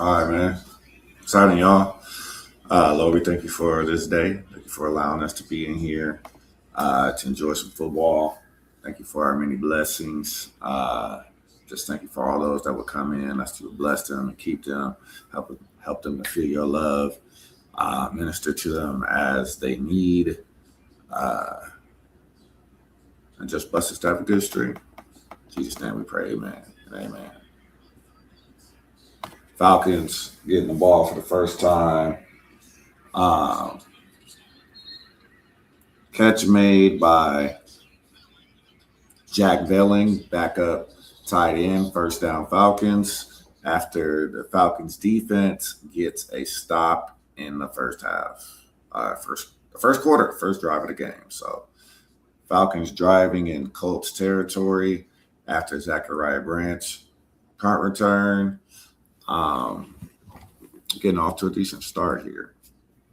All right, man. Exciting, y'all. Lord, we thank you for this day. Thank you for allowing us to be in here to enjoy some football. Thank you for our many blessings. Just thank you for all those that would come in. Us to bless them and keep them, help them to feel your love, minister to them as they need, uh, and just bless us to have a good stream. In Jesus' name we pray, amen and amen. Falcons getting the ball for the first time. Um, Catch made by Jack Velling, backup tight end, first down Falcons, after the Falcons defense gets a stop in the first half. The first quarter, first drive of the game. So Falcons driving in Colts territory after Zachariah Branch punt return. Getting off to a decent start here.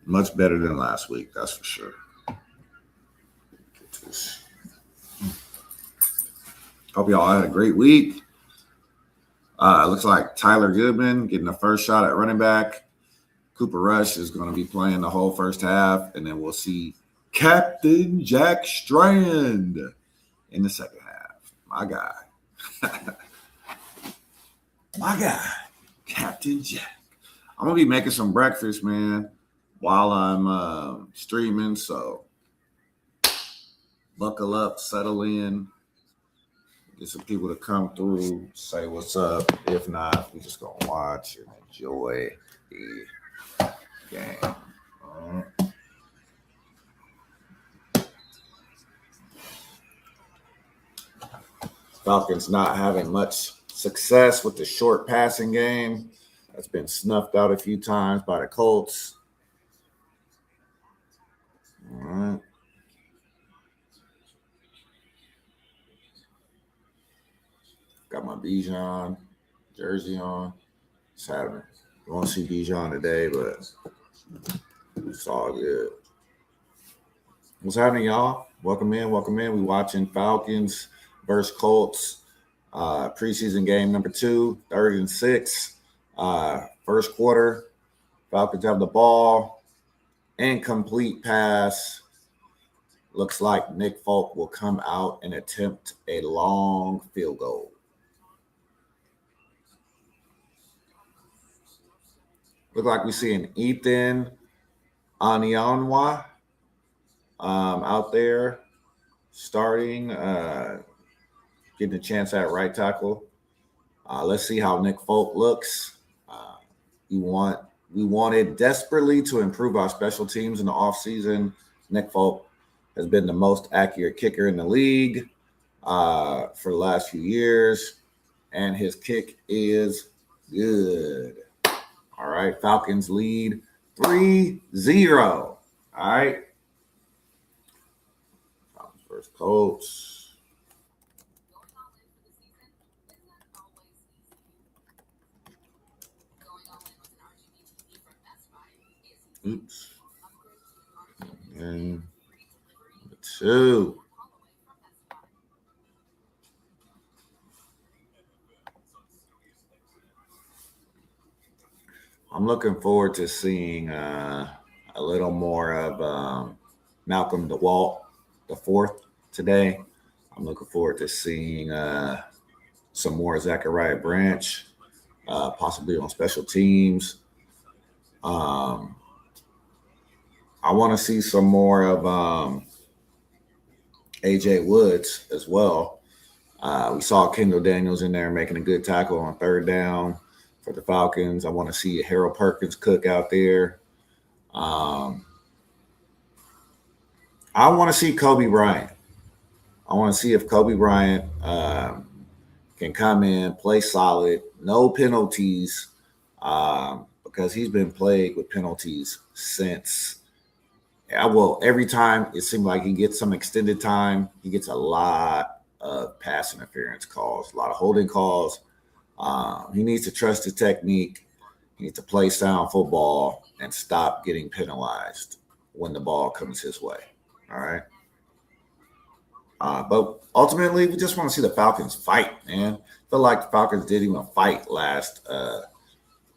Much better than last week, that's for sure. Hope y'all had a great week. Looks like Tyler Goodman getting the first shot at running back. Cooper Rush is going to be playing the whole first half, and then we'll see Captain Jack Strand in the second half. My guy. My guy, Captain Jack. I'm going to be making some breakfast, man, while I'm streaming, so buckle up, settle in. Get some people to come through, say what's up. If not, we just gonna watch and enjoy the game. Falcons not having much success with the short passing game. That's been snuffed out a few times by the Colts. All right. Got my Bijan jersey on. It's happening. You won't see Bijan today, but it's all good. What's happening, y'all? Welcome in. We watching Falcons versus Colts. Preseason game number 2, 3rd and 6. First quarter, Falcons have the ball. Incomplete pass. Looks like Nick Folk will come out and attempt a long field goal. Look like we see an Ethan Anianwa out there starting, getting a chance at right tackle. Let's see how Nick Folk looks. We wanted desperately to improve our special teams in the offseason. Nick Folk has been the most accurate kicker in the league for the last few years, and his kick is good. All right, Falcons lead 3-0. All right. Falcons versus Colts. Oops. And 2. I'm looking forward to seeing a little more of Malcolm DeWalt the fourth today. I'm looking forward to seeing some more Zachariah Branch, possibly on special teams. I want to see some more of AJ Woods as well. We saw Kendall Daniels in there making a good tackle on 3rd down for the Falcons. I want to see Harold Perkins cook out there. I want to see Kobe Bryant. I want to see if Kobe Bryant can come in, play solid, no penalties, because he's been plagued with penalties since. Every time it seemed like he gets some extended time, he gets a lot of pass interference calls, a lot of holding calls. He needs to trust his technique. He needs to play sound football and stop getting penalized when the ball comes his way. All right. But ultimately, we just want to see the Falcons fight, man. I feel like the Falcons didn't even fight last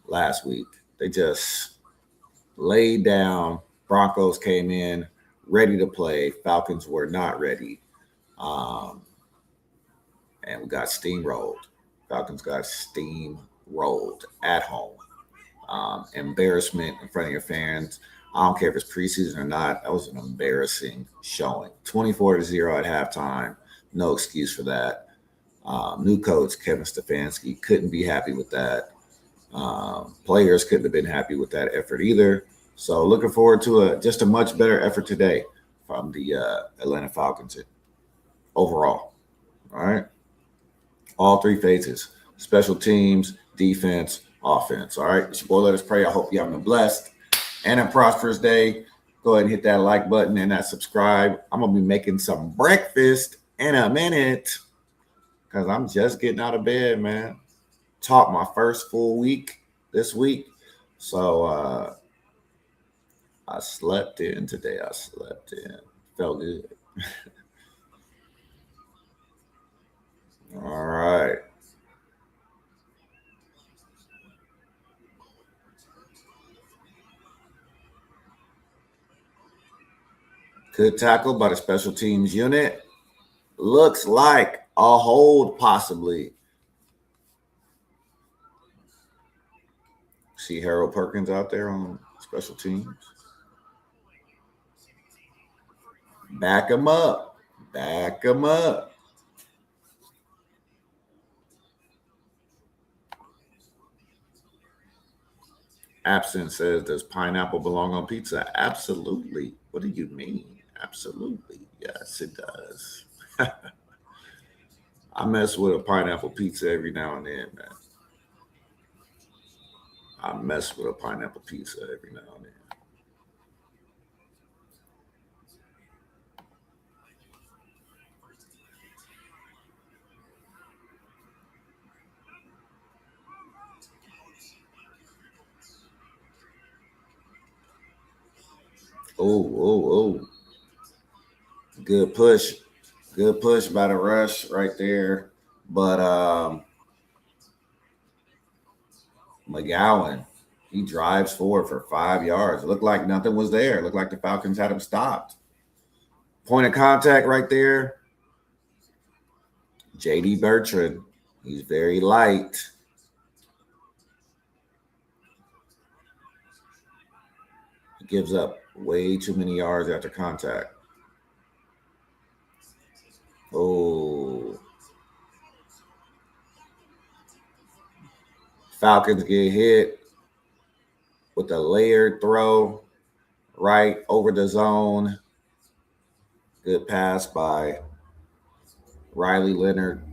last week. They just laid down. Broncos came in ready to play. Falcons were not ready. And we got steamrolled. Falcons got steamrolled at home. Embarrassment in front of your fans. I don't care if it's preseason or not. That was an embarrassing showing. 24-0 at halftime. No excuse for that. New coach Kevin Stefanski couldn't be happy with that. Players couldn't have been happy with that effort either. So looking forward to just a much better effort today from the Atlanta Falcons overall. All right. All three phases: special teams, defense, offense. All right. It's your boy, Let Us Pray. I hope you're having a blessed and a prosperous day. Go ahead and hit that like button and that subscribe. I'm going to be making some breakfast in a minute because I'm just getting out of bed, man. Taught my first full week this week. So I slept in today. I slept in. Felt good. All right. Good tackle by the special teams unit. Looks like a hold possibly. See Harold Perkins out there on special teams. Back him up. Back him up. Absent says, does pineapple belong on pizza? Absolutely. What do you mean? Absolutely. Yes, it does. I mess with a pineapple pizza every now and then, man. I mess with a pineapple pizza every now and then. Oh. Good push. Good push by the rush right there. But McGowan, he drives forward for 5 yards. It looked like nothing was there. It looked like the Falcons had him stopped. Point of contact right there. J.D. Bertrand. He's very light. He gives up way too many yards after contact. Oh. Falcons get hit with a layered throw right over the zone. Good pass by Riley Leonard.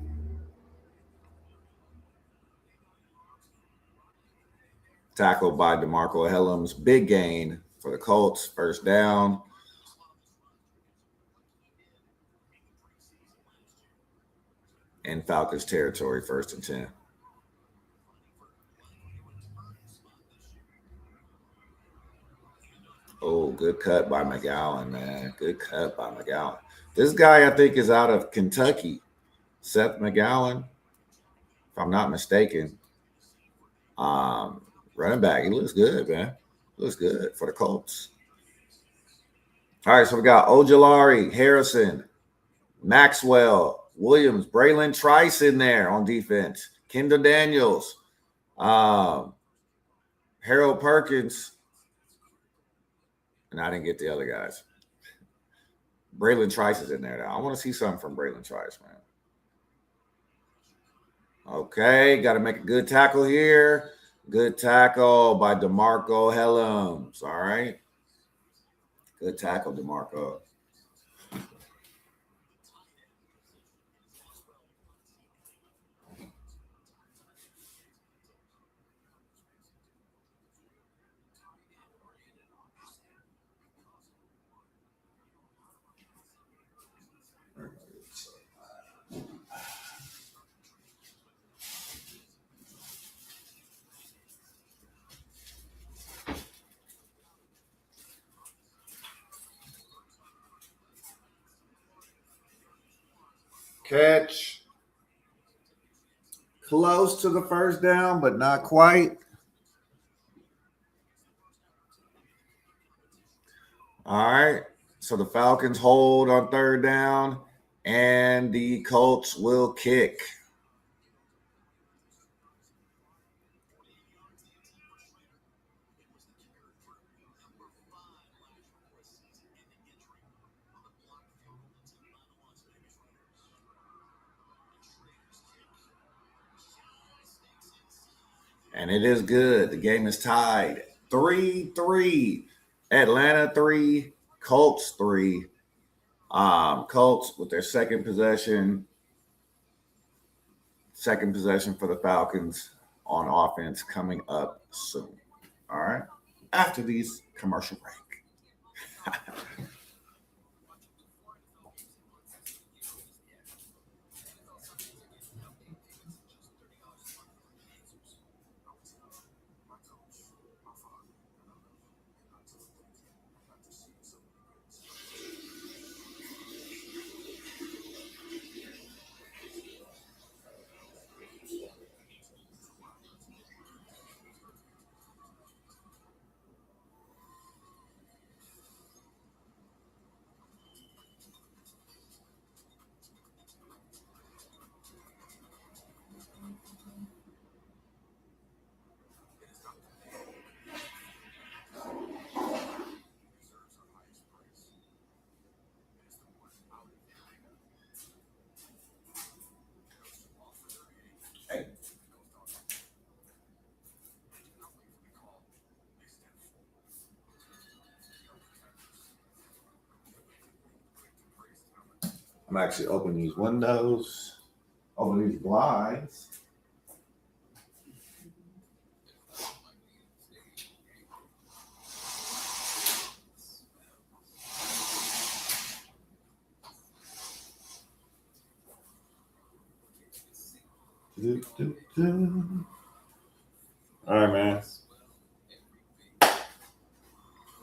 Tackled by DeMarco Hellams. Big gain for the Colts. First down. In Falcons territory, 1st and 10. Oh, good cut by McGowan, man. Good cut by McGowan. This guy, I think, is out of Kentucky. Seth McGowan, if I'm not mistaken. Running back. He looks good, man. Looks good for the Colts. All right, so we got Ojulari, Harrison, Maxwell, Williams, Braylon Trice in there on defense. Kendall Daniels, Harold Perkins, and I didn't get the other guys. Braylon Trice is in there now. I want to see something from Braylon Trice, man. Okay, got to make a good tackle here. Good tackle by DeMarco Hellams. All right. Good tackle, DeMarco. Catch. Close to the first down, but not quite. All right. So the Falcons hold on third down, and the Colts will kick. And it is good. The game is tied 3-3. Atlanta 3, Colts 3. Colts with their second possession for the Falcons on offense coming up soon. All right. After these commercial break. Hey. I'm actually opening these windows, open these blinds. All right, man.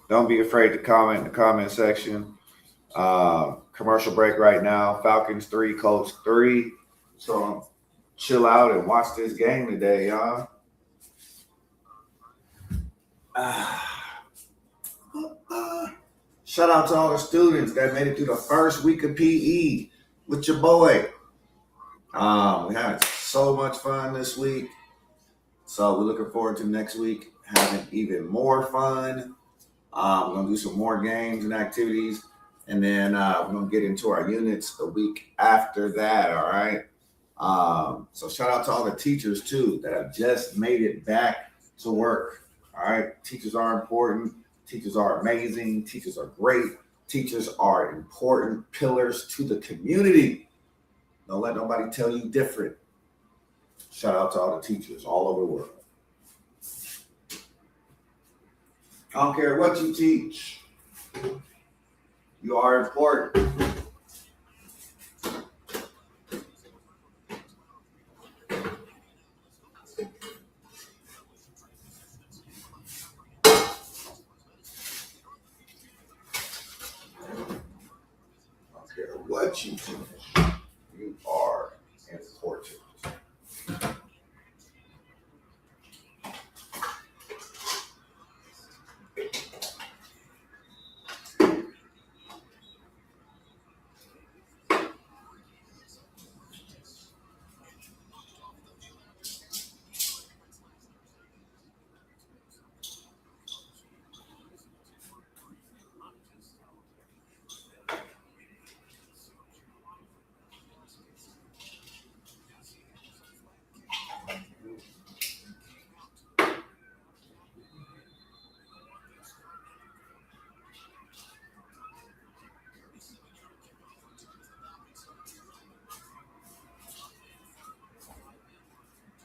Don't be afraid to comment in the comment section. Commercial break right now. Falcons 3, Colts 3. So chill out and watch this game today, y'all. Shout out to all the students that made it through the first week of PE with your boy. We had so much fun this week. So we're looking forward to next week having even more fun. We're going to do some more games and activities. And then we're going to get into our units the week after that, all right? So shout out to all the teachers, too, that have just made it back to work, all right? Teachers are important. Teachers are amazing. Teachers are great. Teachers are important pillars to the community. Don't let nobody tell you different. Shout out to all the teachers all over the world. I don't care what you teach. You are important. I don't care what you teach. You are important.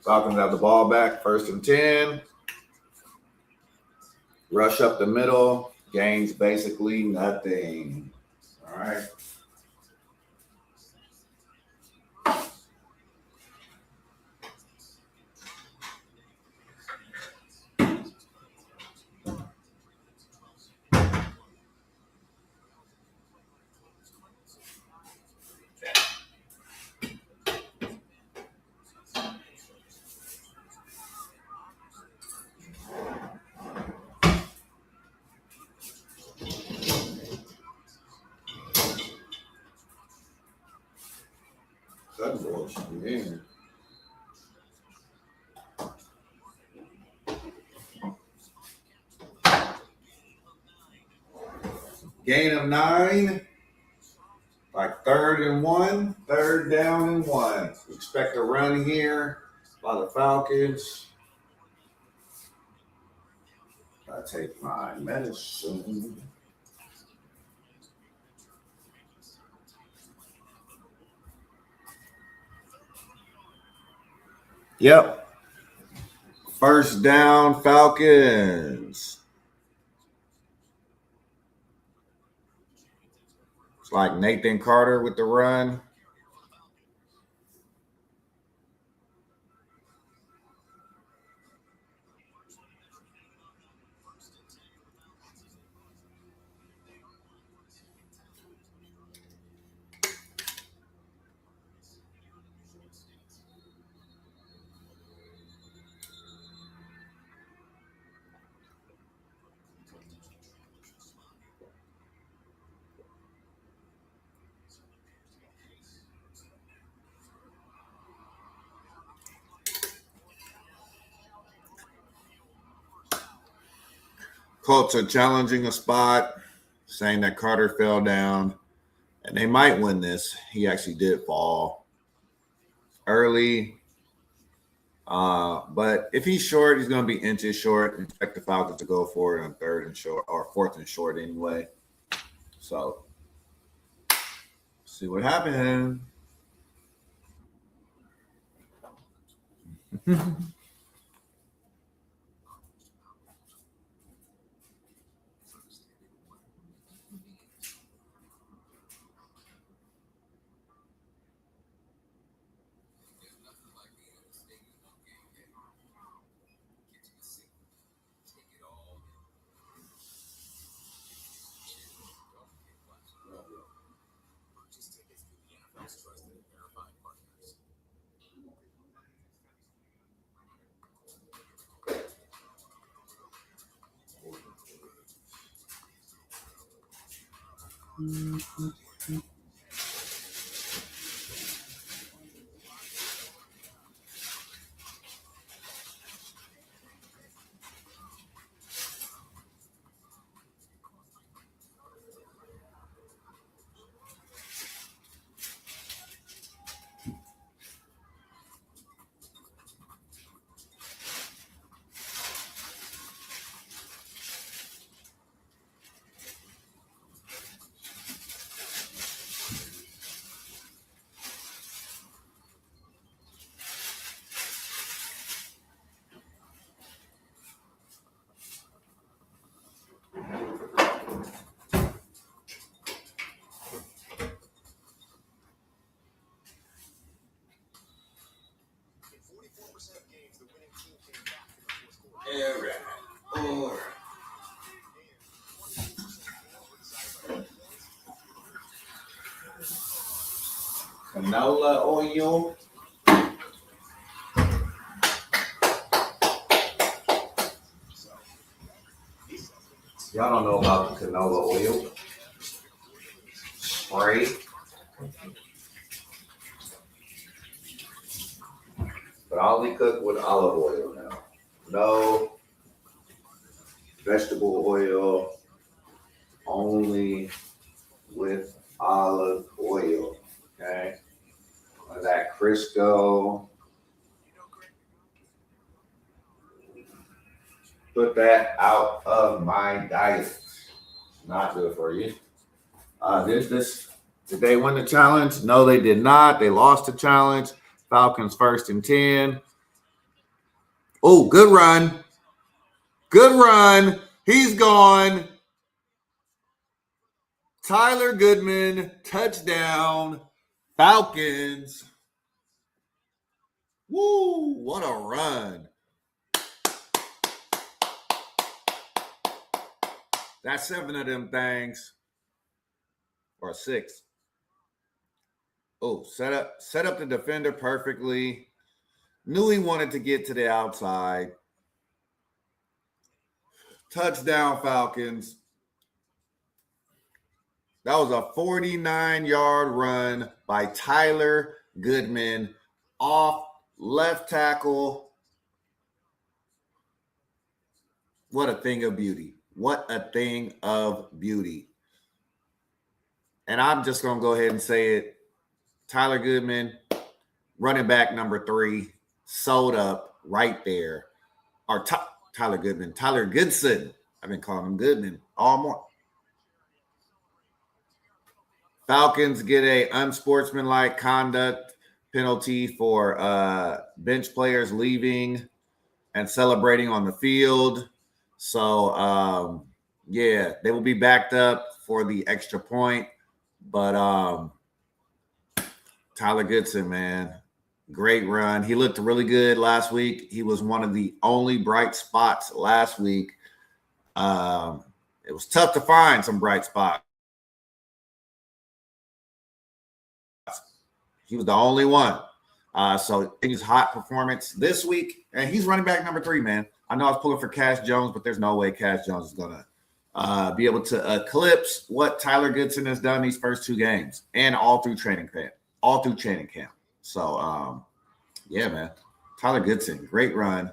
Falcons have the ball back, 1st and 10. Rush up the middle. Gains basically nothing. All right. Cutting board should be in. Gain of 9. Like 3rd and 1. 3rd down and 1. Expect a run here by the Falcons. I take my medicine. Yep. 1st down, Falcons. It's like Nathan Carter with the run. Colts are challenging a spot, saying that Carter fell down, and they might win this. He actually did fall early. But if he's short, he's going to be inches short. Expect the Falcons to go for it on 3rd and short or 4th and short anyway. So, see what happens. All right. Canola oil. Y'all don't know about the canola oil. Spray. But I only cook with olive oil now. No vegetable oil, only with olive oil. Okay. That Crisco. Put that out of my diet. Not good for you. Did they win the challenge? No, they did not. They lost the challenge. Falcons 1st and 10. Oh, good run. Good run. He's gone. Tyler Goodman, touchdown. Falcons. Woo, what a run. That's 7 of them things. Or 6. Oh, set up the defender perfectly. Knew he wanted to get to the outside. Touchdown, Falcons. That was a 49-yard run by Tyler Goodman off left tackle. What a thing of beauty. What a thing of beauty. And I'm just going to go ahead and say it. Tyler Goodman, running back number 3, sold up right there. Or Tyler Goodman, Tyler Goodson. I've been calling him Goodman all morning. Falcons get a unsportsmanlike conduct penalty for bench players leaving and celebrating on the field. So, yeah, they will be backed up for the extra point. But Tyler Goodson, man, great run. He looked really good last week. He was one of the only bright spots last week. It was tough to find some bright spots. He was the only one. So his hot performance this week, and he's running back number 3, man. I know I was pulling for Cash Jones, but there's no way Cash Jones is going to be able to eclipse what Tyler Goodson has done these first 2 games and all through training camp. So, yeah, man. Tyler Goodson, great run.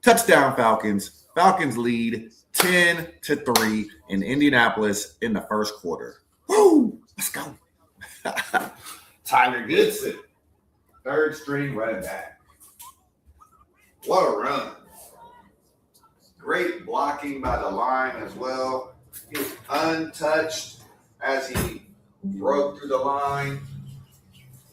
Touchdown Falcons. Falcons lead 10-3 in Indianapolis in the first quarter. Woo! Let's go. Tyler Goodson, 3rd string running back. What a run. Great blocking by the line as well. He was untouched as he broke through the line.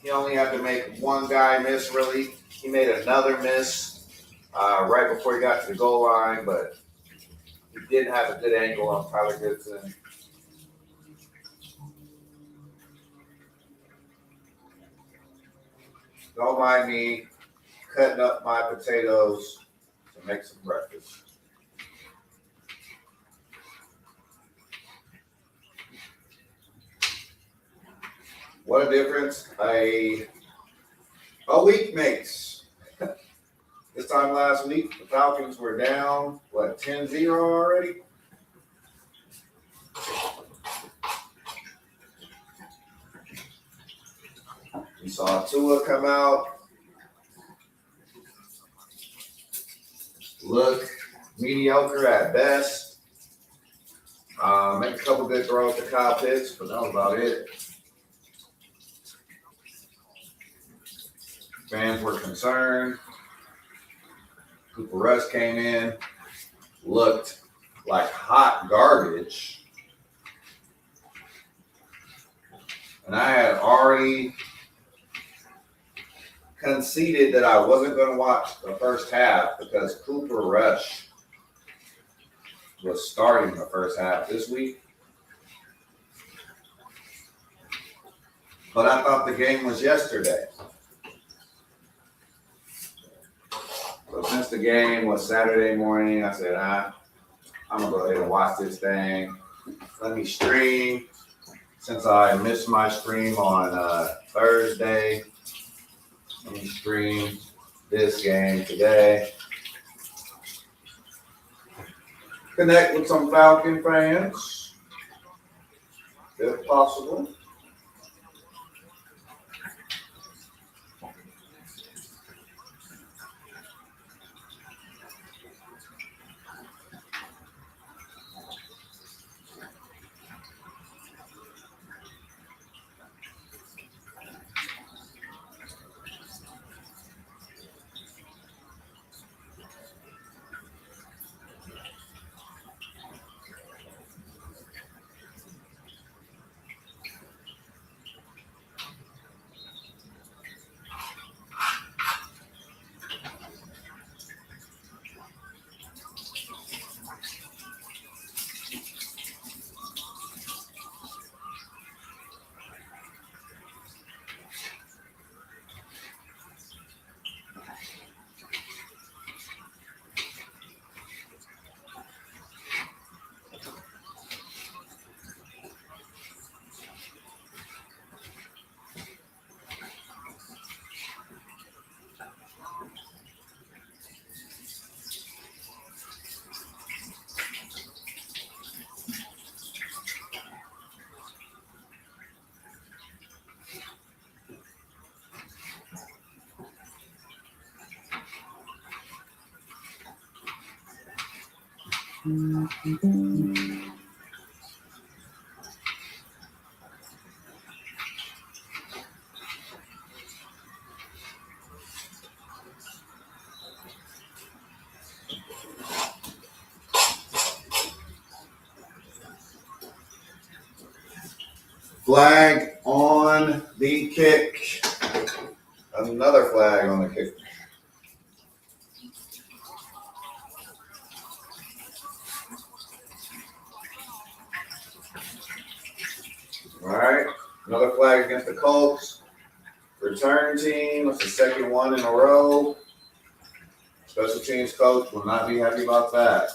He only had to make one guy miss, really. He made another miss right before he got to the goal line, but he did have a good angle on Tyler Goodson. Don't mind me cutting up my potatoes to make some breakfast. What a difference a week makes. This time last week, the Falcons were down, 10-0 already? We saw Tua come out, look mediocre at best. Make a couple good throws to Kyle Pitts, but that was about it. Fans were concerned. Cooper Rush came in, looked like hot garbage. And I had already conceded that I wasn't going to watch the first half because Cooper Rush was starting the first half this week. But I thought the game was yesterday. So since the game was Saturday morning, I said, I'm going to go ahead and watch this thing. Let me stream. Since I missed my stream on Thursday, let me stream this game today. Connect with some Falcon fans, if possible. Flag on the kick. Another flag on the kick. All right. Another flag against the Colts. Return team. It's the second one in a row. Special teams coach will not be happy about that.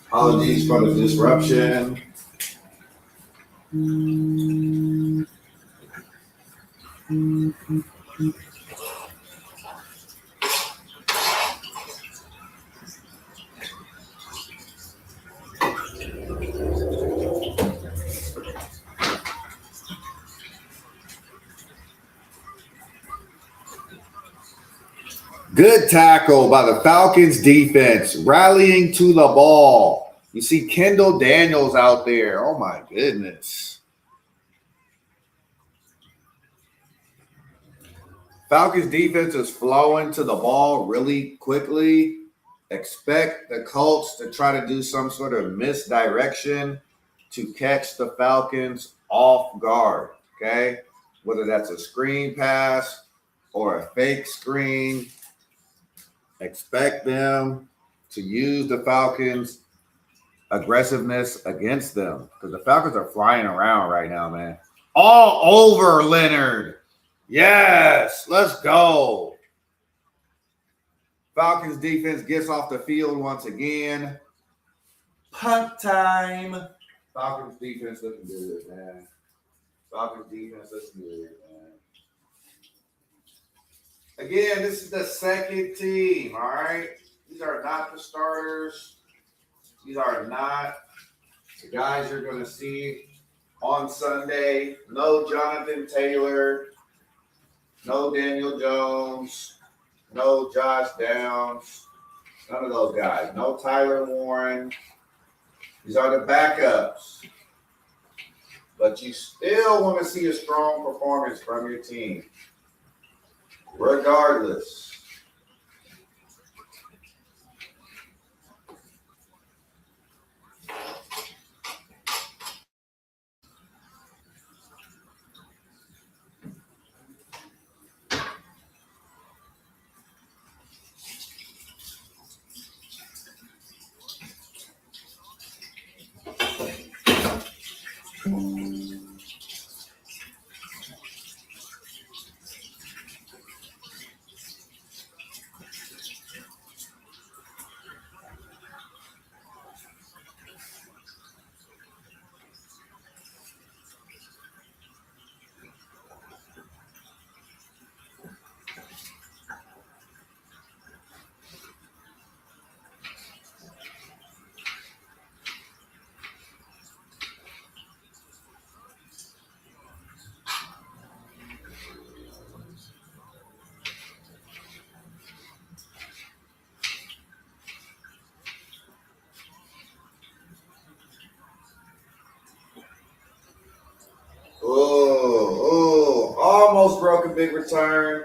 Apologies for the disruption. Good tackle by the Falcons defense, rallying to the ball. You see Kendall Daniels out there. Oh, my goodness. Falcons defense is flowing to the ball really quickly. Expect the Colts to try to do some sort of misdirection to catch the Falcons off guard, okay? Whether that's a screen pass or a fake screen, expect them to use the Falcons' aggressiveness against them because the Falcons are flying around right now, man. All over Leonard. Yes, let's go. Falcons defense gets off the field once again. Punt time. Falcons defense looking good, man. Falcons defense looking good, man. Again, this is the second team, all right? These are not the starters. These are not the guys you're going to see on Sunday. No Jonathan Taylor. No Daniel Jones. No Josh Downs. None of those guys. No Tyler Warren. These are the backups. But you still want to see a strong performance from your team. Regardless. broke a big return.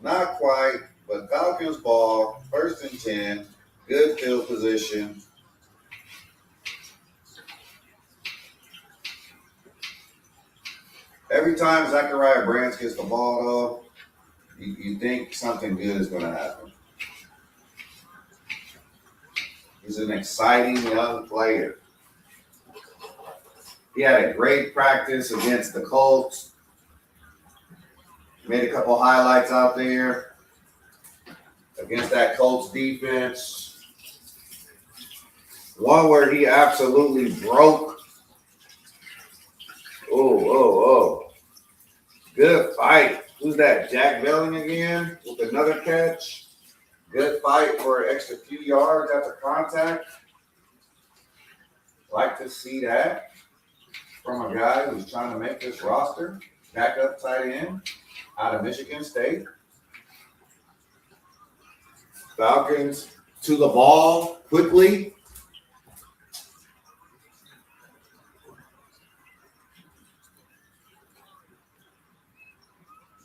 Not quite, but Falcons ball, 1st and 10. Good field position. Every time Zachariah Brands gets the ball, though, you think something good is going to happen. He's an exciting young player. He had a great practice against the Colts. Made a couple highlights out there against that Colts defense. One where he absolutely broke. Oh. Good fight. Who's that? Jack Belling again with another catch. Good fight for an extra few yards after contact. Like to see that from a guy who's trying to make this roster. Backup tight end out of Michigan State. Falcons to the ball quickly.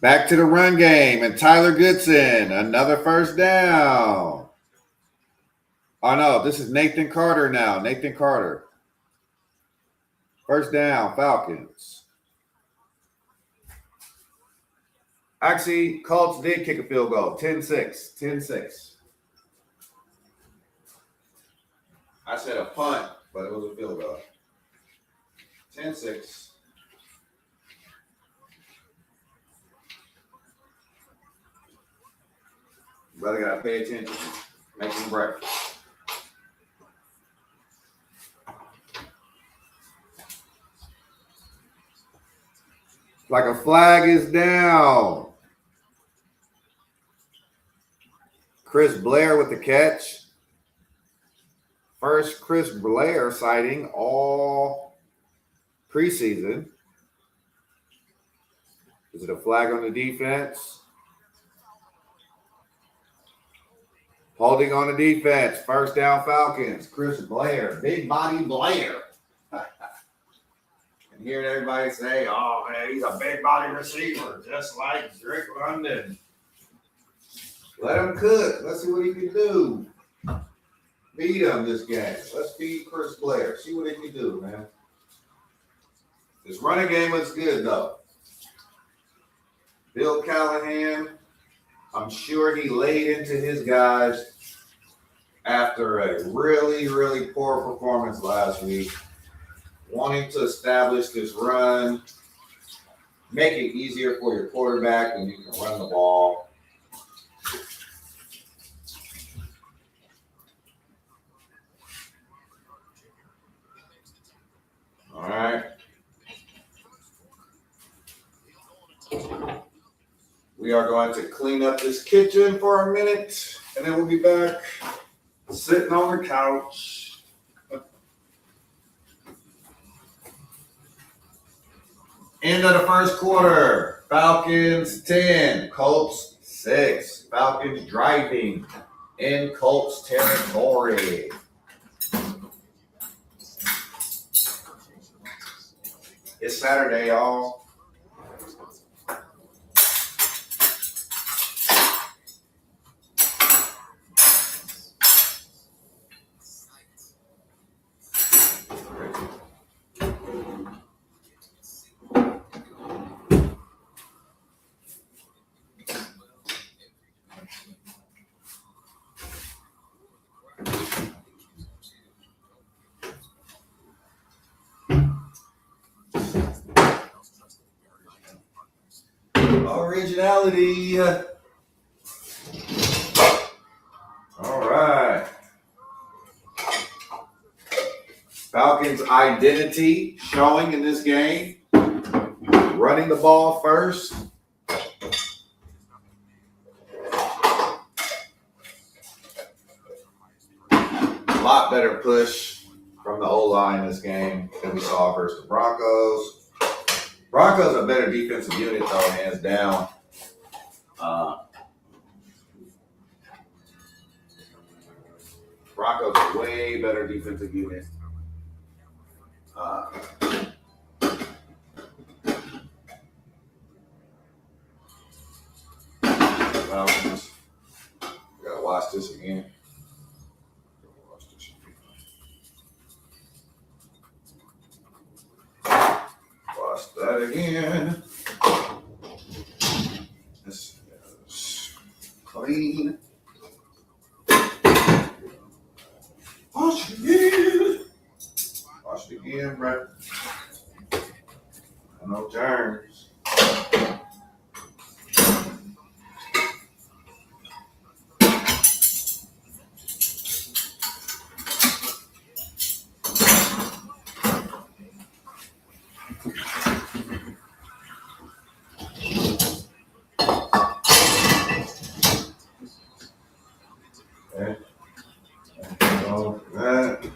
Back to the run game, and Tyler Goodson, another first down. Oh, no, this is Nathan Carter now. Nathan Carter. First down, Falcons. Actually, Colts did kick a field goal. 10-6. 10-6. I said a punt, but it was a field goal. 10-6. Brother got to pay attention. Make some breakfast. Like a flag is down. Chris Blair with the catch. First Chris Blair sighting all preseason. Is it a flag on the defense? Holding on the defense. First down Falcons. Chris Blair. Big body Blair. And hearing everybody say, oh, man, he's a big body receiver, just like Drake London. Let him cook. Let's see what he can do. Beat him this game. Let's beat Chris Blair. See what he can do, man. This running game looks good, though. Bill Callahan, I'm sure he laid into his guys after a really, really poor performance last week, wanting to establish this run, make it easier for your quarterback when you can run the ball. All right. We are going to clean up this kitchen for a minute, and then we'll be back sitting on the couch. End of the first quarter. Falcons 10, Colts 6. Falcons driving in Colts territory. It's Saturday, y'all. Originality. All right. Falcons' identity showing in this game. Running the ball first. A lot better push from the O-line this game than we saw versus the Broncos. Broncos are a better defensive unit, though, hands down. Broncos are way better defensive unit. watch this again. Watch that again. This is clean. Watch it again. Watch it again, bro. No germs. Okay. All that.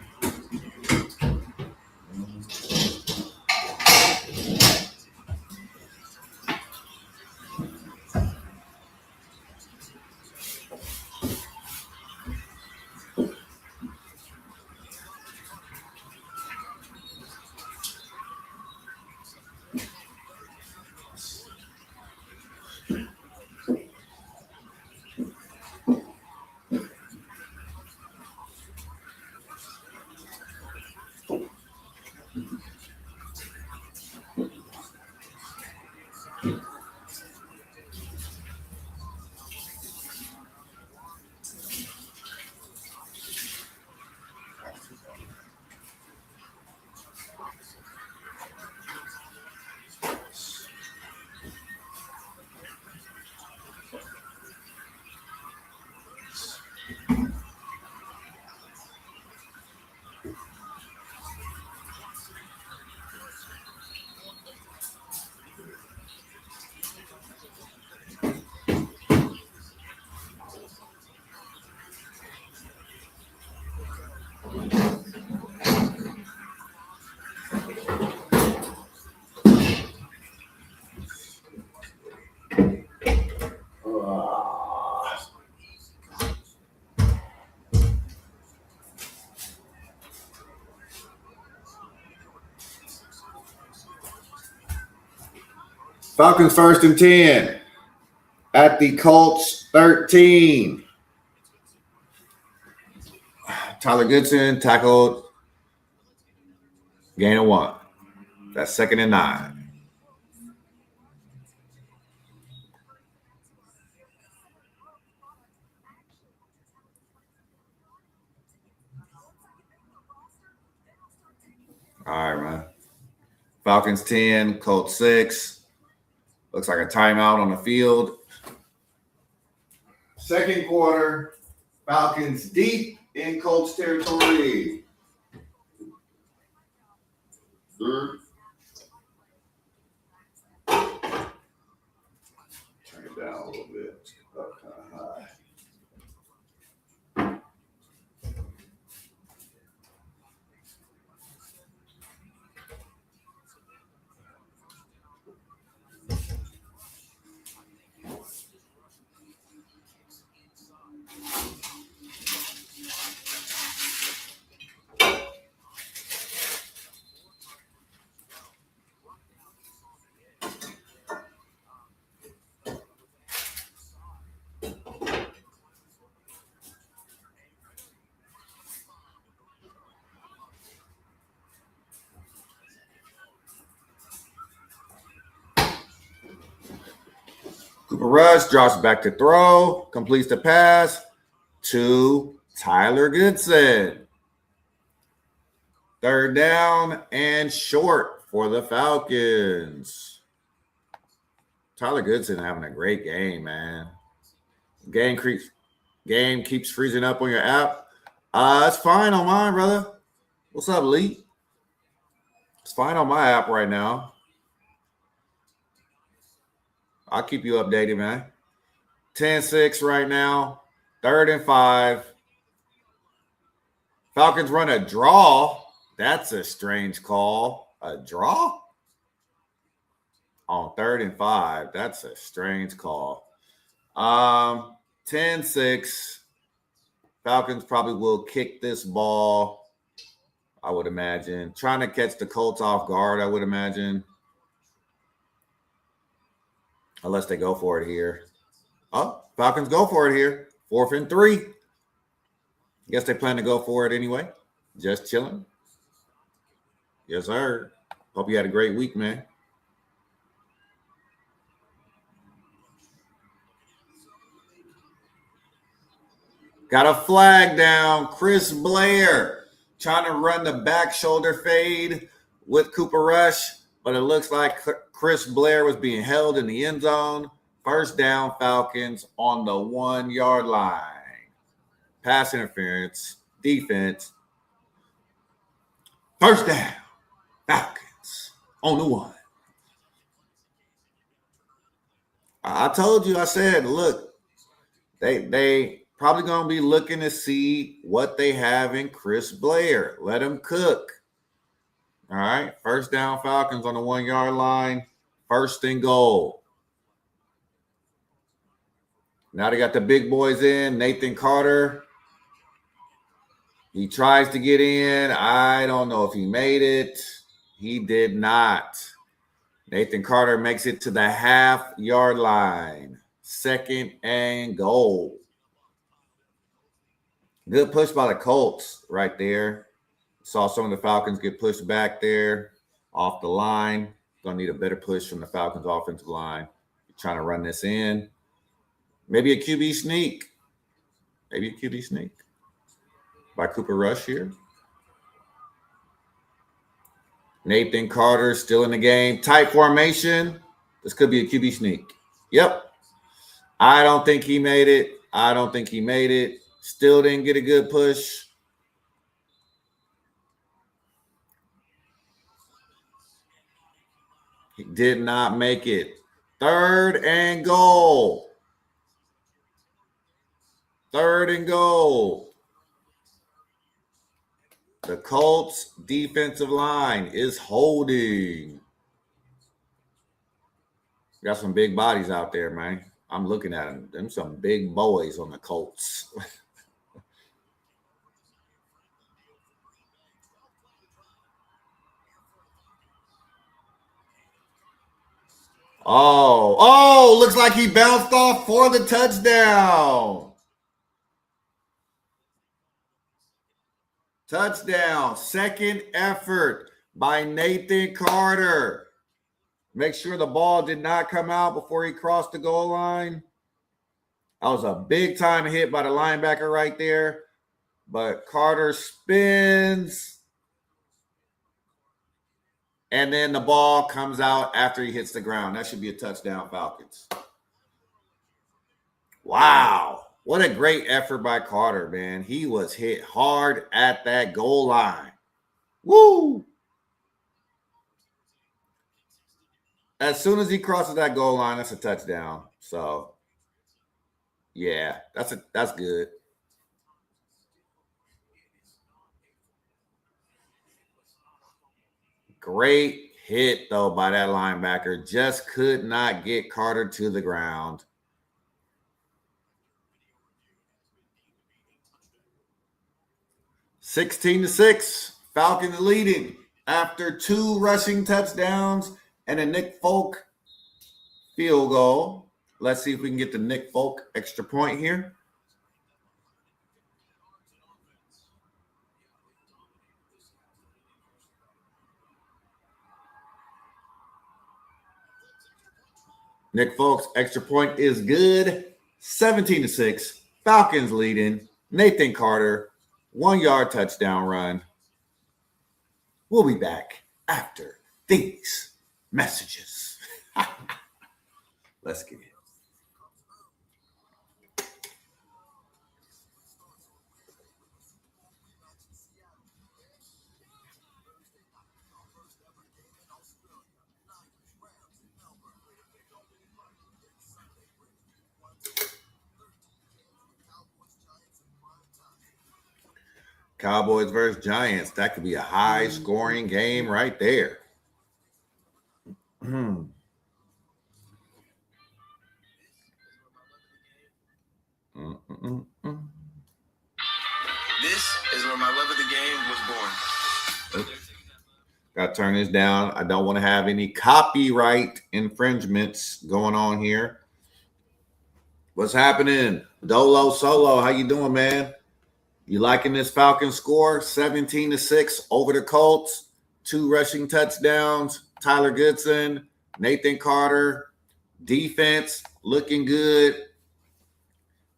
Falcons 1st and 10 at the Colts 13. Tyler Goodson tackled, gain of 1. That's 2nd and 9. All right, man. Falcons 10, Colts 6. Looks like a timeout on the field. Second quarter, Falcons deep in Colts territory. Turn it down a little bit. Up kind of high. Cooper Rush drops back to throw, completes the pass to Tyler Goodson. 3rd down and short for the Falcons. Tyler Goodson having a great game, man. Game keeps freezing up on your app. It's fine on mine, brother. What's up, Lee? It's fine on my app right now. I'll keep you updated, man. 10-6 right now. 3rd and 5. Falcons run a draw. That's a strange call. A draw? On 3rd and 5. That's a strange call. 10-6. Falcons probably will kick this ball, I would imagine. Trying to catch the Colts off guard, I would imagine. Unless they go for it here. Oh, Falcons go for it here. 4th and 3. Guess they plan to go for it anyway. Just chilling. Yes, sir. Hope you had a great week, man. Got a flag down. Chris Blair trying to run the back shoulder fade with Cooper Rush, but it looks like Chris Blair was being held in the end zone. First down, Falcons on the 1-yard line. Pass interference, defense. First down, Falcons on the 1. I told you, I said, look, they probably going to be looking to see what they have in Chris Blair. Let him cook. All right, first down, Falcons on the 1-yard line. First and goal. Now they got the big boys in. Nathan Carter. He tries to get in. I don't know if he made it. He did not. Nathan Carter makes it to the 1/2-yard line. Second and goal. Good push by the Colts right there. Saw some of the Falcons get pushed back there off the line. Going to need a better push from the Falcons offensive line. Trying to run this in. Maybe a QB sneak. Maybe a QB sneak by Cooper Rush here. Nathan Carter still in the game. Tight formation. This could be a QB sneak. Yep. I don't think he made it. Still didn't get a good push. He did not make it. Third and goal. The Colts defensive line is holding. Got some big bodies out there, man. I'm looking at them. Them some big boys on the Colts. Oh, looks like he bounced off for the touchdown. Touchdown. Second effort by Nathan Carter. Make sure the ball did not come out before he crossed the goal line. That was a big time hit by the linebacker right there. But Carter spins. And then the ball comes out after he hits the ground. That should be a touchdown, Falcons. Wow. What a great effort by Carter, man. He was hit hard at that goal line. Woo! As soon as he crosses that goal line, that's a touchdown. So, yeah, that's good. Great hit, though, by that linebacker. Just could not get Carter to the ground. (16-6). Falcons leading after 2 rushing touchdowns and a Nick Folk field goal. Let's see if we can get the Nick Folk extra point here. Nick Folk's extra point is good. 17-6. Falcons leading. Nathan Carter, 1-yard touchdown run. We'll be back after these messages. Let's get it. Cowboys versus Giants. That could be a high-scoring game right there. This is where my love of the game was born. Got to turn this down. I don't want to have any copyright infringements going on here. What's happening? Dolo Solo, how you doing, man? You liking this Falcons score? 17-6 over the Colts. 2 rushing touchdowns. Tyler Goodson, Nathan Carter. Defense looking good.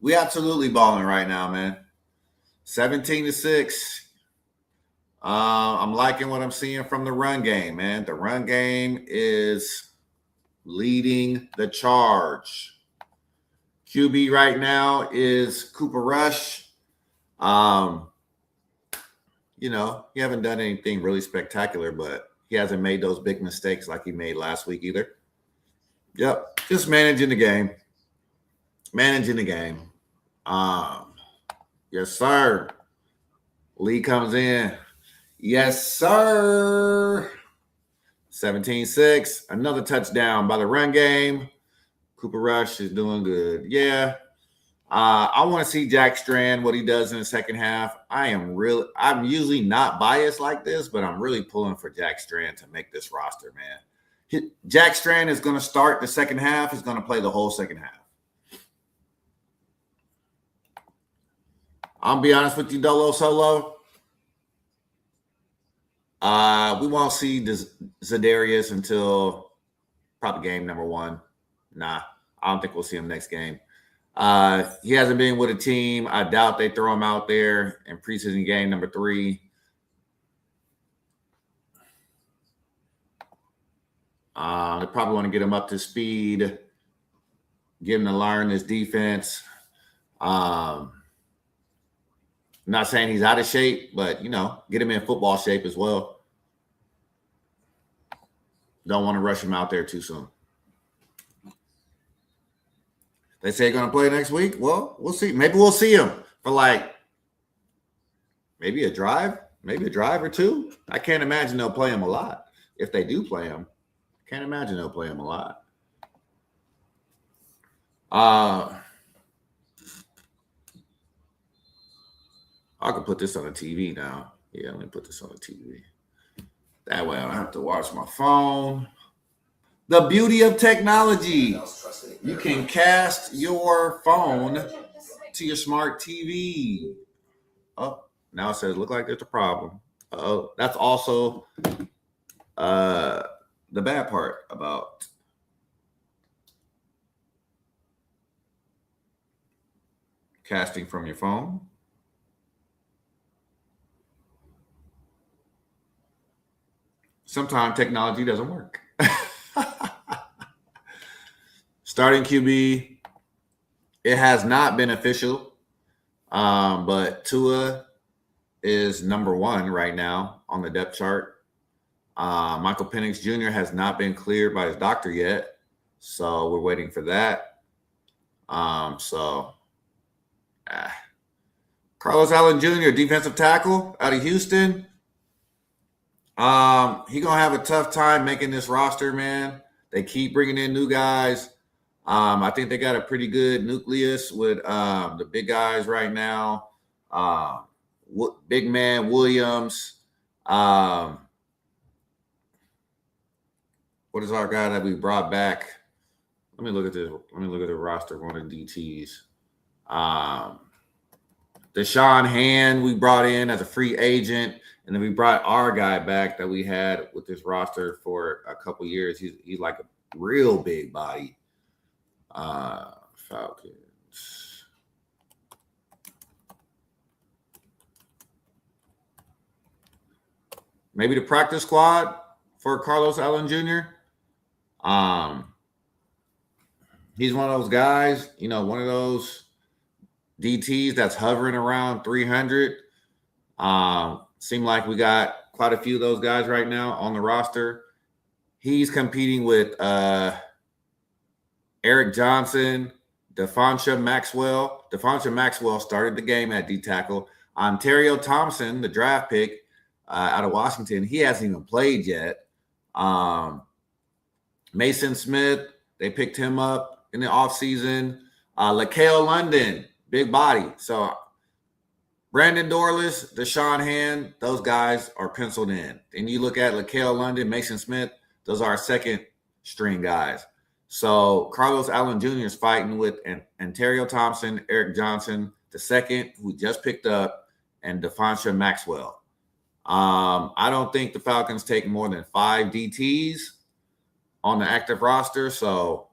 We absolutely balling right now, man. 17-6. I'm liking what I'm seeing from the run game, man. The run game is leading the charge. QB right now is Cooper Rush. He haven't done anything really spectacular, but he hasn't made those big mistakes like he made last week either. Yep, just managing the game. Yes, sir. Lee comes in. Yes, sir. 17-6. Another touchdown by the run game. Cooper Rush is doing good. Yeah. I want to see Jack Strand, what he does in the second half. I'm usually not biased like this, but I'm really pulling for Jack Strand to make this roster, man. Jack Strand is going to start the second half. He's going to play the whole second half. I'll be honest with you, Dolo Solo. We won't see Zadarius until probably game number 1. Nah, I don't think we'll see him next game. He hasn't been with a team. I doubt they throw him out there in preseason game number 3. They probably want to get him up to speed, get him to learn this defense. I'm not saying he's out of shape, but, get him in football shape as well. Don't want to rush him out there too soon. They say going to play next week. Well, we'll see. Maybe we'll see him for maybe a drive or 2. I can't imagine they'll play him a lot. If they do play him, can't imagine they'll play him a lot. I can put this on the TV now. Yeah, let me put this on the TV. That way I don't have to watch my phone. The beauty of technology. You can cast your phone to your smart TV. Oh, now it says, look like there's a problem. Oh, that's also the bad part about casting from your phone. Sometimes technology doesn't work. Starting QB, it has not been official, but Tua is number 1 right now on the depth chart. Michael Penix Jr. has not been cleared by his doctor yet, so we're waiting for that. Carlos Allen Jr., defensive tackle out of Houston. He's going to have a tough time making this roster, man. They keep bringing in new guys. I think they got a pretty good nucleus with the big guys right now. Big man Williams. What is our guy that we brought back? Let me look at this. Let me look at the roster of one of the DTs. Deshaun Hand we brought in as a free agent. And then we brought our guy back that we had with this roster for a couple years. He's like a real big body. Falcons. Maybe the practice squad for Carlos Allen Jr. He's one of those guys, one of those DTs that's hovering around 300. Seem like we got quite a few of those guys right now on the roster. He's competing with Eric Johnson, Devonta Maxwell. Devonta Maxwell started the game at D-tackle. Ontario Thompson, the draft pick out of Washington, he hasn't even played yet. Mason Smith, they picked him up in the offseason. LaCale London, big body. So Brandon Dorless, Deshaun Hand, those guys are penciled in. And you look at LaCale London, Mason Smith, those are our second string guys. So Carlos Allen Jr. is fighting with Ontario Thompson, Eric Johnson, the second, who just picked up, and Devontae Maxwell. I don't think the Falcons take more than 5 DTs on the active roster, so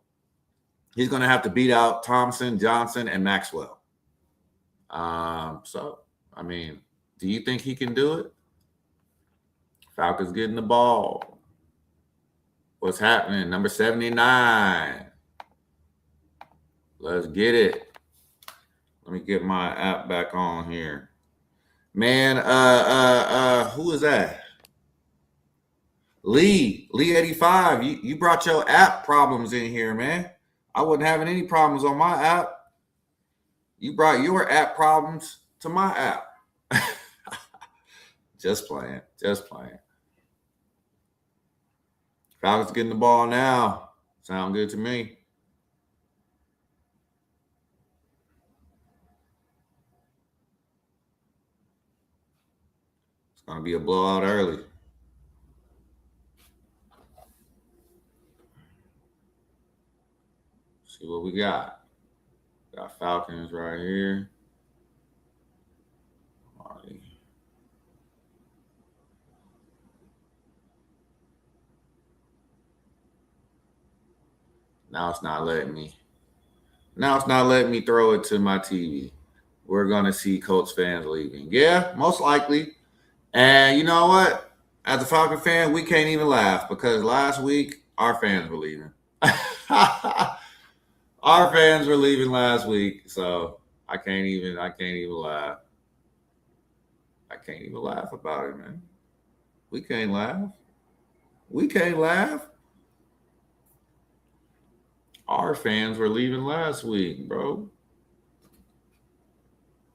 he's going to have to beat out Thompson, Johnson, and Maxwell. So, I mean, do you think he can do it? Falcons getting the ball. What's happening? Number 79. Let's get it. Let me get my app back on here. Man, who is that? Lee 85. You brought your app problems in here, man. I wasn't having any problems on my app. You brought your app problems to my app. Just playing. Falcons getting the ball now. Sound good to me. It's going to be a blowout early. See what we got. Got Falcons right here. Now it's not letting me throw it to my TV. We're going to see Colts fans leaving. Yeah, most likely. And you know what? As a Falcon fan, we can't even laugh because last week our fans were leaving. Our fans were leaving last week, so I can't even laugh. I can't even laugh about it, man. We can't laugh. Our fans were leaving last week, bro.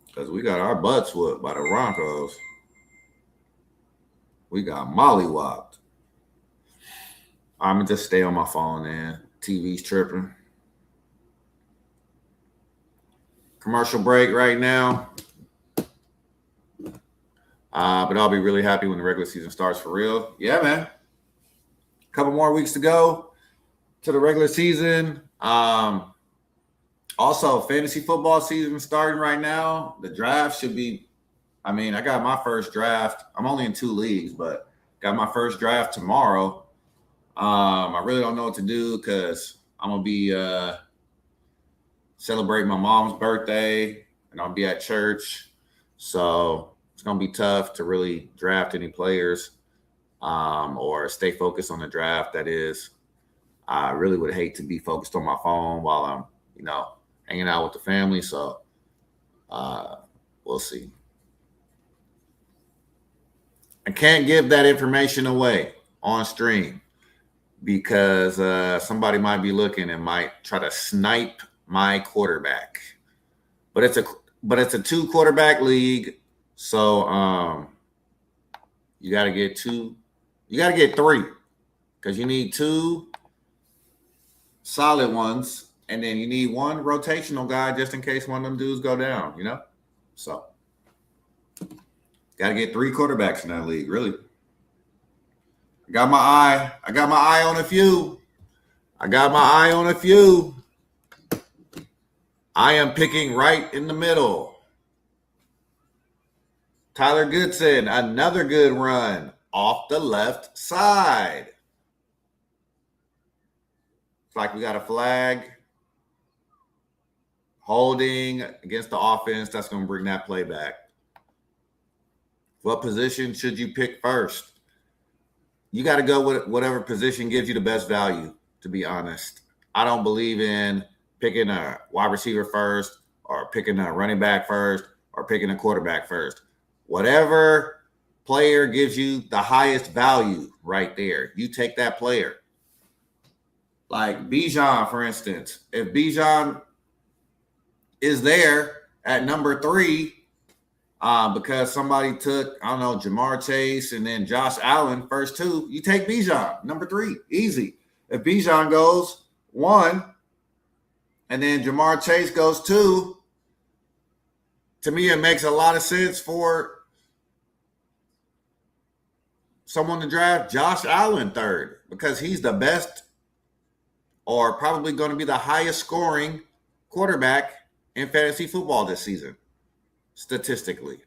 Because we got our butts whooped by the Broncos. We got mollywopped. I'm going to just stay on my phone, man. TV's tripping. Commercial break right now. But I'll be really happy when the regular season starts for real. Yeah, man. A couple more weeks to go to the regular season. Also, fantasy football season starting right now. The draft should be, I got my first draft. I'm only in 2 leagues, but got my first draft tomorrow. I really don't know what to do because I'm going to be celebrating my mom's birthday, and I'll be at church. So it's going to be tough to really draft any players or stay focused on the draft. That is, I really would hate to be focused on my phone while I'm, hanging out with the family. So we'll see. I can't give that information away on stream because somebody might be looking and might try to snipe my quarterback. But it's a 2-quarterback league, so you got to get 2. You got to get 3 because you need 2 solid ones, and then you need 1 rotational guy just in case one of them dudes go down. So got to get 3 quarterbacks in that league. Really, I got my eye on a few. I am picking right in the middle. Tyler Goodson, another good run off the left side. It's like we got a flag. Holding against the offense. That's going to bring that play back. What position should you pick first? You got to go with whatever position gives you the best value, to be honest. I don't believe in picking a wide receiver first or picking a running back first or picking a quarterback first. Whatever player gives you the highest value right there, you take that player. Like Bijan, for instance. If Bijan is there at number 3 because somebody took, Jamar Chase and then Josh Allen, first 2, you take Bijan, number 3, easy. If Bijan goes 1 and then Jamar Chase goes 2, to me, it makes a lot of sense for someone to draft Josh Allen 3rd because he's the best or probably going to be the highest scoring quarterback in fantasy football this season, statistically,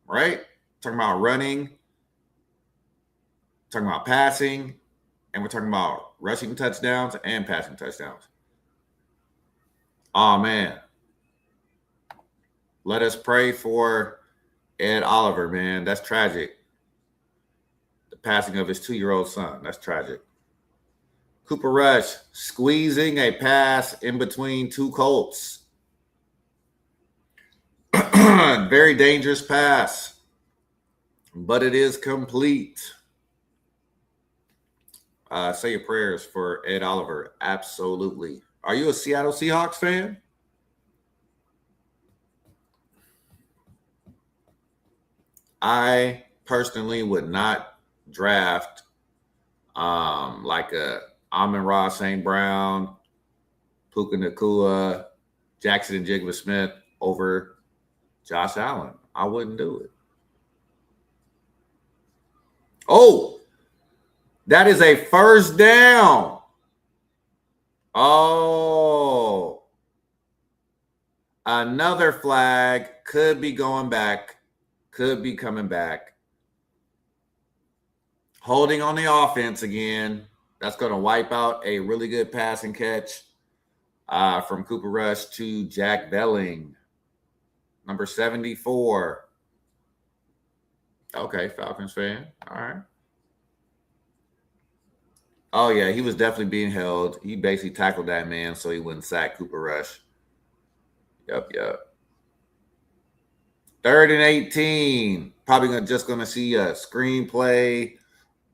right? Talking about running, talking about passing, and we're talking about rushing touchdowns and passing touchdowns. Oh, man. Let us pray for Ed Oliver, man. That's tragic. The passing of his 2-year-old son. That's tragic. Cooper Rush squeezing a pass in between two Colts. Very dangerous pass, but it is complete. Say your prayers for Ed Oliver. Absolutely. Are you a Seattle Seahawks fan? I personally would not draft like a Amon-Ra St. Brown, Puka Nacua, Jackson and Jigba Smith over Josh Allen. I wouldn't do it. Oh, that is a first down. Oh, another flag could be going back, could be coming back. Holding on the offense again. That's going to wipe out a really good passing catch from Cooper Rush to Jack Belling, number 74. Okay, Falcons fan. All right. Oh, yeah, he was definitely being held. He basically tackled that man so he wouldn't sack Cooper Rush. Yep. 3rd and 18. Probably just going to see a screenplay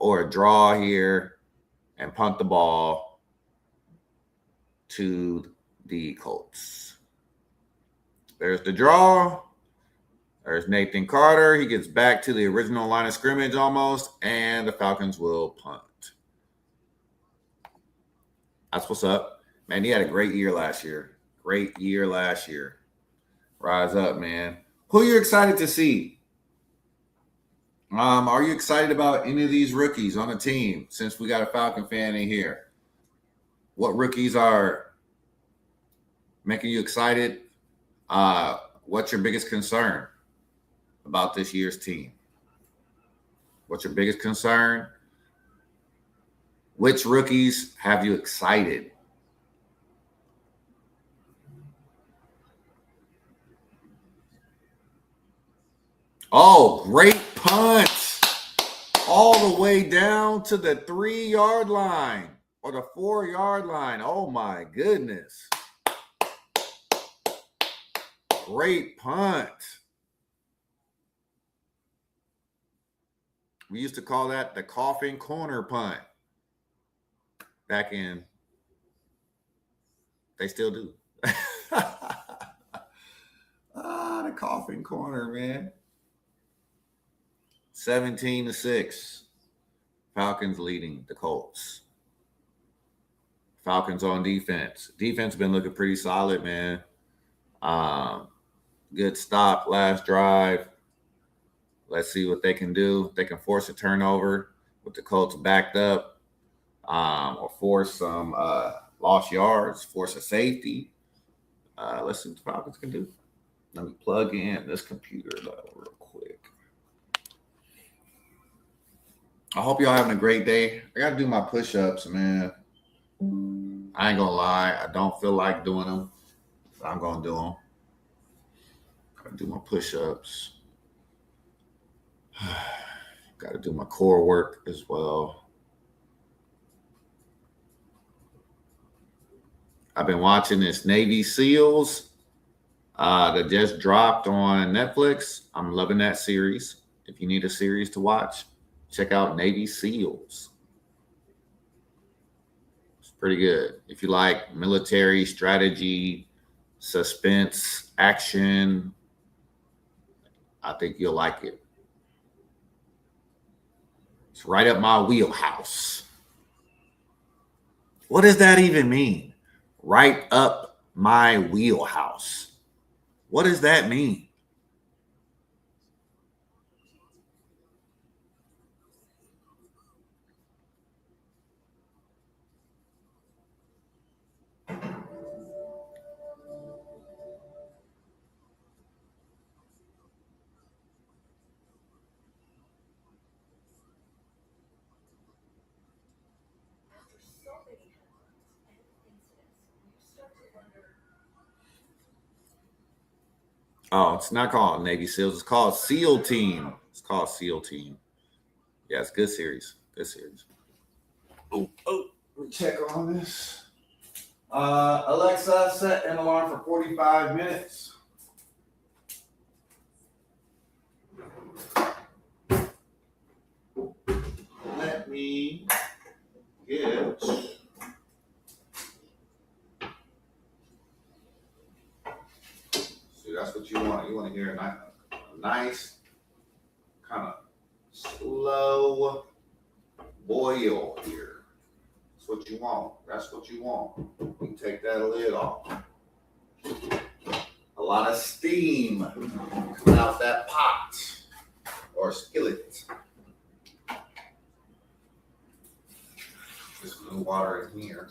or a draw here and punt the ball to the Colts. There's the draw. There's Nathan Carter. He gets back to the original line of scrimmage almost, and the Falcons will punt. That's what's up. Man, he had a great year last year. Rise up, man. Who are you excited to see? Are you excited about any of these rookies on the team since we got a Falcon fan in here? What rookies are making you excited? What's your biggest concern about this year's team? What's your biggest concern? Which rookies have you excited? Oh, great punch. All the way down to the 3-yard line or the 4-yard line. Oh, my goodness. Great punt. We used to call that the coffin corner punt. Back in, they still do. The coffin corner, man. 17-6. Falcons leading the Colts. Falcons on defense. Defense been looking pretty solid, man. Good stop last drive. Let's see what they can do. They can force a turnover with the Colts backed up, or force some lost yards, force a safety. Let's see what the Falcons can do. Let me plug in this computer real quick. I hope y'all having a great day. I got to do my push-ups, man. I ain't going to lie. I don't feel like doing them. So I'm going to do them. Got to do my push-ups. Got to do my core work as well. I've been watching this Navy SEALs that just dropped on Netflix. I'm loving that series. If you need a series to watch, check out Navy SEALs. It's pretty good. If you like military strategy, suspense, action, I think you'll like it. It's right up my wheelhouse. What does that even mean? Right up my wheelhouse. What does that mean? Oh, it's not called Navy SEALs. It's called SEAL Team. It's called SEAL Team. Yeah, it's a good series. Good series. Oh, let me check on this. Alexa, set an alarm for 45 minutes. Let me get. See, that's what you want. You want to hear a nice, kind of slow boil here. That's what you want. That's what you want. You can take that lid off. A lot of steam coming out that pot or skillet. Just blue water in here.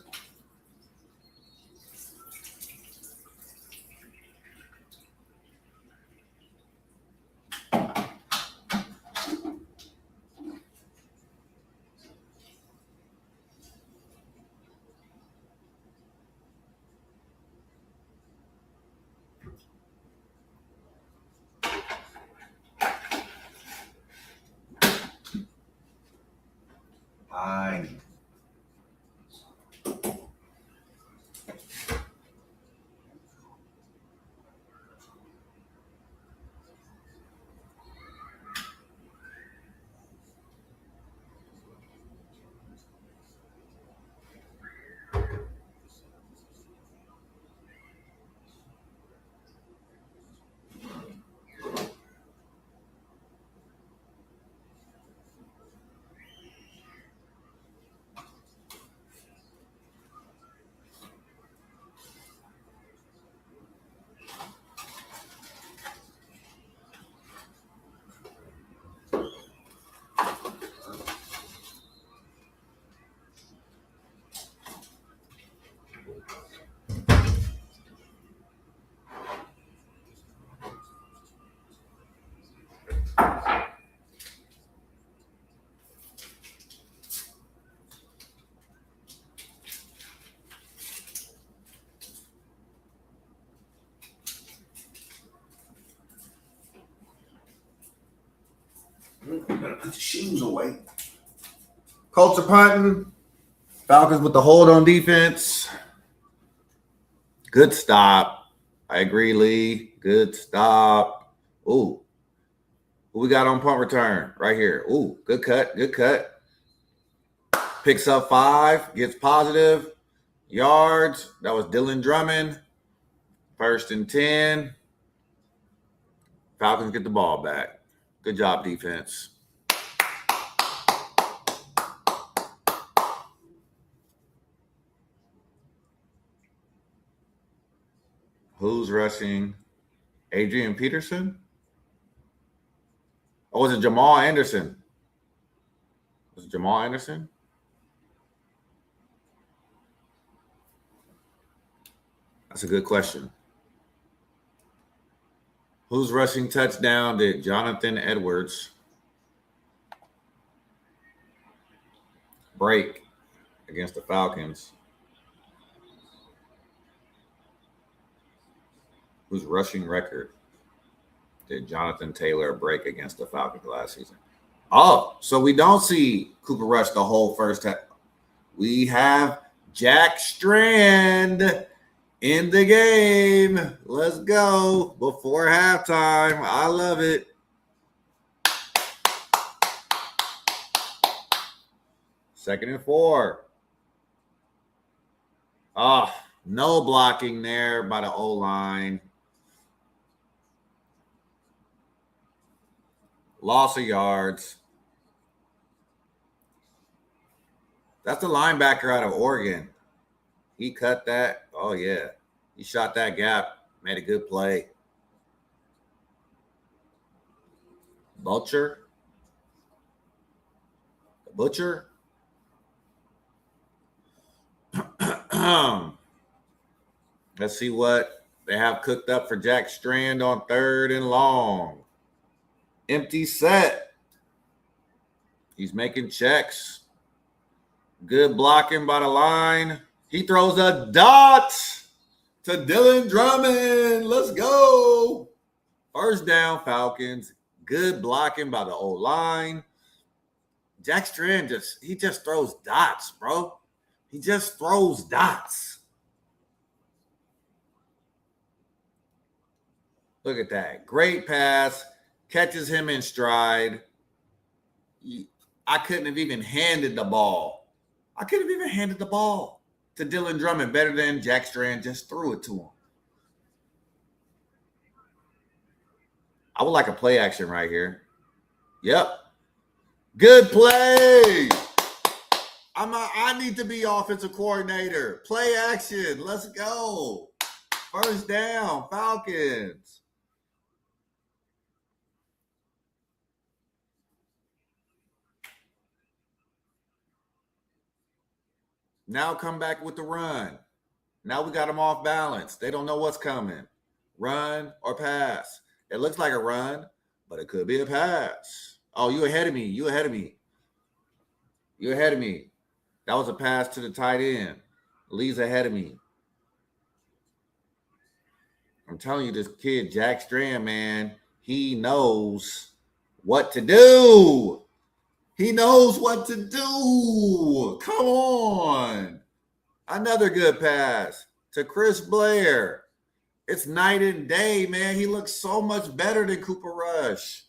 Fine. Better put the shoes away. Colts are punting. Falcons with the hold on defense. Good stop. I agree, Lee. Good stop. Ooh. Who we got on punt return? Right here. Ooh, good cut. Good cut. Picks up 5. Gets positive yards. That was Dylan Drummond. 1st and 10. Falcons get the ball back. Good job, defense. Who's rushing? Adrian Peterson? Oh, was it Jamal Anderson? Was it Jamal Anderson? That's a good question. Who's rushing touchdown? Did Jonathan Edwards break against the Falcons? Whose rushing record did Jonathan Taylor break against the Falcons last season? Oh, so we don't see Cooper Rush the whole first half. We have Jack Strand in the game. Let's go. Before halftime. I love it. Second and 4. Oh, no blocking there by the O-line. Loss of yards. That's the linebacker out of Oregon. He cut that. Oh, yeah. He shot that gap. Made a good play. Butcher. Let's see what they have cooked up for Jack Strand on 3rd and long. Empty set. He's making checks. Good blocking by the line. He throws a dot to Dylan Drummond. Let's go. First down, Falcons. Good blocking by the O-line. Jack Strand just throws dots, bro. He just throws dots. Look at that. Great pass. Catches him in stride. I couldn't have even handed the ball. I could have even handed the ball to Dylan Drummond better than Jack Strand just threw it to him. I would like a play action right here. Yep. Good play. I need to be offensive coordinator. Play action. Let's go. First down, Falcons. Now come back with the run. Now we got them off balance. They don't know what's coming. Run or pass. It looks like a run, but it could be a pass. Oh, you ahead of me. You ahead of me. You ahead of me. That was a pass to the tight end. Lee's ahead of me. I'm telling you, this kid, Jack Strand, man, he knows what to do. He knows what to do. Come on. Another good pass to Chris Blair. It's night and day, man. He looks so much better than Cooper Rush.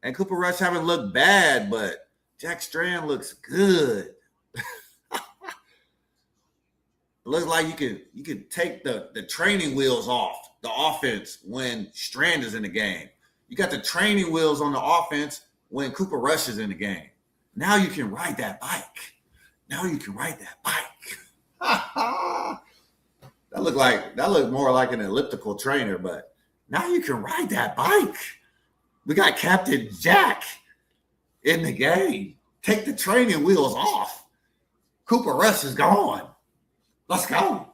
And Cooper Rush haven't looked bad, but Jack Strand looks good. It looks like you can take the training wheels off the offense when Strand is in the game. You got the training wheels on the offense when Cooper Rush is in the game. Now you can ride that bike. Now you can ride that bike. That looked more like an elliptical trainer, but now you can ride that bike. We got Captain Jack in the game. Take the training wheels off. Cooper Rush is gone. Let's go.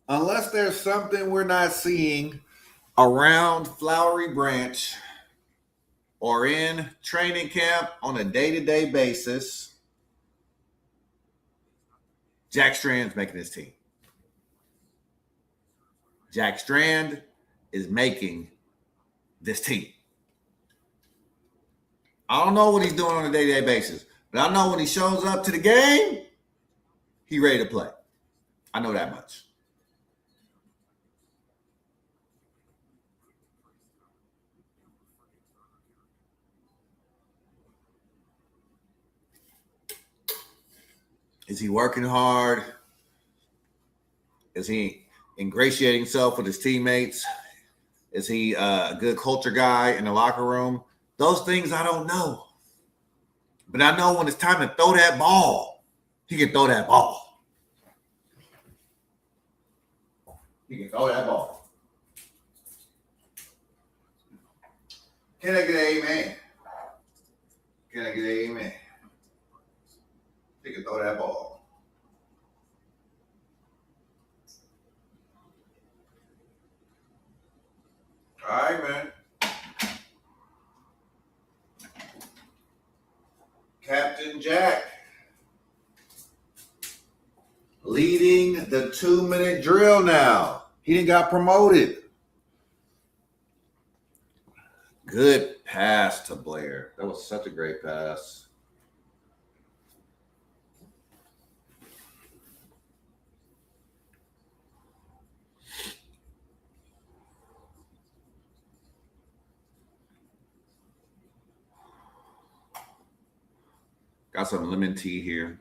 Unless there's something we're not seeing around Flowery Branch or in training camp on a day-to-day basis, Jack Strand's making his team. Jack Strand is making this team. I don't know what he's doing on a day-to-day basis, but I know when he shows up to the game, he's ready to play. I know that much. Is he working hard? Is he ingratiating himself with his teammates? Is he a good culture guy in the locker room? Those things I don't know. But I know when it's time to throw that ball, he can throw that ball. He can throw that ball. Can I get an amen? Can I get an amen? He can throw that ball. All right, man. Captain Jack leading the 2-minute drill now. He didn't got promoted. Good pass to Blair. That was such a great pass. Got some lemon tea here.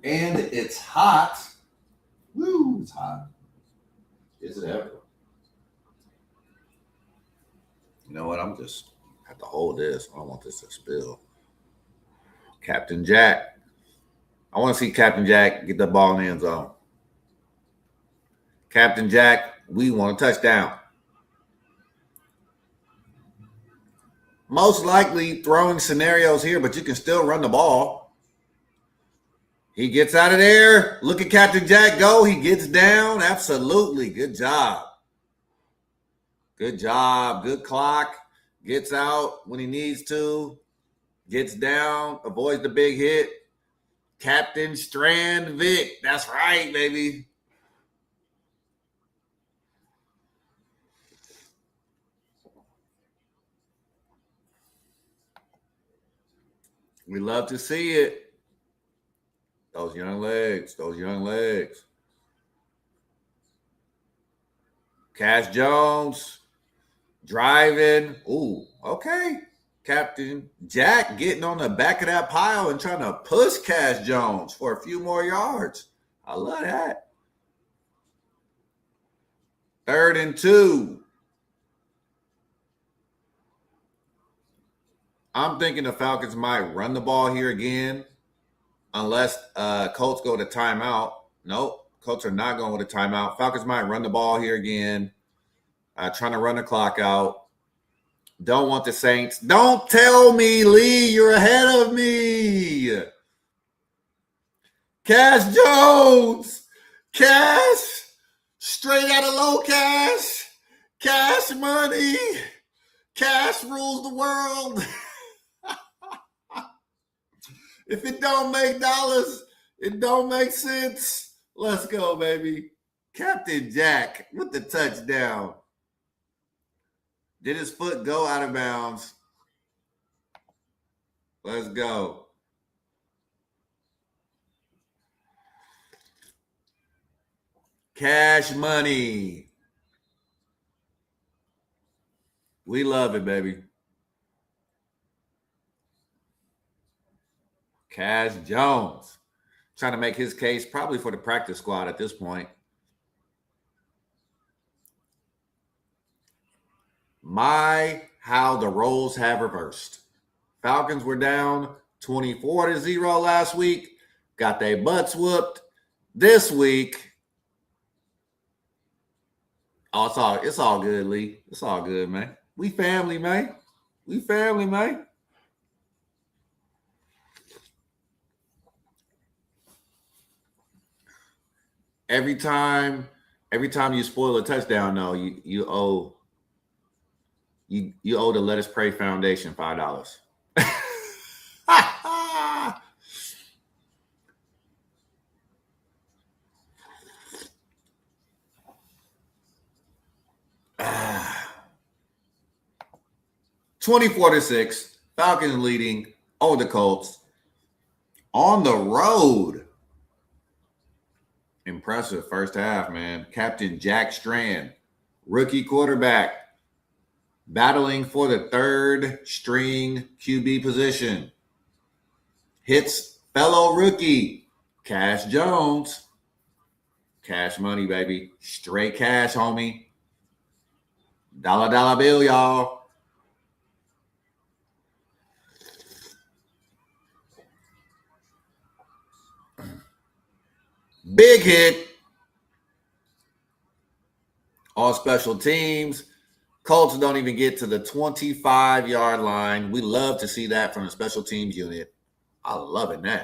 And it's hot. Woo, it's hot. Is it ever? You know what? I'm just have to hold this. I don't want this to spill. Captain Jack. I want to see Captain Jack get the ball in the end zone. Captain Jack, we want a touchdown. most likely throwing scenarios here, but you can still run the ball. He gets out of there. Look at Captain Jack go. He gets down. Absolutely. Good job. Good job. Good clock. Gets out when he needs to. Gets down. Avoids the big hit. Captain Strand Vic. That's right, baby. We love to see it. Those young legs. Those young legs. Cash Jones. Driving. Ooh, okay. Captain Jack getting on the back of that pile and trying to push Cash Jones for a few more yards. I love that. 3rd and 2. I'm thinking the Falcons might run the ball here again unless Colts go to timeout. Nope, Colts are not going with a timeout. Falcons might run the ball here again, trying to run the clock out. Don't want the Saints. Don't tell me, Lee, you're ahead of me. Cash Jones. Cash. Straight out of low cash. Cash money. Cash rules the world. If it don't make dollars, it don't make sense. Let's go, baby. Captain Jack with the touchdown. Did his foot go out of bounds? Let's go. Cash money. We love it, baby. Cash Jones. Trying to make his case probably for the practice squad at this point. How the roles have reversed. Falcons were down 24-0 last week. Got their butts whooped. This week, it's all good, Lee. It's all good, man. We family, man. We family, man. Every time you spoil a touchdown, though, you owe the Let Us Pray Foundation $5. Ah. 24-6. Falcons leading over the Colts on the road. Impressive first half, man. Captain Jack Strand, rookie quarterback, battling for the 3rd string QB position. Hits fellow rookie, Cash Jones. Cash money, baby. Straight cash, homie. Dollar bill, y'all. Big hit. All special teams. Colts don't even get to the 25-yard line. We love to see that from the special teams unit. I love it now.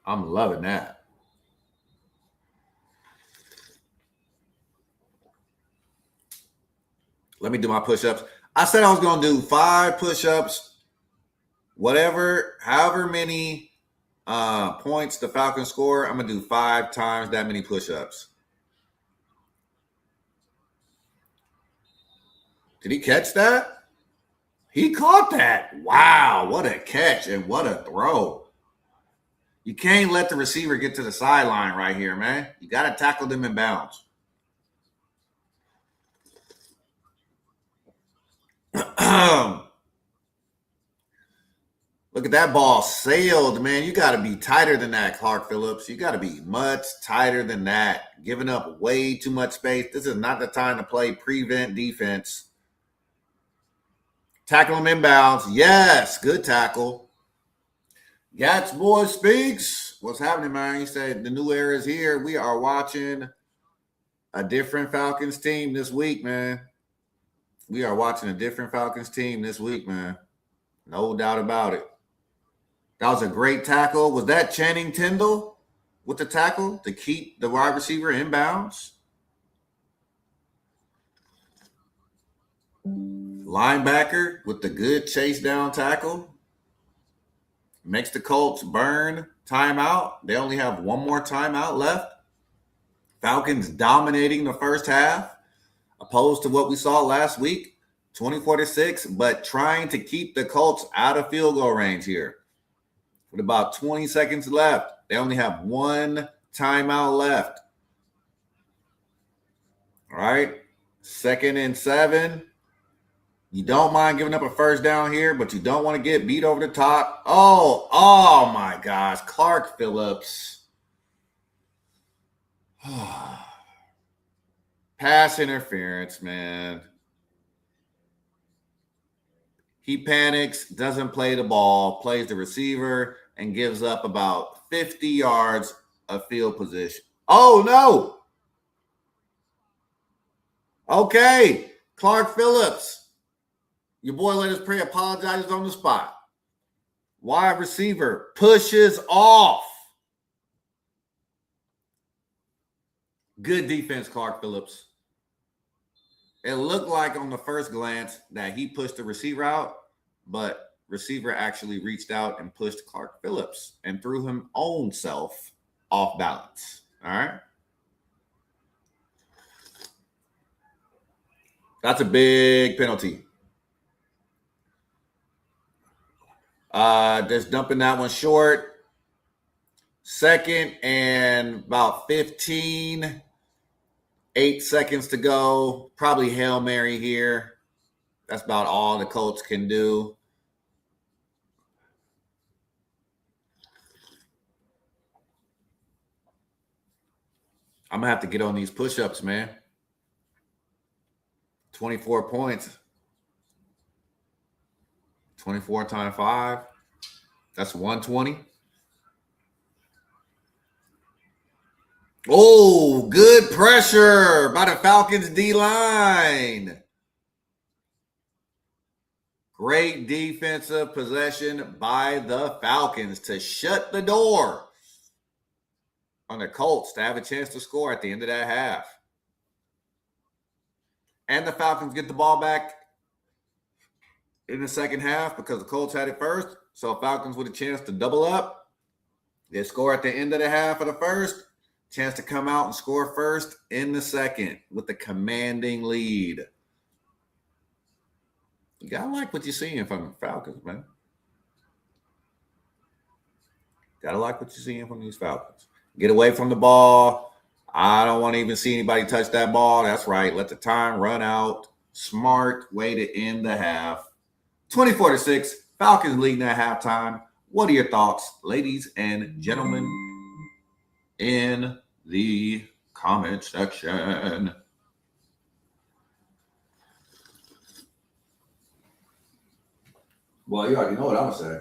I'm loving that. Let me do my push-ups. I said I was going to do 5 push-ups. However many points the Falcons score, I'm going to do 5 times that many push-ups. Did he catch that? He caught that. Wow, what a catch and what a throw. You can't let the receiver get to the sideline right here, man. You got to tackle them in bounds. Look at that ball sailed, man. You got to be tighter than that, Clark Phillips. You got to be much tighter than that. Giving up way too much space. This is not the time to play prevent defense. Tackle him inbounds. Yes, good tackle. Gats Boy speaks. What's happening, man? He said the new era is here. We are watching a different Falcons team this week, man. We are watching a different Falcons team this week, man. No doubt about it. That was a great tackle. Was that Channing Tindall with the tackle to keep the wide receiver in bounds? Linebacker with the good chase down tackle. Makes the Colts burn timeout. They only have one more timeout left. Falcons dominating the first half, opposed to what we saw last week, 24-6, but trying to keep the Colts out of field goal range here. With about 20 seconds left, they only have one timeout left. All right, 2nd and 7. You don't mind giving up a first down here, but you don't want to get beat over the top. Oh my gosh, Clark Phillips. Pass interference, man. He panics, doesn't play the ball, plays the receiver, and gives up about 50 yards of field position. Oh, no. Okay, Clark Phillips. Your boy Let Us Pray apologizes on the spot. Wide receiver pushes off. Good defense, Clark Phillips. It looked like on the first glance that he pushed the receiver out, but receiver actually reached out and pushed Clark Phillips and threw him own self off balance. All right. That's a big penalty. Just dumping that one short. 2nd and about 15. 8 seconds to go. Probably Hail Mary here. That's about all the Colts can do. I'm going to have to get on these push-ups, man. 24 points. 24 times 5. That's 120. Oh, good pressure by the Falcons D-line. Great defensive possession by the Falcons to shut the door on the Colts to have a chance to score at the end of that half. And the Falcons get the ball back in the second half because the Colts had it first. So Falcons with a chance to double up. They score at the end of the half of the first. Chance to come out and score first in the second with the commanding lead. You gotta like what you're seeing from the Falcons, man. Gotta like what you're seeing from these Falcons. Get away from the ball. I don't want to even see anybody touch that ball. That's right. Let the time run out. Smart way to end the half. 24-6. Falcons leading at halftime. What are your thoughts, ladies and gentlemen, in the comment section? Well, you already know what I'm going to say.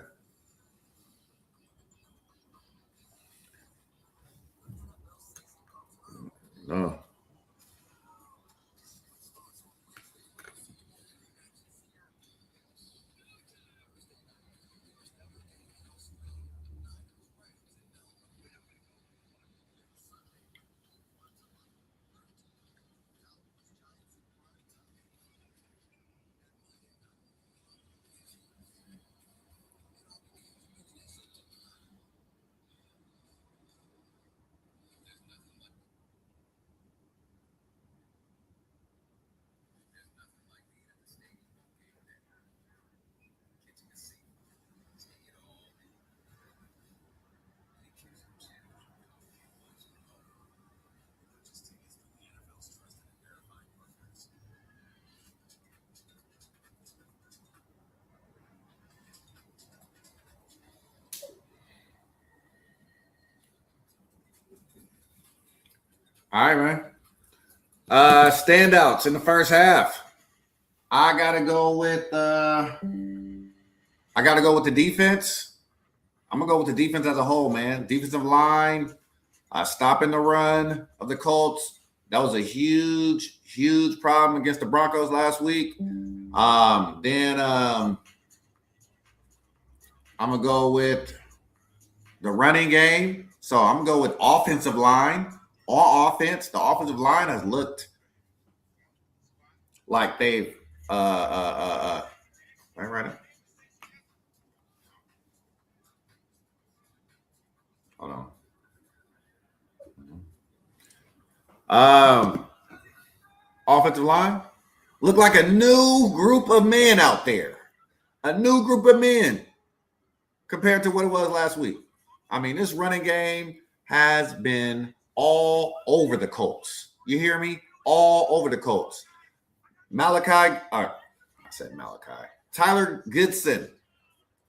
No. All right, man. Standouts in the first half. I gotta go with the defense. I'm gonna go with the defense as a whole, man. Defensive line, stopping the run of the Colts, That was a huge, huge problem against the Broncos last week. Then I'm going to go with the running game. So I'm going to go with offensive line. On offense, the offensive line has looked like they've right. Hold on. Offensive line look like a new group of men out there. A new group of men compared to what it was last week. I mean, this running game has been all over the Colts. You hear me? All over the Colts. Tyler Goodson,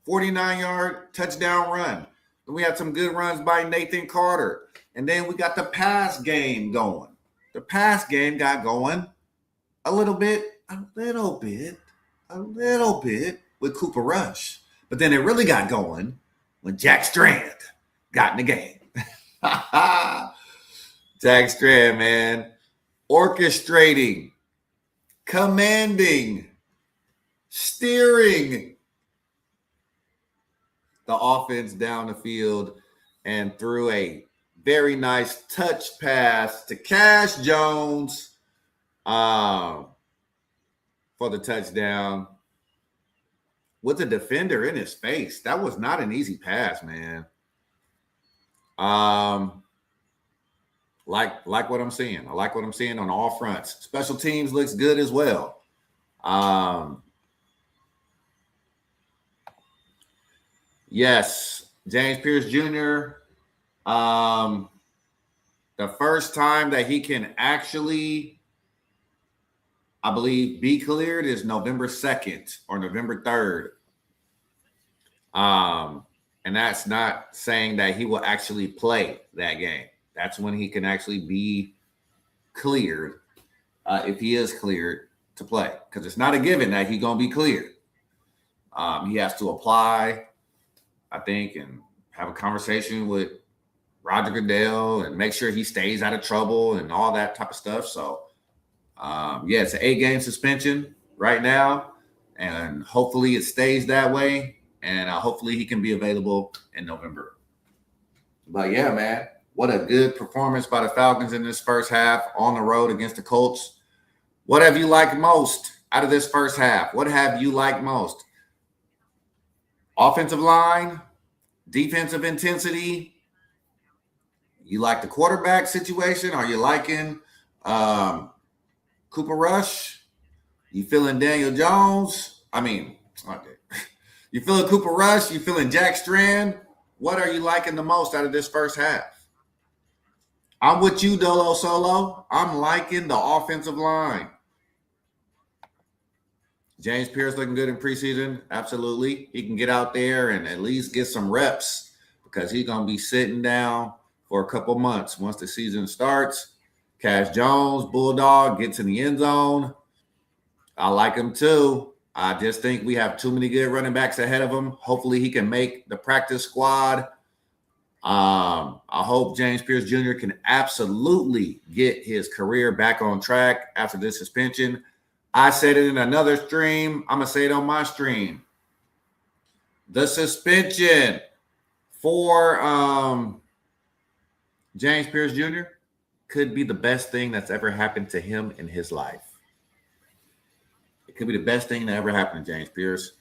49-yard touchdown run. Then we had some good runs by Nathan Carter. And then we got the pass game going. The pass game got going a little bit with Cooper Rush. But then it really got going when Jack Strand got in the game. Jack Strand, man, orchestrating, commanding, steering the offense down the field and threw a very nice touch pass to Cash Jones for the touchdown with the defender in his face. That was not an easy pass, man. Like what I'm seeing. I like what I'm seeing on all fronts. Special teams looks good as well. Yes, James Pierce Jr. The first time that he can actually, I believe, be cleared is November 2nd or November 3rd. And that's not saying that he will actually play that game. That's when he can actually be cleared, if he is cleared to play. Because it's not a given that he's going to be cleared. He has to apply, I think, and have a conversation with Roger Goodell and make sure he stays out of trouble and all that type of stuff. So, it's an 8-game suspension right now, and hopefully it stays that way, and hopefully he can be available in November. But, yeah, man, what a good performance by the Falcons in this first half on the road against the Colts. What have you liked most out of this first half? What have you liked most? Offensive line, defensive intensity. You like the quarterback situation? Are you liking Cooper Rush? You feeling Daniel Jones? You feeling Cooper Rush? You feeling Jack Strand? What are you liking the most out of this first half? I'm with you, Dolo Solo. I'm liking the offensive line. James Pierce looking good in preseason. Absolutely. He can get out there and at least get some reps because he's going to be sitting down for a couple months once the season starts. Cash Jones, Bulldog, gets in the end zone. I like him too. I just think we have too many good running backs ahead of him. Hopefully he can make the practice squad. I hope James Pierce Jr. can absolutely get his career back on track after this suspension. I said it in another stream. I'm going to say it on my stream. The suspension for James Pierce Jr. could be the best thing that's ever happened to him in his life. It could be the best thing that ever happened to James Pierce.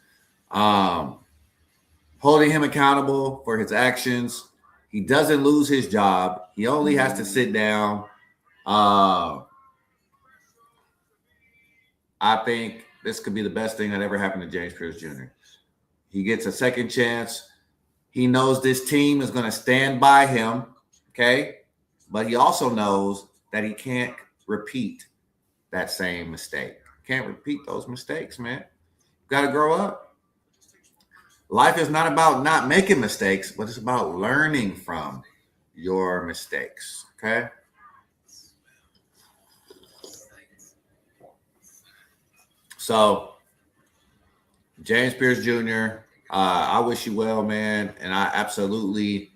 Holding him accountable for his actions. He doesn't lose his job. He only has to sit down. I think this could be the best thing that ever happened to James Pierce Jr. He gets a second chance. He knows this team is going to stand by him, okay? But he also knows that he can't repeat that same mistake. Can't repeat those mistakes, man. Got to grow up. Life is not about not making mistakes, but it's about learning from your mistakes, okay? So, James Pierce Jr., I wish you well, man. And I absolutely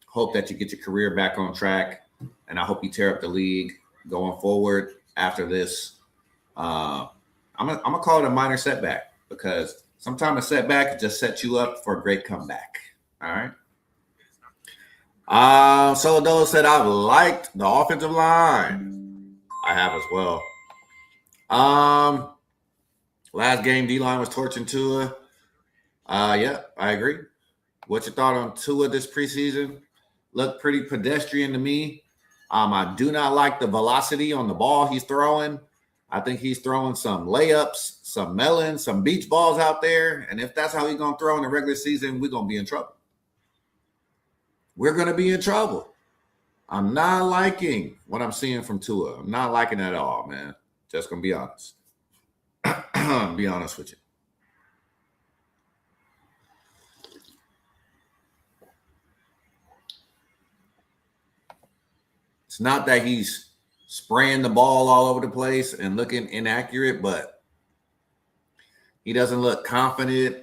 hope that you get your career back on track. And I hope you tear up the league. going forward after this. I'm gonna call it a minor setback because sometimes a setback just sets you up for a great comeback. All right. So those said I've liked the offensive line. I have as well. Last game D-line was torching Tua. Yeah, I agree. What's your thought on Tua this preseason? Looked pretty pedestrian to me. I do not like the velocity on the ball he's throwing. I think he's throwing some layups, some melons, some beach balls out there. And if that's how he's going to throw in the regular season, we're going to be in trouble. We're going to be in trouble. I'm not liking what I'm seeing from Tua. I'm not liking it at all, man. Just going to be honest. Be honest with you. It's not that he's spraying the ball all over the place and looking inaccurate, but he doesn't look confident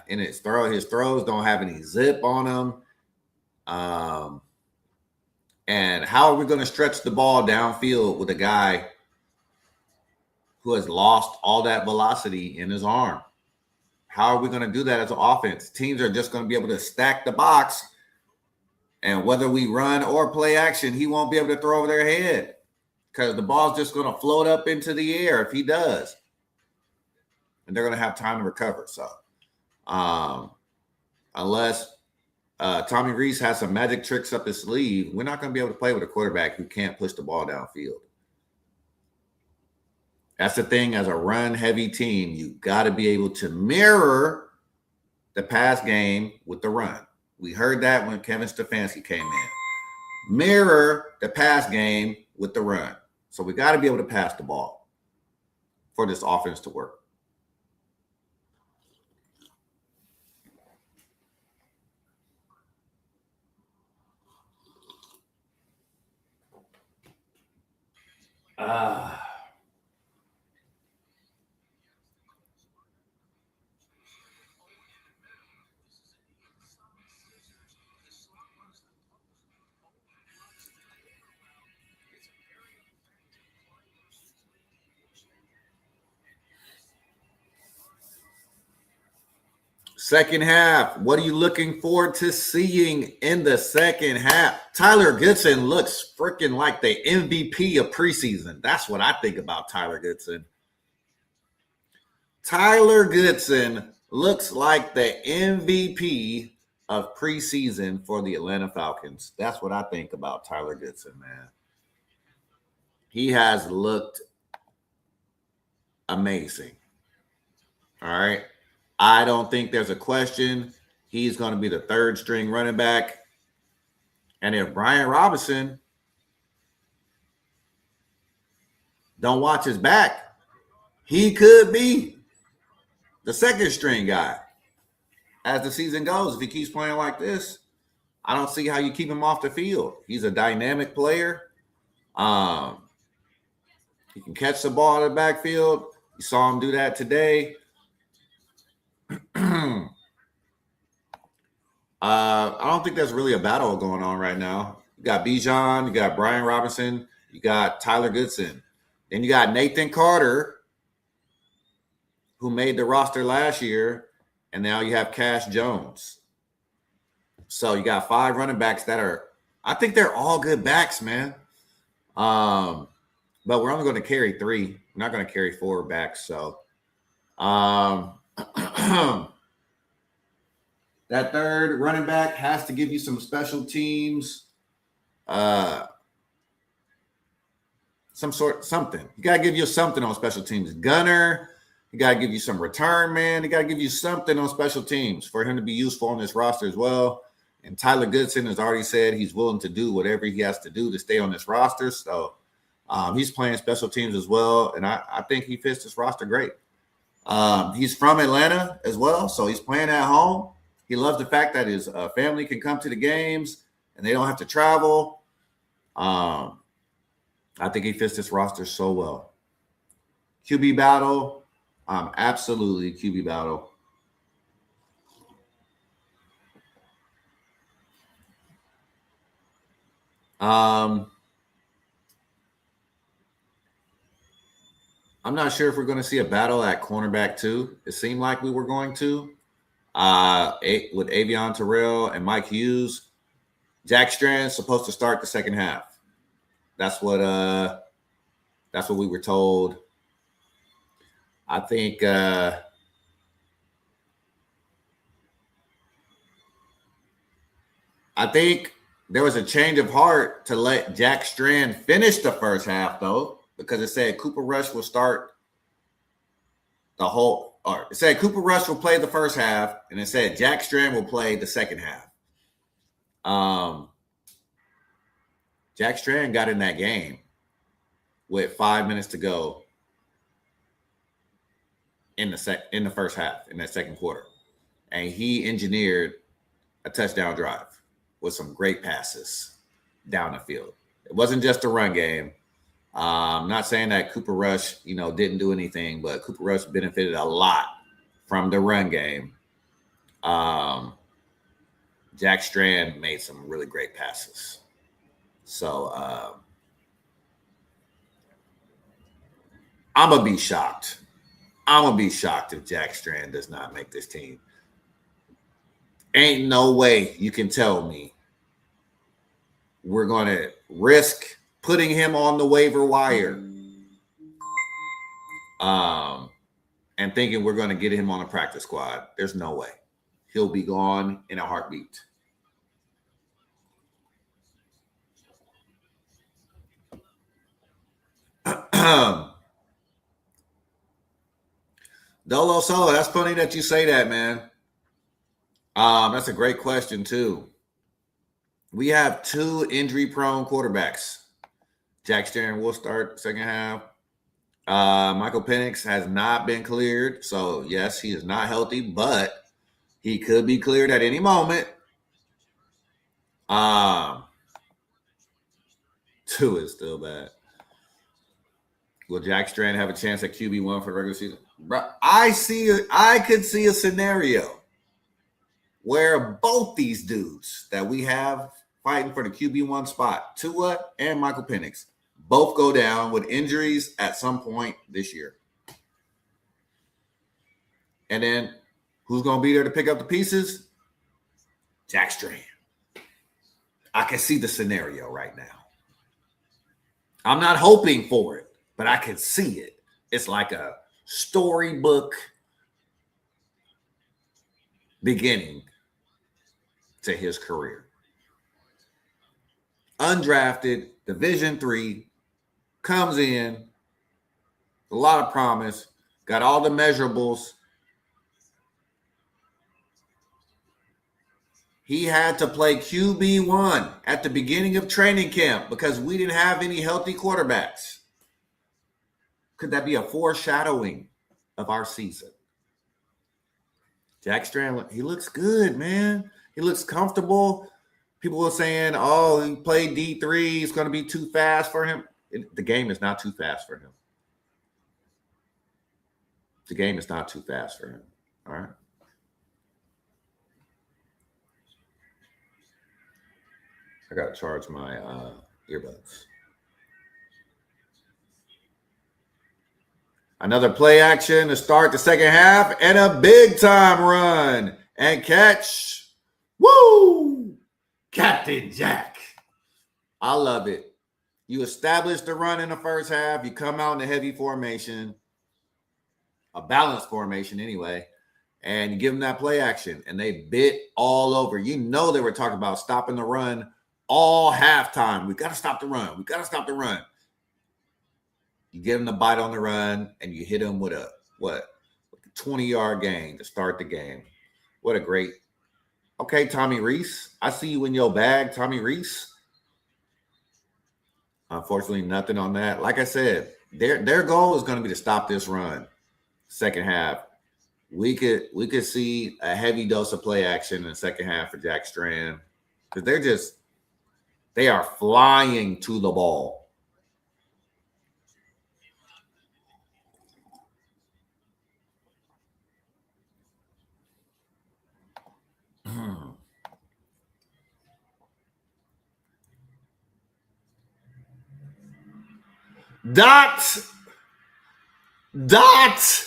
in his throw. His throws don't have any zip on them. And how are we going to stretch the ball downfield with a guy who has lost all that velocity in his arm? How are we going to do that as an offense? Teams are just going to be able to stack the box, and whether we run or play action, he won't be able to throw over their head because the ball's just going to float up into the air if he does. And they're going to have time to recover. So unless Tommy Rees has some magic tricks up his sleeve, we're not going to be able to play with a quarterback who can't push the ball downfield. That's the thing. As a run-heavy team, you got to be able to mirror the pass game with the run. We heard that when Kevin Stefanski came in. Mirror the pass game with the run. So we got to be able to pass the ball for this offense to work. Second half, what are you looking forward to seeing in the second half? Tyler Goodson looks freaking like the MVP of preseason. That's what I think about Tyler Goodson. Tyler Goodson looks like the MVP of preseason for the Atlanta Falcons. That's what I think about Tyler Goodson, man. He has looked amazing. All right. I don't think there's a question. He's going to be the third string running back. And if Brian Robinson don't watch his back, he could be the second string guy as the season goes. If he keeps playing like this, I don't see how you keep him off the field. He's a dynamic player. He can catch the ball in the backfield. You saw him do that today. I don't think there's really a battle going on right now. You got Bijan, you got Brian Robinson, you got Tyler Goodson. Then you got Nathan Carter, who made the roster last year, and now you have Cash Jones. So you got 5 running backs that are, I think they're all good backs, man. But we're only going to carry 3. We're not going to carry 4 backs. So that third running back has to give you some special teams, something. You got to give you something on special teams. Gunner, you got to give you some return, man. You got to give you something on special teams for him to be useful on this roster as well. And Tyler Goodson has already said he's willing to do whatever he has to do to stay on this roster. So he's playing special teams as well. And I think he fits this roster great. He's from Atlanta as well, so he's playing at home. He loves the fact that his family can come to the games and they don't have to travel. I think he fits this roster so well. QB battle, absolutely QB battle. I'm not sure if we're going to see a battle at cornerback too. It seemed like we were going to. With Avion Terrell and Mike Hughes, Jack Strand's supposed to start the second half. That's what we were told. I think there was a change of heart to let Jack Strand finish the first half, though, because it said Cooper Rush will start the whole, or it said Cooper Rush will play the first half, and it said Jack Strand will play the second half. Jack Strand got in that game with 5 minutes to go in the first half, in that second quarter, and he engineered a touchdown drive with some great passes down the field. It wasn't just a run game. I'm not saying that Cooper Rush, didn't do anything, but Cooper Rush benefited a lot from the run game. Jack Strand made some really great passes. So I'm going to be shocked. I'm going to be shocked if Jack Strand does not make this team. Ain't no way you can tell me we're going to risk putting him on the waiver wire and thinking we're going to get him on a practice squad. There's no way. He'll be gone in a heartbeat. Dolo Solo, that's funny that you say that, man. That's a great question, too. We have two injury-prone quarterbacks. Jack Strand will start second half. Michael Penix has not been cleared. So, yes, he is not healthy, but he could be cleared at any moment. Two is still bad. Will Jack Strand have a chance at QB1 for the regular season? Bro, I could see a scenario where both these dudes that we have fighting for the QB1 spot, Tua and Michael Penix, both go down with injuries at some point this year. And then who's going to be there to pick up the pieces? Jack Strand. I can see the scenario right now. I'm not hoping for it, but I can see it. It's like a storybook beginning to his career. Undrafted, Division III, comes in, a lot of promise, got all the measurables. He had to play QB1 at the beginning of training camp because we didn't have any healthy quarterbacks. Could that be a foreshadowing of our season? Jack Strand, he looks good, man. He looks comfortable. People were saying, oh, he played D3. It's going to be too fast for him. The game is not too fast for him. The game is not too fast for him. All right. I got to charge my earbuds. Another play action to start the second half and a big time run and catch. Woo! Captain Jack. I love it. You establish the run in the first half. You come out in a heavy formation, a balanced formation anyway, and you give them that play action, and they bit all over. You know they were talking about stopping the run all halftime. We got to stop the run. We got to stop the run. You give them the bite on the run, and you hit them with a 20-yard gain to start the game. What a great. Okay, Tommy Reese. I see you in your bag, Tommy Reese. Unfortunately, nothing on that. Like I said, their goal is going to be to stop this run. Second half, we could see a heavy dose of play action in the second half for Jack Strand because they are flying to the ball. Dot Dot.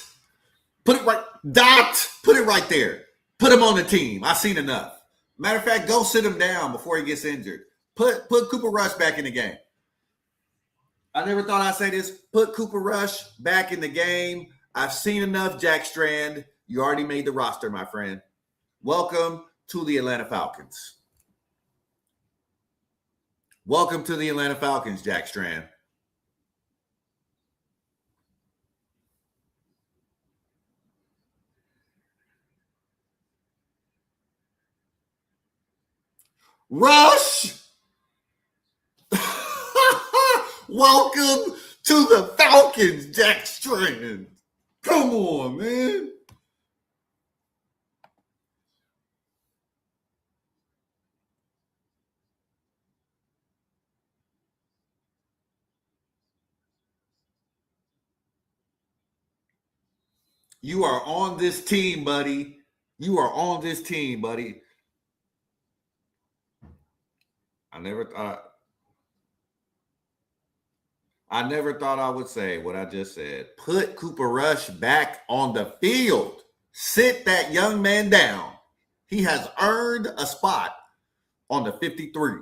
Put it right. Dot. Put it right there. Put him on the team. I've seen enough. Matter of fact, go sit him down before he gets injured. Put Cooper Rush back in the game. I never thought I'd say this. Put Cooper Rush back in the game. I've seen enough, Jack Strand. You already made the roster, my friend. Welcome to the Atlanta Falcons. Welcome to the Atlanta Falcons, Jack Strand. Rush! Welcome to the Falcons, Jack Strand. Come on, man. You are on this team, buddy. You are on this team, buddy. I never thought I would say what I just said. Put Cooper Rush back on the field. Sit that young man down. He has earned a spot on the 53.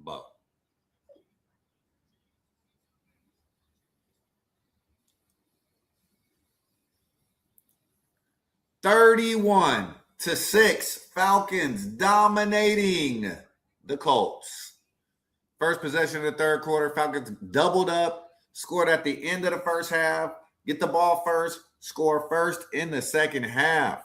But 31-6, Falcons dominating the Colts. First possession of the third quarter, Falcons doubled up, scored at the end of the first half, get the ball first, score first in the second half.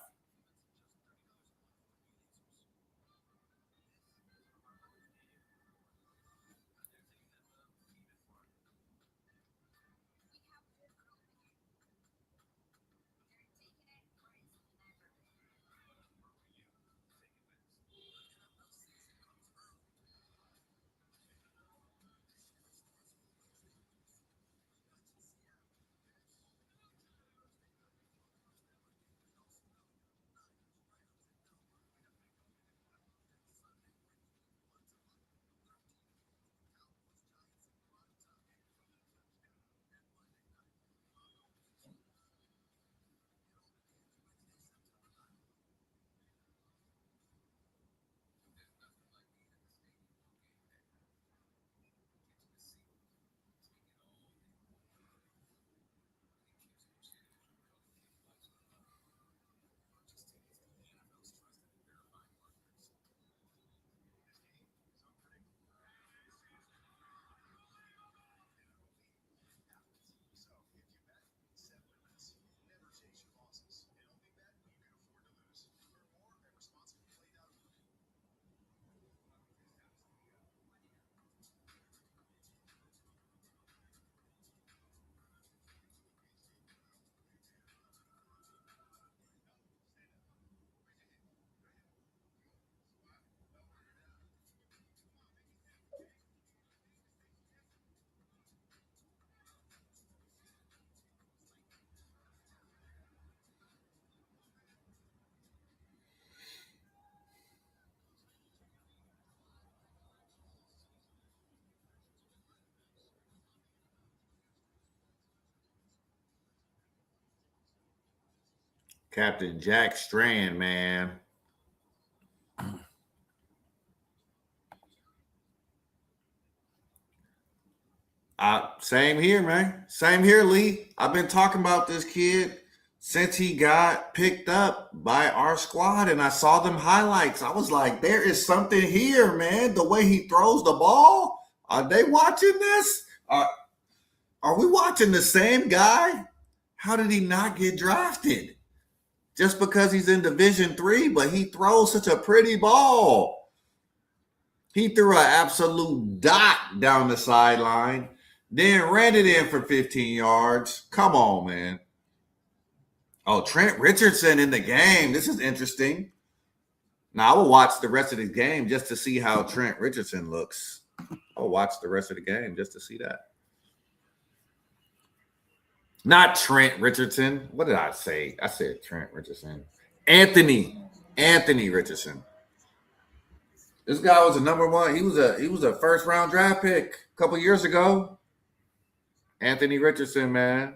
Captain Jack Strand, man. Same here, man. Same here, Lee. I've been talking about this kid since he got picked up by our squad, and I saw them highlights. I was like, there is something here, man. The way he throws the ball. Are they watching this? Are we watching the same guy? How did he not get drafted? Just because he's in Division III, but he throws such a pretty ball. He threw an absolute dot down the sideline, then ran it in for 15 yards. Come on, man. Oh, Trent Richardson in the game. This is interesting. Now, I will watch the rest of the game just to see how Trent Richardson looks. I'll watch the rest of the game just to see that. Not Trent Richardson. What did I say? I said Trent Richardson. Anthony Richardson. This guy was a number one. He was a first round draft pick a couple years ago. Anthony Richardson, man.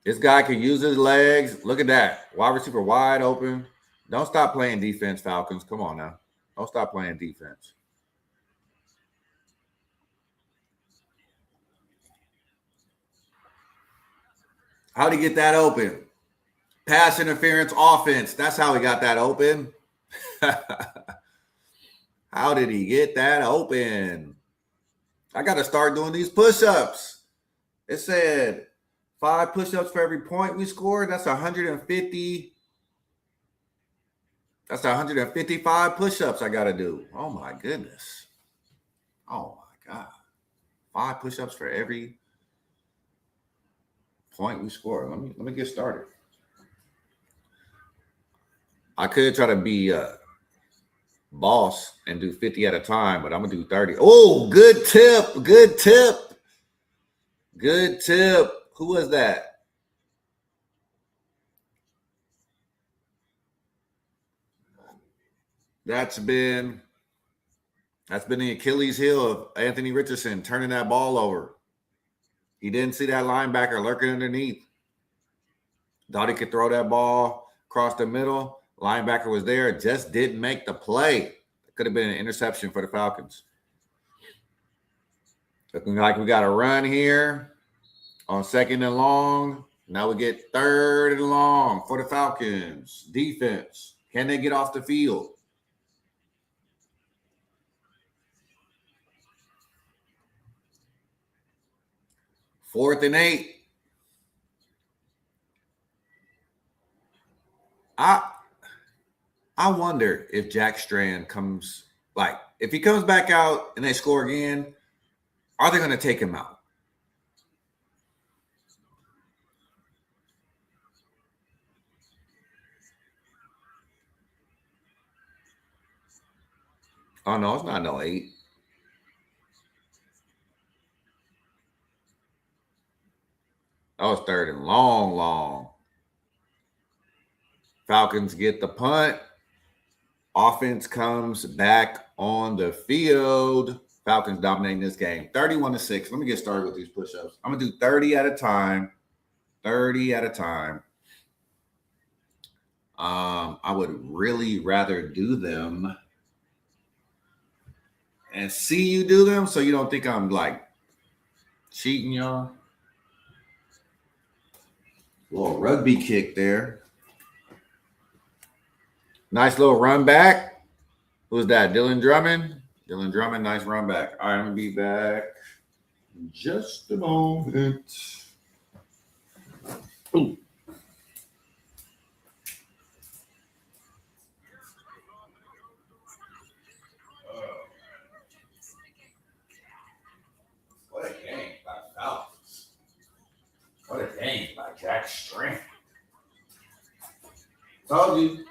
This guy can use his legs. Look at that. Wide receiver wide open. Don't stop playing defense, Falcons. Come on now. Don't stop playing defense. How'd he get that open? Pass interference offense. That's how he got that open. How did he get that open? I got to start doing these push-ups. It said 5 push-ups for every point we scored. That's 150. That's 155 push-ups I got to do. Oh, my goodness. Oh, my God. 5 push-ups for every point we score. Let me get started. I could try to be a boss and do 50 at a time, but I'm going to do 30. Oh, good tip. Good tip. Good tip. Who was that? That's been the Achilles heel of Anthony Richardson, turning that ball over. He didn't see that linebacker lurking underneath. Thought he could throw that ball across the middle. Linebacker was there, just didn't make the play. It could have been an interception for the Falcons. Looking like we got a run here on 2nd and long. Now we get 3rd and long for the Falcons. Defense. Can they get off the field? Fourth and 8. I wonder if Jack Strand comes, like, if he comes back out and they score again, are they going to take him out? Oh, no, it's not no 8. That was 3rd and long. Falcons get the punt. Offense comes back on the field. Falcons dominating this game. 31-6. Let me get started with these push-ups. I'm going to do 30 at a time. 30 at a time. I would really rather do them and see you do them so you don't think I'm, like, cheating y'all. Little rugby kick there. Nice little run back. Who's that? Dylan Drummond? Dylan Drummond, nice run back. All right, I'm going to be back in just a moment. Ooh. What a game by Falcons. What a game by Jack Strand. Told you.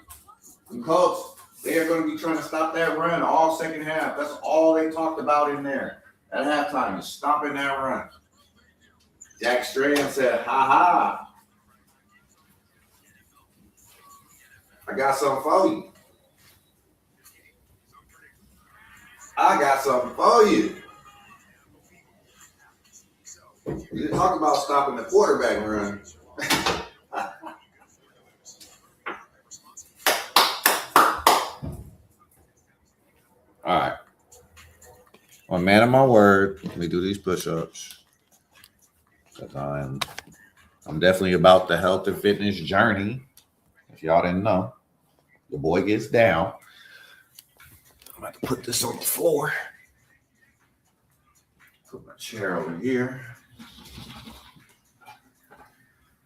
The Colts, they are going to be trying to stop that run all second half. That's all they talked about in there at halftime, is stopping that run. Jack Strand said, ha. I got something for you. You talk about stopping the quarterback run. All right. I'm a man of my word. Let me do these push-ups. I'm definitely about the health and fitness journey. If y'all didn't know, the boy gets down. I'm about to put this on the floor. Put my chair over here.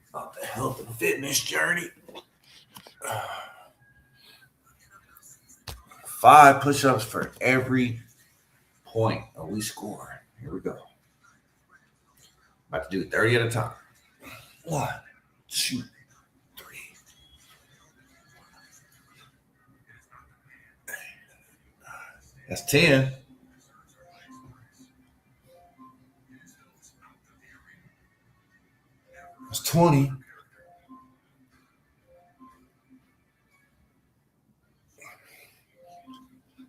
About the health and fitness journey. 5 push-ups for every point that we score. Here we go. About to do 30 at a time. 1, 2, 3. That's 10. That's 20.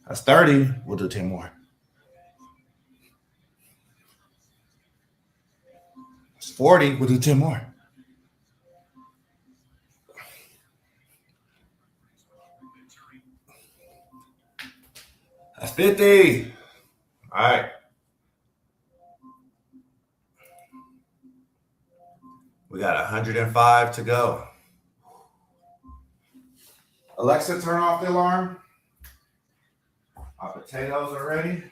That's 30. We'll do 10 more. 40. We'll do 10 more. That's 50. All right. We got 105 to go. Alexa, turn off the alarm. Our potatoes are ready.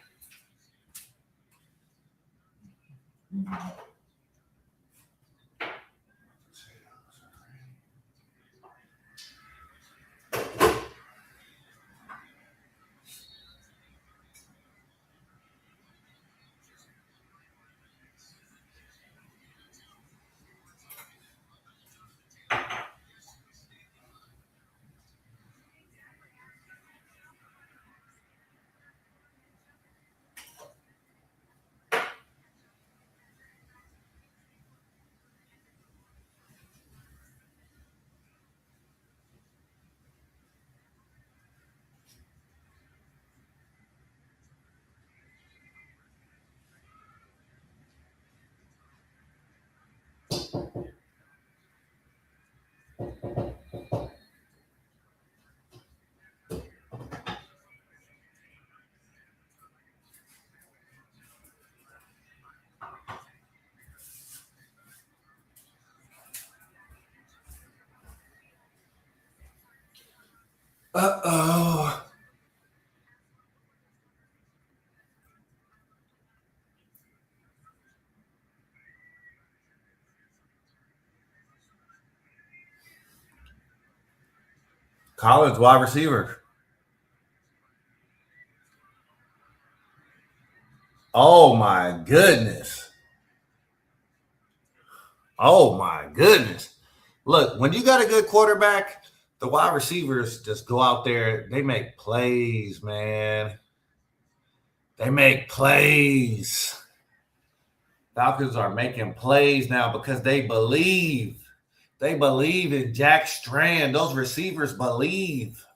Uh-oh. Collins, wide receiver. Oh, my goodness. Oh, my goodness. Look, when you got a good quarterback, the wide receivers just go out there. They make plays, man. They make plays. Falcons are making plays now because they believe. They believe in Jack Strand. Those receivers believe.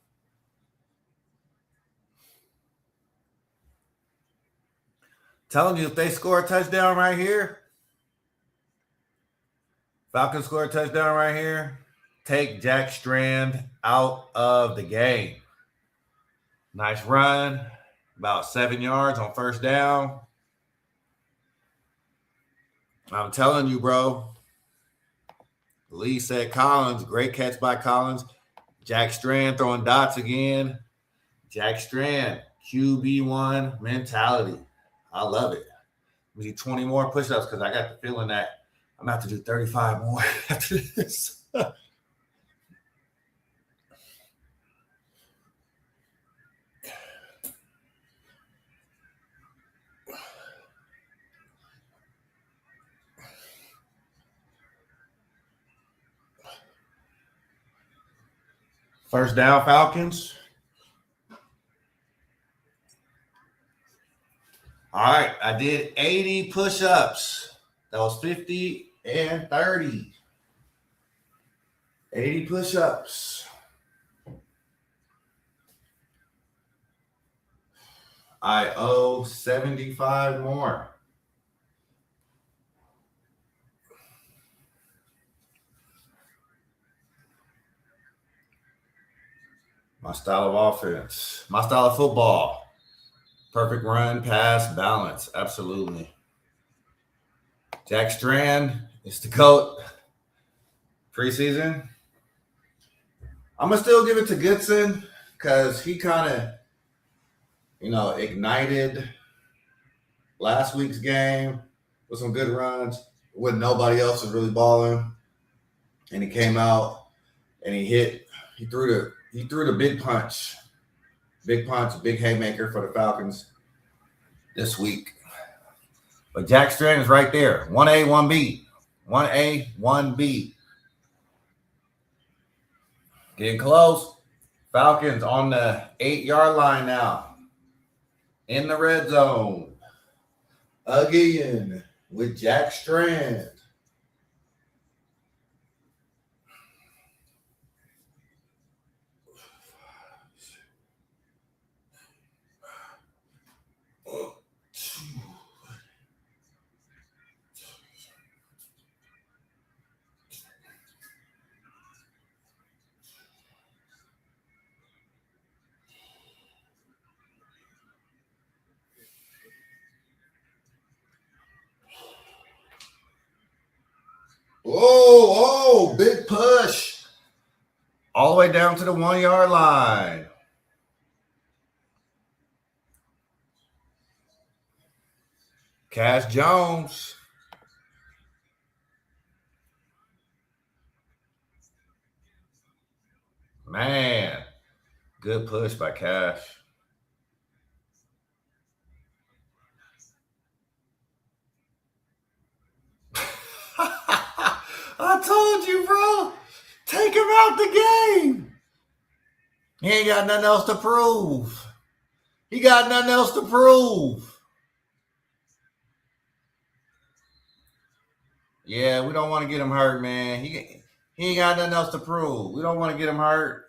Telling you, if they score a touchdown right here, Falcons score a touchdown right here, take Jack Strand out of the game. Nice run, about 7 yards on first down. I'm telling you, bro. Lee said Collins, great catch by Collins. Jack Strand throwing dots again. Jack Strand, QB1 mentality. I love it. We need 20 more push-ups because I got the feeling that I'm going to have to do 35 more after this. First down, Falcons. All right, I did 80 push-ups. That was 50 and 30. 80 push-ups. I owe 75 more. My style of offense. My style of football. Perfect run, pass, balance. Absolutely. Jack Strand is the GOAT. Preseason. I'm going to still give it to Goodson because he kind of, ignited last week's game with some good runs when nobody else was really balling. And he came out and he threw the big punch. Big punch, big haymaker for the Falcons this week. But Jack Strand is right there. 1A, 1B. 1A, 1B. Getting close. Falcons on the 8-yard line now. In the red zone. Again with Jack Strand. Oh, big push. All the way down to the 1 yard line. Cash Jones. Man, good push by Cash. I told you, bro. Take him out the game. He ain't got nothing else to prove. He got nothing else to prove. Yeah, we don't want to get him hurt, man. He ain't got nothing else to prove. We don't want to get him hurt.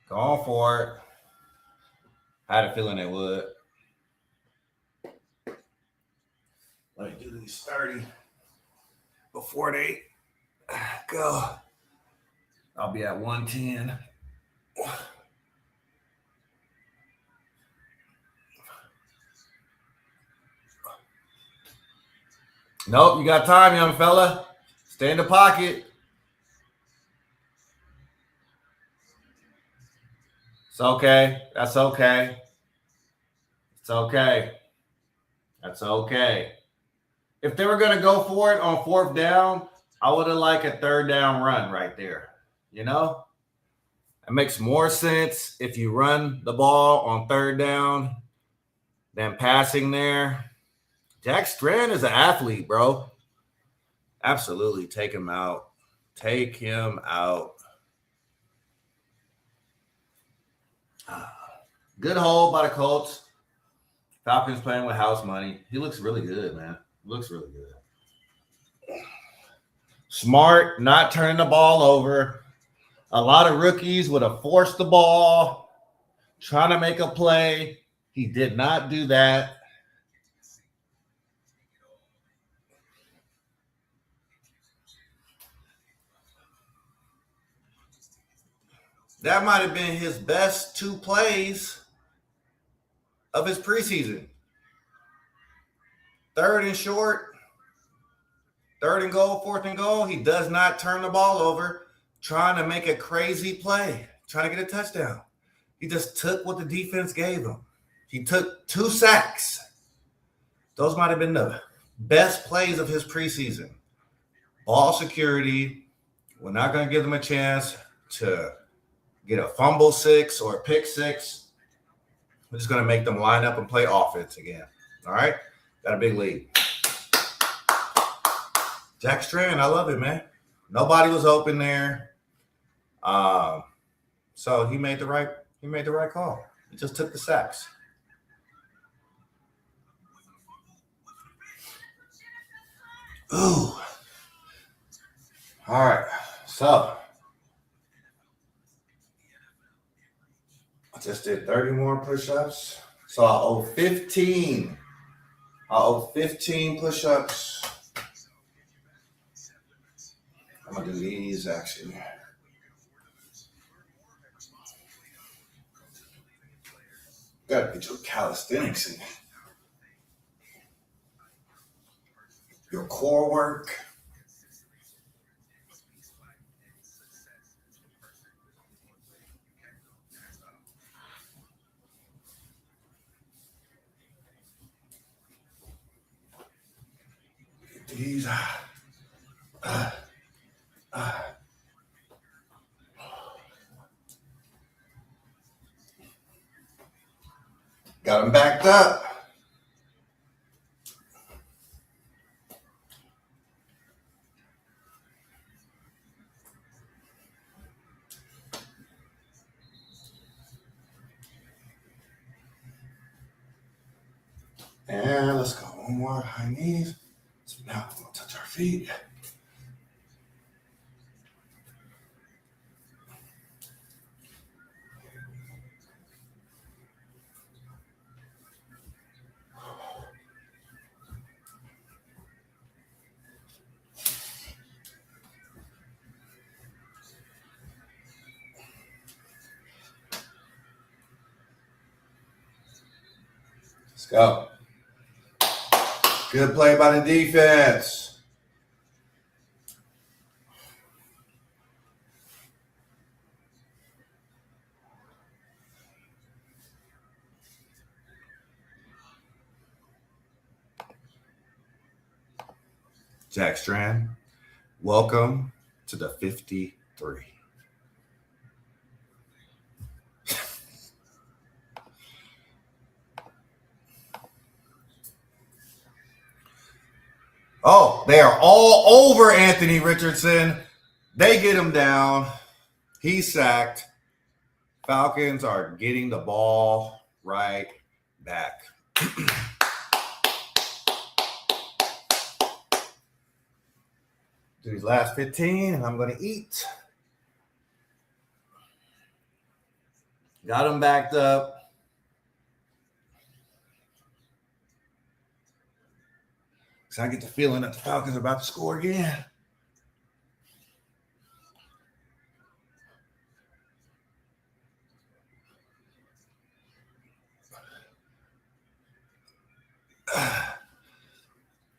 Going for it. I had a feeling they would. Let me do these 30 before they go. I'll be at 110. Nope, you got time, young fella. Stay in the pocket. It's okay. That's okay. It's okay. That's okay. If they were going to go for it on 4th down, I would have liked a 3rd down run right there. You know? It makes more sense if you run the ball on 3rd down than passing there. Jack Strand is an athlete, bro. Absolutely. Take him out. Take him out. Good hold by the Colts. Falcons playing with house money. He looks really good, man. Looks really good. Smart, not turning the ball over. A lot of rookies would have forced the ball, trying to make a play. He did not do that. That might have been his best 2 plays of his preseason. 3rd and short, 3rd and goal, 4th and goal. He does not turn the ball over, trying to make a crazy play, trying to get a touchdown. He just took what the defense gave him. He took 2 sacks. Those might have been the best plays of his preseason. Ball security. We're not going to give them a chance to get a fumble 6 or a pick 6. We're just going to make them line up and play offense again. All right? Got a big lead. Jack Strand, I love it, man. Nobody was open there. So he made the right call. He just took the sacks. Ooh. All right. So I just did 30 more push-ups. So I owe 15. I owe 15 push-ups. I'm going to do these, actually. Got to get your calisthenics in. Your core work. Get these. Got them backed up. And let's go. One more high knees. So now we're going to touch our feet. Let's go. Good play by the defense. Jack Strand, welcome to the 53. Oh, they are all over Anthony Richardson. They get him down. He's sacked. Falcons are getting the ball right back. Do these last 15, and I'm going to eat. Got him backed up. So I get the feeling that the Falcons are about to score again.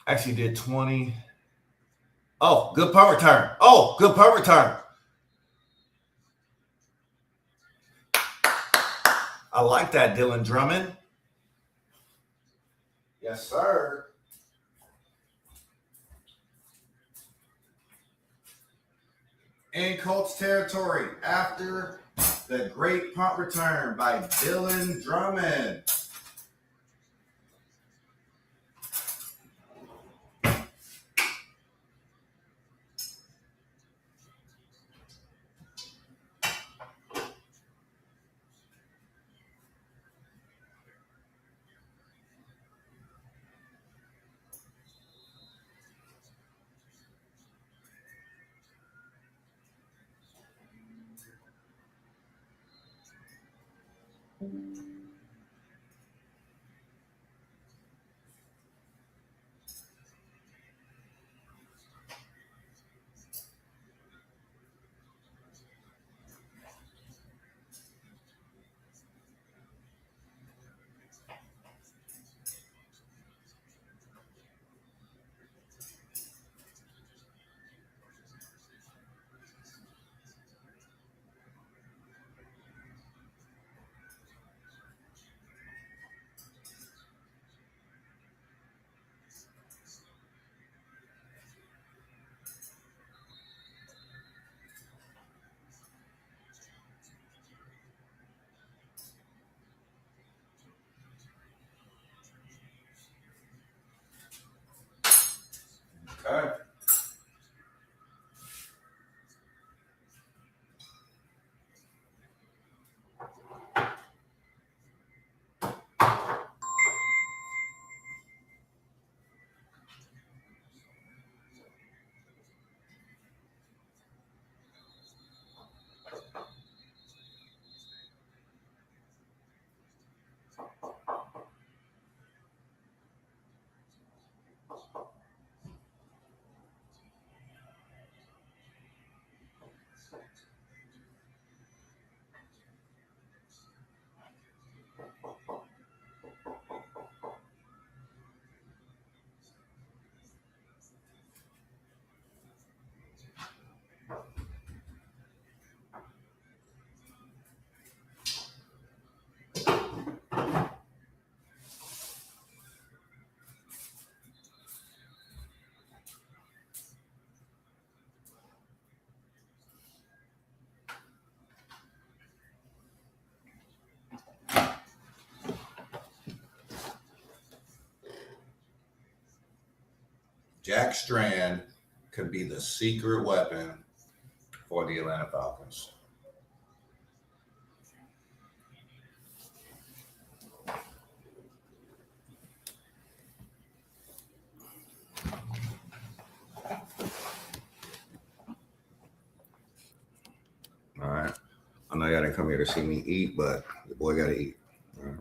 Actually did 20. Oh, good punt return. Oh, good punt return. I like that, Dylan Drummond. Yes, sir. In Colts territory after the great punt return by Dylan Drummond. Okay. Jack Strand could be the secret weapon for the Atlanta Falcons. All right. I know y'all didn't come here to see me eat, but the boy got to eat. All right.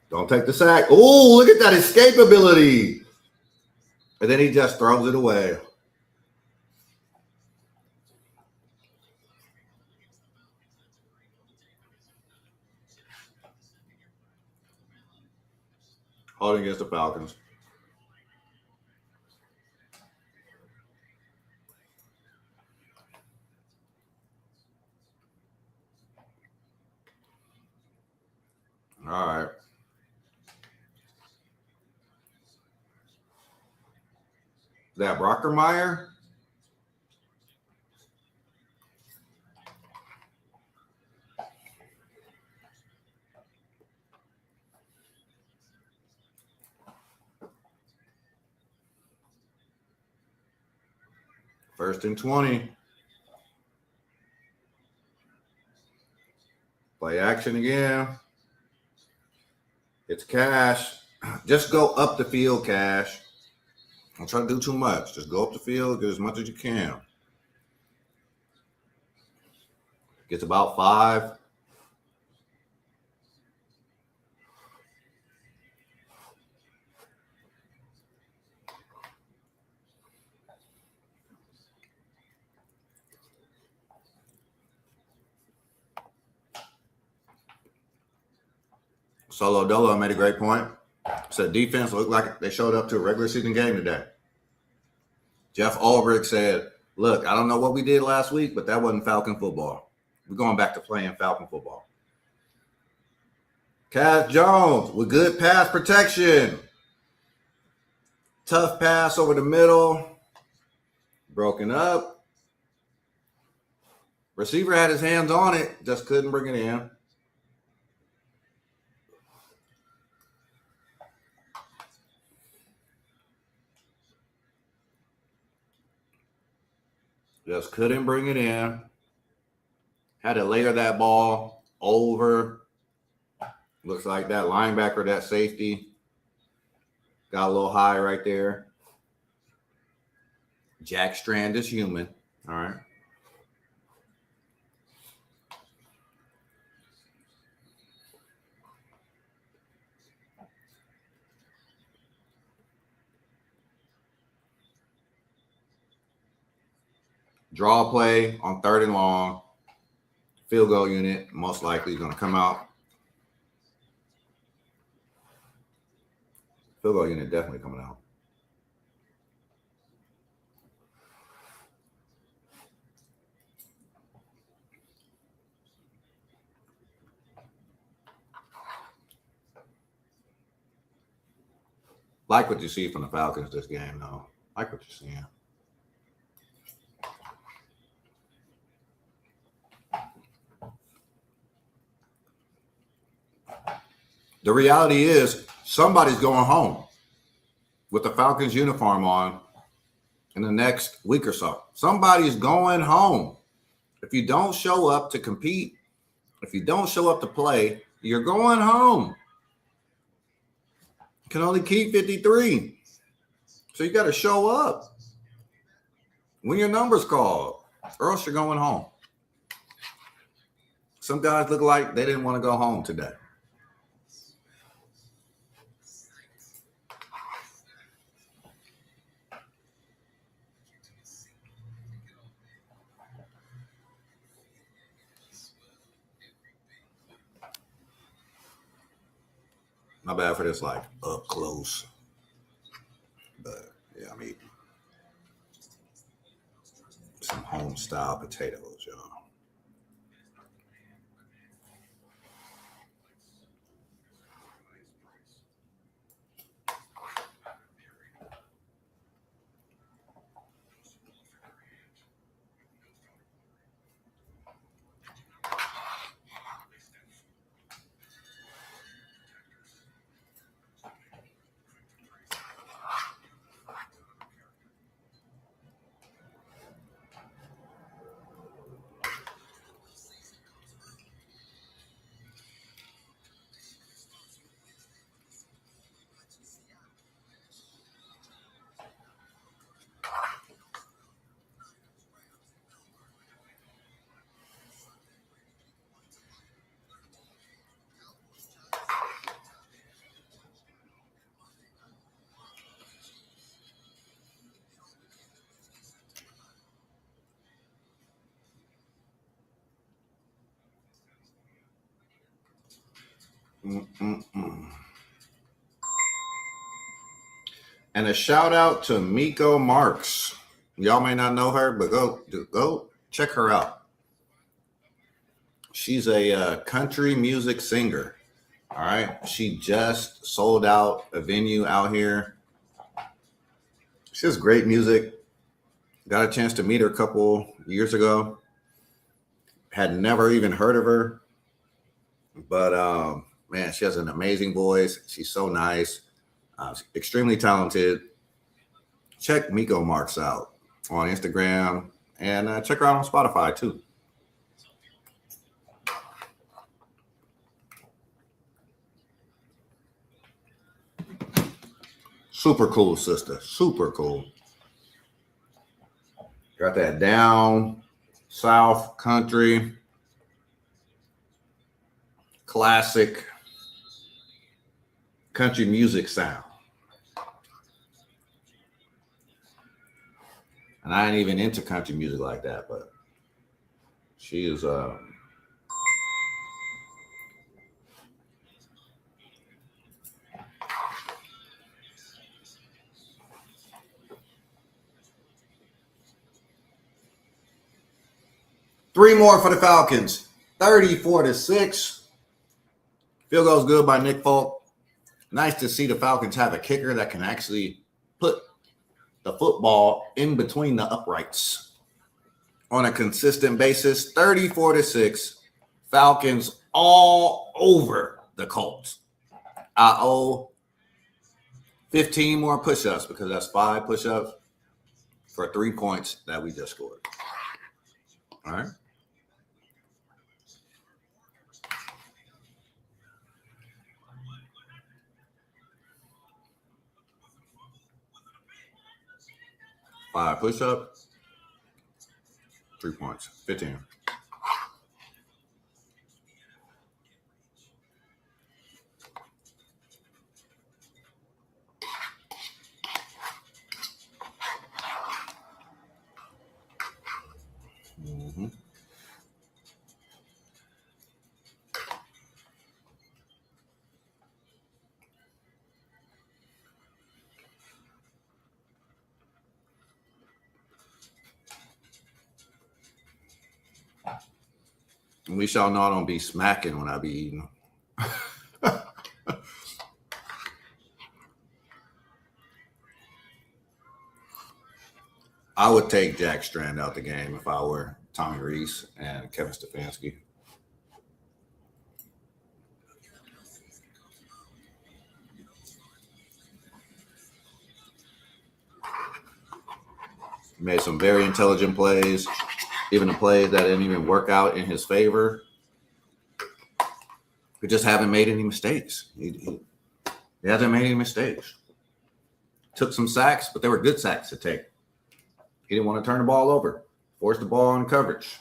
Don't take the sack. Oh, look at that escapability. And then he just throws it away. Holding against the Falcons. All right. Is that Brockermeyer? First and 20. Play action again. It's Cash. Just go up the field, Cash. Don't try to do too much. Just go up the field, get as much as you can. Gets about 5. Solo Dolo made a great point. Said defense looked like they showed up to a regular season game today. Jeff Ulbrich said, look, I don't know what we did last week, but that wasn't Falcon football. We're going back to playing Falcon football. Cass Jones with good pass protection. Tough pass over the middle. Broken up. Receiver had his hands on it, just couldn't bring it in. Just couldn't bring it in. Had to layer that ball over. Looks like that linebacker, that safety, got a little high right there. Jack Strand is human. All right. Draw play on 3rd and long. Field goal unit most likely going to come out. Field goal unit definitely coming out. Like what you see from the Falcons this game, though. Like what you're seeing. The reality is somebody's going home with the Falcons uniform on in the next week or so. Somebody's going home. If you don't show up to compete, if you don't show up to play, you're going home. You can only keep 53. So you got to show up when your number's called, or else you're going home. Some guys look like they didn't want to go home today. My bad for this, like, up close. But, yeah, I'm eating some home-style potatoes, y'all. And a shout out to Miko Marks. Y'all may not know her, but go check her out. She's a country music singer. All right. She just sold out a venue out here. She has great music. Got a chance to meet her a couple years ago. Had never even heard of her. But man, she has an amazing voice. She's so nice. Extremely talented. Check Miko Marks out on Instagram and check her out on Spotify too. Super cool, sister. Super cool. Got that down south country classic country music sound. And I ain't even into country music like that, but she is 3 more for the Falcons. 34-6. Field goal's good by Nick Folk. Nice to see the Falcons have a kicker that can actually put the football in between the uprights on a consistent basis. 34-6. Falcons all over the Colts. I owe 15 more push-ups because that's 5 push-ups for 3 points that we just scored. All right. Five push-ups, 3 points, 15. Mm-hmm. At least y'all know I don't be smacking when I be eating. I would take Jack Strand out the game if I were Tommy Reese and Kevin Stefanski. He made some very intelligent plays, even the plays that didn't even work out in his favor. We just haven't made any mistakes. He hasn't made any mistakes. Took some sacks, but they were good sacks to take. He didn't want to turn the ball over, force the ball in coverage.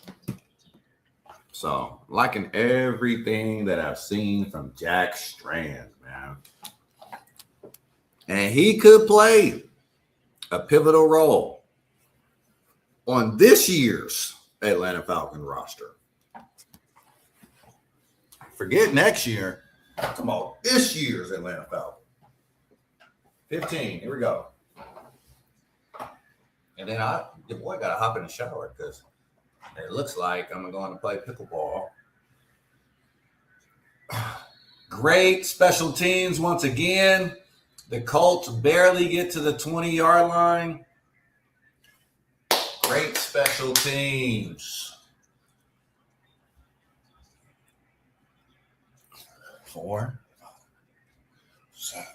So, liking everything that I've seen from Jack Strand, man. And he could play a pivotal role on this year's Atlanta Falcons roster. Forget next year. Come on, this year's Atlanta Falcons. 15. Here we go. And then the boy got to hop in the shower because it looks like I'm going to play pickleball. Great special teams once again. The Colts barely get to the 20-yard line. Great special teams. 4, 7,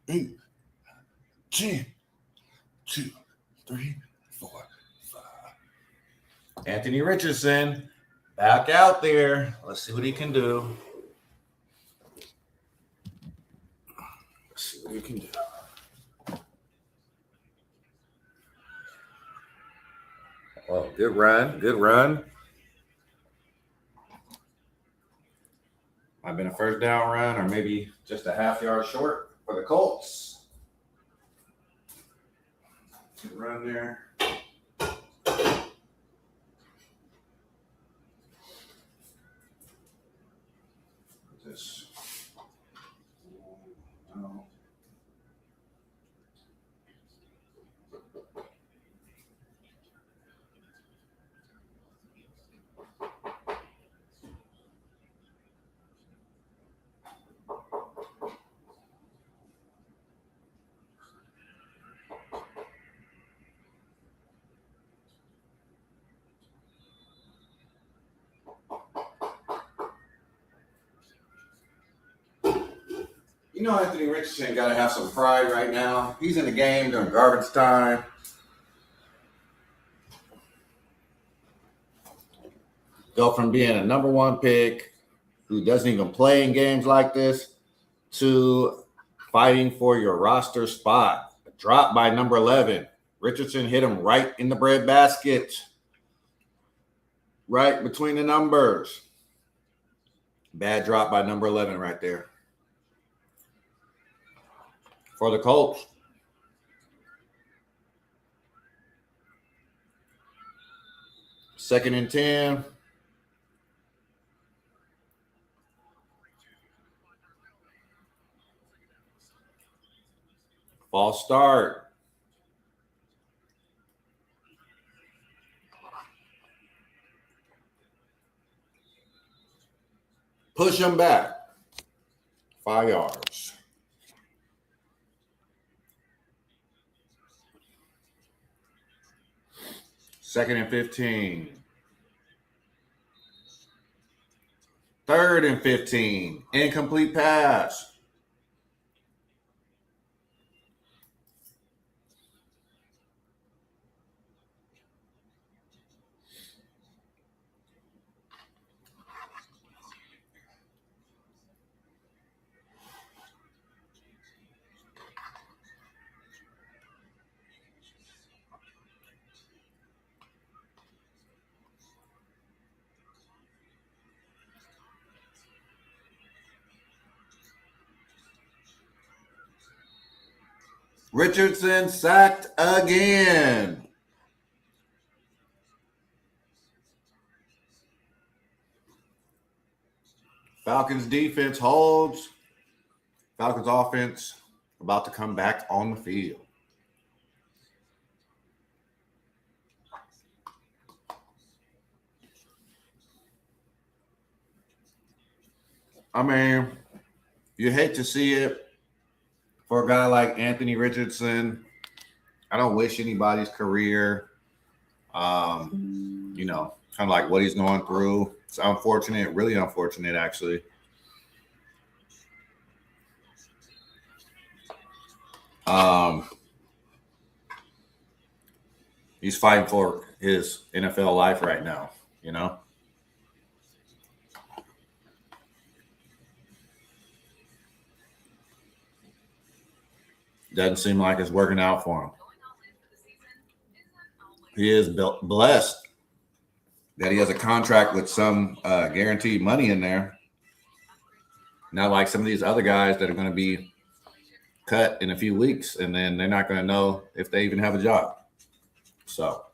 8, 10, 2, 3, 4, 5. Anthony Richardson back out there. Let's see what he can do. Let's see what he can do. Oh, good run. Good run. Might have been a first down run or maybe just a half yard short for the Colts. Good run there. This. No. You know, Anthony Richardson got to have some pride right now. He's in the game during garbage time. Go from being a number one pick who doesn't even play in games like this to fighting for your roster spot. Dropped by number 11. Richardson hit him right in the breadbasket. Right between the numbers. Bad drop by number 11 right there. For the Colts. Second and 10. False start. Push him back. 5 yards. Second and 15. Third and 15. Incomplete pass. Richardson sacked again. Falcons defense holds. Falcons offense about to come back on the field. I mean, you hate to see it for a guy like Anthony Richardson. I don't wish anybody's career, you know, kind of like what he's going through. It's unfortunate, really unfortunate, actually. He's fighting for his NFL life right now, you know. Doesn't seem like it's working out for him. He is blessed that he has a contract with some guaranteed money in there. Not like some of these other guys that are going to be cut in a few weeks, and then they're not going to know if they even have a job. So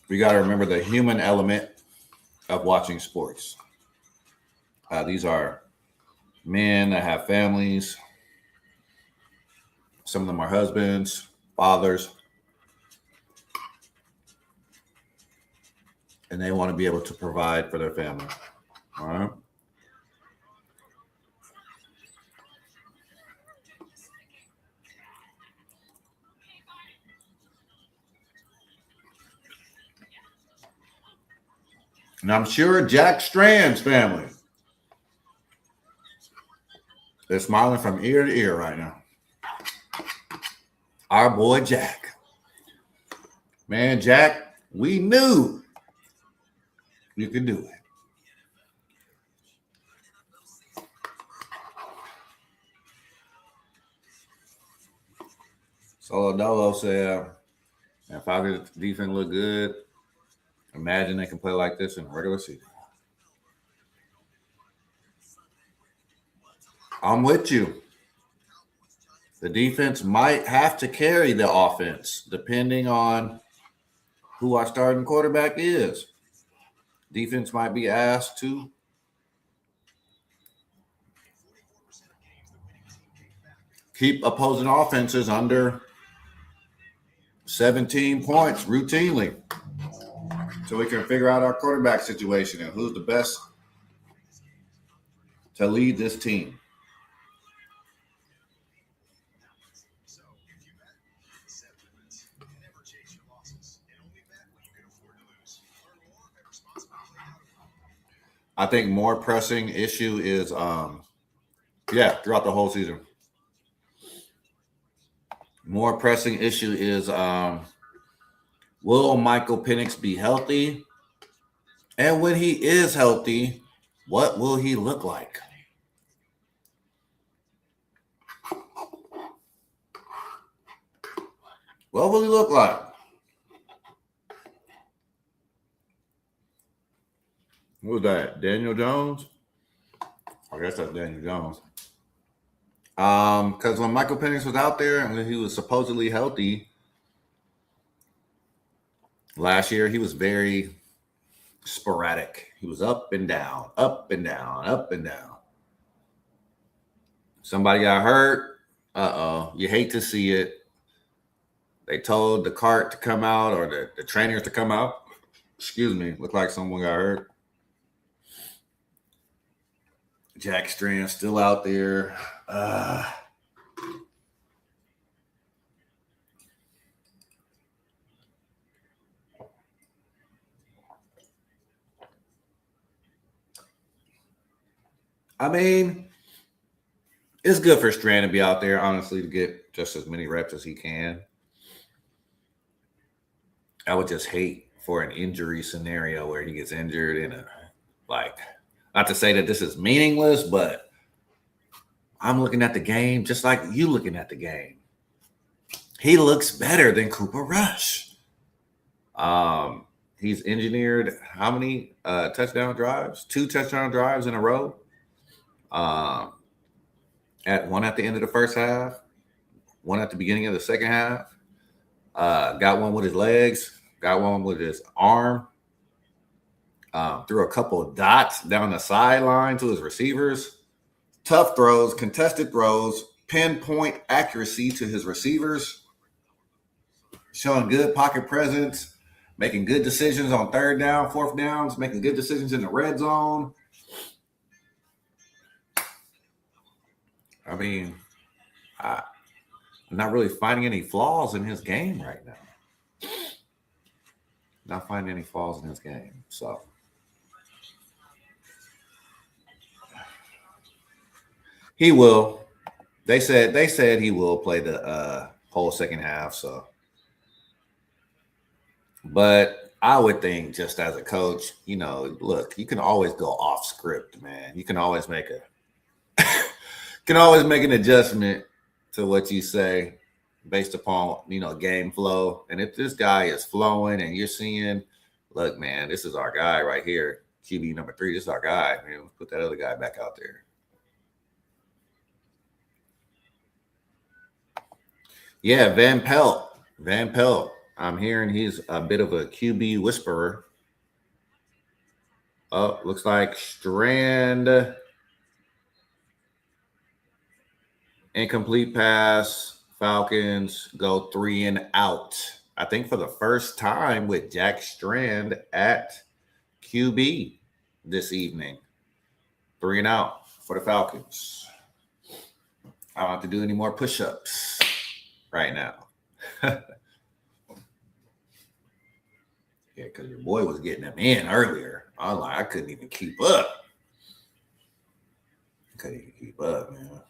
we got to remember the human element of watching sports. These are men that have families. Some of them are husbands, fathers, and they want to be able to provide for their family. All right. And I'm sure Jack Strand's family is smiling from ear to ear right now. Our boy Jack. Man, Jack, we knew you could do it. Solo Dolo said, if Falcons defense look good, imagine they can play like this in regular season. I'm with you. The defense might have to carry the offense depending on who our starting quarterback is. Defense might be asked to keep opposing offenses under 17 points routinely so we can figure out our quarterback situation and who's the best to lead this team. I think more pressing issue is throughout the whole season. More pressing issue is will Michael Penix be healthy? And when he is healthy, what will he look like? What will he look like? Who was that? Daniel Jones? I guess that's Daniel Jones. Because when Michael Penix was out there and he was supposedly healthy last year, he was very sporadic. He was up and down, up and down, up and down. Somebody got hurt. You hate to see it. They told the cart to come out or the trainers to come out. Excuse me. Looked like someone got hurt. Jack Strand still out there. I mean, it's good for Strand to be out there, honestly, to get just as many reps as he can. I would just hate for an injury scenario where he gets injured in a, like, not to say that this is meaningless, but I'm looking at the game just like you looking at the game. He looks better than Cooper Rush. He's engineered how many touchdown drives? 2 touchdown drives in a row. At one at the end of the first half, one at the beginning of the second half. Got one with his legs, got one with his arm. Threw a couple of dots down the sideline to his receivers. Tough throws, contested throws, pinpoint accuracy to his receivers. Showing good pocket presence, making good decisions on 3rd down, 4th downs, making good decisions in the red zone. I mean, I'm not really finding any flaws in his game right now. Not finding any flaws in his game. So he will. They said he will play the whole second half. So, but I would think, just as a coach, look, you can always go off script, man. You can always make an adjustment to what you say based upon, game flow. And if this guy is flowing and you're seeing, look, man, this is our guy right here, QB number 3, this is our guy. Man, let's put that other guy back out there. Yeah, Van Pelt. I'm hearing he's a bit of a QB whisperer. Oh, looks like Strand. Incomplete pass. Falcons go 3 and out. I think for the first time with Jack Strand at QB this evening. 3 and out for the Falcons. I don't have to do any more push-ups right now. Yeah, because your boy was getting them in earlier. I was like, I couldn't even keep up. Couldn't even keep up, man.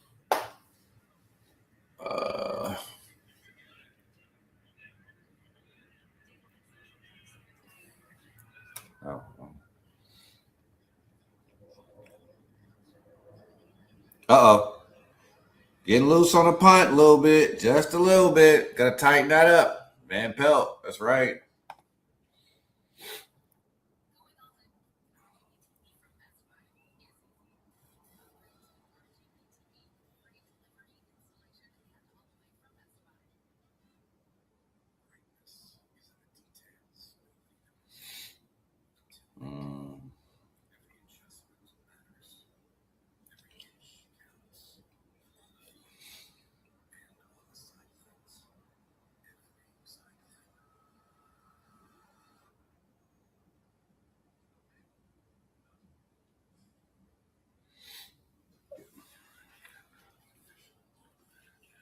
Uh-oh. Getting loose on the punt a little bit, just a little bit. Got to tighten that up. Van Pelt, that's right.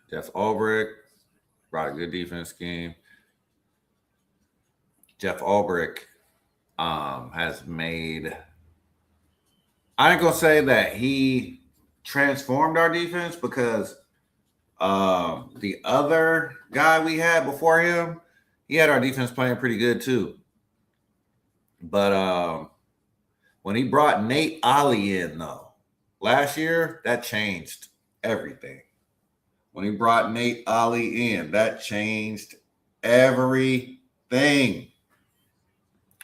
Jeff Ulbrich brought a good defense scheme. Jeff Ulbrich has made I ain't gonna say that he transformed our defense because the other guy we had before him, he had our defense playing pretty good too. But when he brought Nate Ollie in, though, last year, that changed everything. When he brought Nate Ollie in, that changed everything.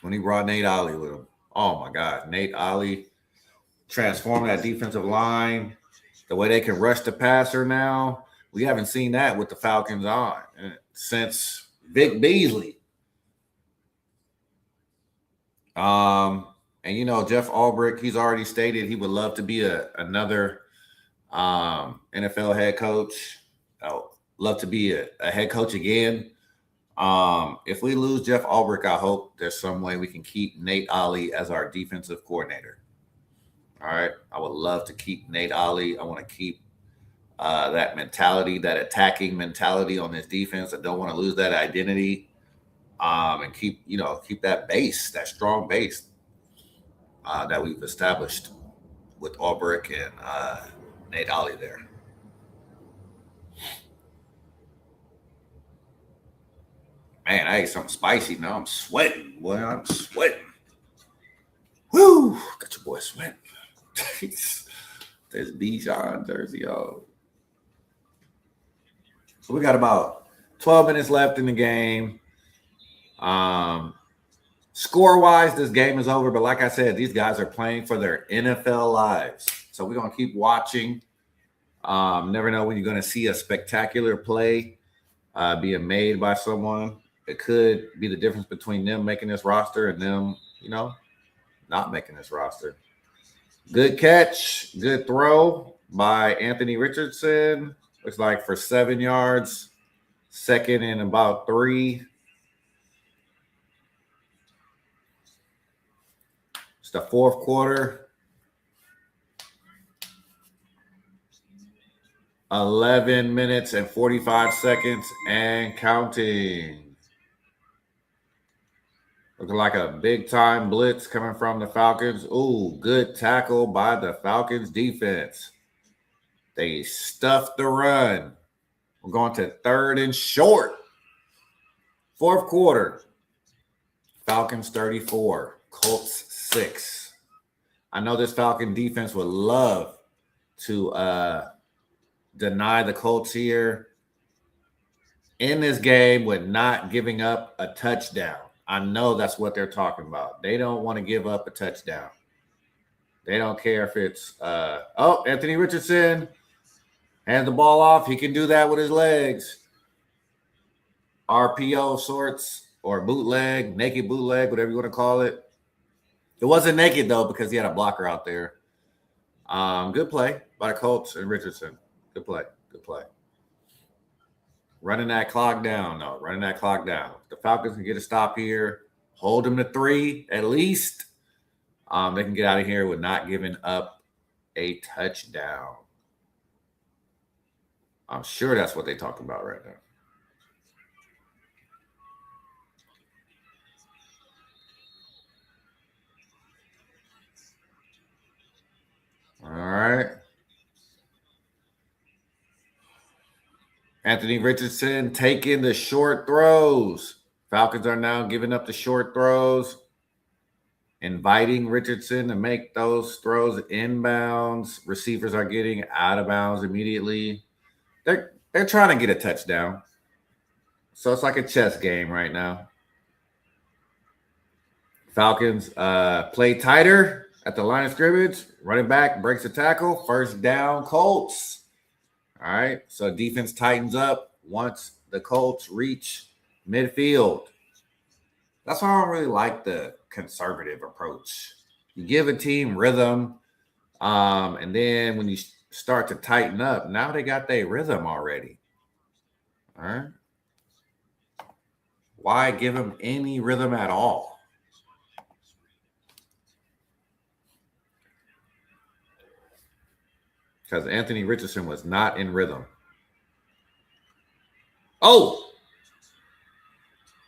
When he brought Nate Ollie with him. Oh my God. Nate Ollie transformed that defensive line. The way they can rush the passer now. We haven't seen that with the Falcons on since Vic Beasley. And you know, Jeff Ulbrich, he's already stated he would love to be another NFL head coach. Love to be a head coach again. If we lose Jeff Ulbrich, I hope there's some way we can keep Nate Ollie as our defensive coordinator. All right. I would love to keep Nate Ollie. I want to keep that mentality, that attacking mentality on this defense. I don't want to lose that identity. And keep that base, that strong base that we've established with Ulbrich and Nate Ollie there. Man, I ate something spicy. Now I'm sweating. Boy, I'm sweating. Woo! Got your boy sweating. There's Bijan jersey, y'all. So we got about 12 minutes left in the game. Score-wise, this game is over. But like I said, these guys are playing for their NFL lives. So we're going to keep watching. Never know when you're going to see a spectacular play being made by someone. It could be the difference between them making this roster and them, not making this roster. Good catch, good throw by Anthony Richardson. Looks like for 7 yards, second and about 3. It's the fourth quarter. 11 minutes and 45 seconds and counting. Looking like a big-time blitz coming from the Falcons. Ooh, good tackle by the Falcons defense. They stuffed the run. We're going to 3rd and short. Fourth quarter. Falcons 34, Colts 6. I know this Falcon defense would love to deny the Colts here in this game with not giving up a touchdown. I know that's what they're talking about. They don't want to give up a touchdown. They don't care if it's Anthony Richardson hands the ball off. He can do that with his legs. RPO sorts or bootleg, naked bootleg, whatever you want to call it. It wasn't naked, though, because he had a blocker out there. Good play by the Colts and Richardson. Good play. Good play. Running that clock down. No, running that clock down. The Falcons can get a stop here. Hold them to 3 at least. They can get out of here with not giving up a touchdown. I'm sure that's what they're talking about right now. All right. Anthony Richardson taking the short throws. Falcons are now giving up the short throws, inviting Richardson to make those throws inbounds. Receivers are getting out of bounds immediately. They're trying to get a touchdown. So it's like a chess game right now. Falcons play tighter at the line of scrimmage. Running back breaks a tackle. First down, Colts. All right, so defense tightens up once the Colts reach midfield. That's why I don't really like the conservative approach. You give a team rhythm, and then when you start to tighten up, now they got their rhythm already. All right. Why give them any rhythm at all? Because Anthony Richardson was not in rhythm. Oh!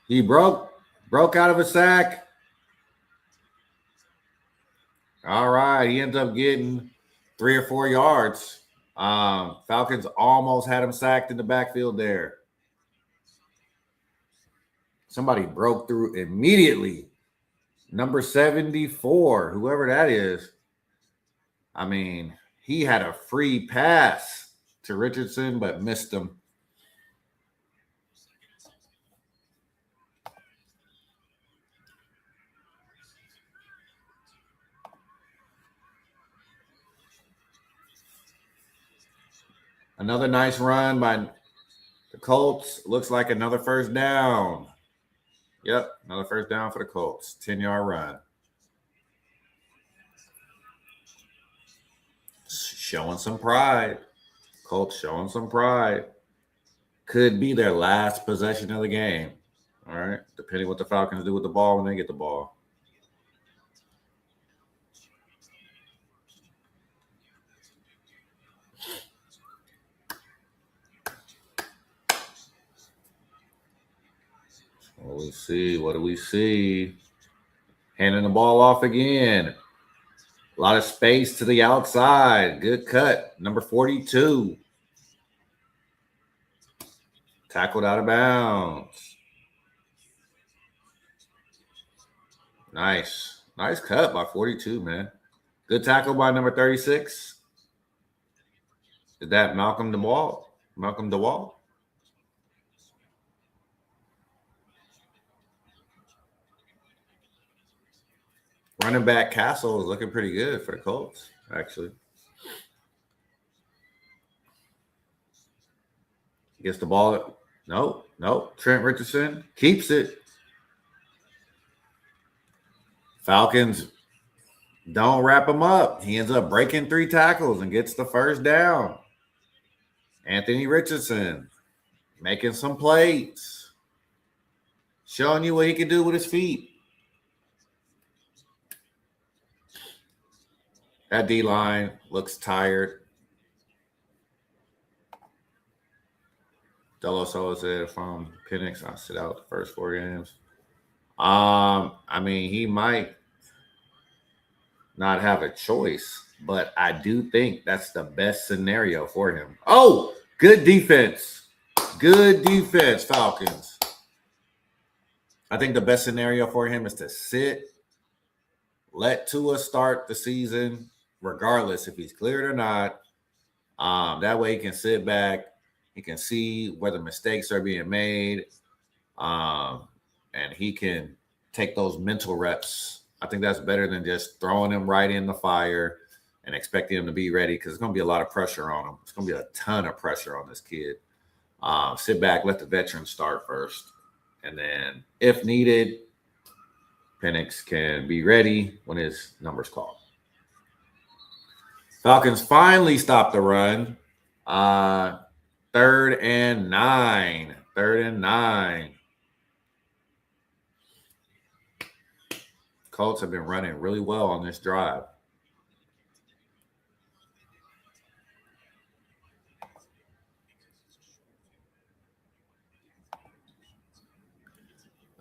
He broke out of a sack. All right. He ends up getting 3 or 4 yards. Falcons almost had him sacked in the backfield there. Somebody broke through immediately. Number 74, whoever that is. I mean, he had a free pass to Richardson, but missed him. Another nice run by the Colts. Looks like another first down. Yep, another first down for the Colts. 10-yard run. Showing some pride. Colts showing some pride. Could be their last possession of the game. All right, depending what the Falcons do with the ball when they get the ball. What do we see? What do we see? Handing the ball off again. A lot of space to the outside. Good cut. Number 42. Tackled out of bounds. Nice. Nice cut by 42, man. Good tackle by number 36. Is that Malcolm DeWalt? Malcolm DeWalt? Running back Castle is looking pretty good for the Colts, actually. Gets the ball. No. Trent Richardson keeps it. Falcons don't wrap him up. He ends up breaking 3 tackles and gets the first down. Anthony Richardson making some plays. Showing you what he can do with his feet. That D-line looks tired. Delo Solo said from Penix, I sit out the first 4 games. I mean, he might not have a choice, but I do think that's the best scenario for him. Oh, good defense. Good defense, Falcons. I think the best scenario for him is to sit, let Tua start the season, regardless if he's cleared or not. That way he can sit back. He can see where the mistakes are being made. And he can take those mental reps. I think that's better than just throwing him right in the fire and expecting him to be ready, because there's going to be a lot of pressure on him. It's going to be a ton of pressure on this kid. Sit back, let the veterans start first. And then if needed, Penix can be ready when his number's called. Falcons finally stopped the run. 3rd and 9. 3rd and 9. Colts have been running really well on this drive.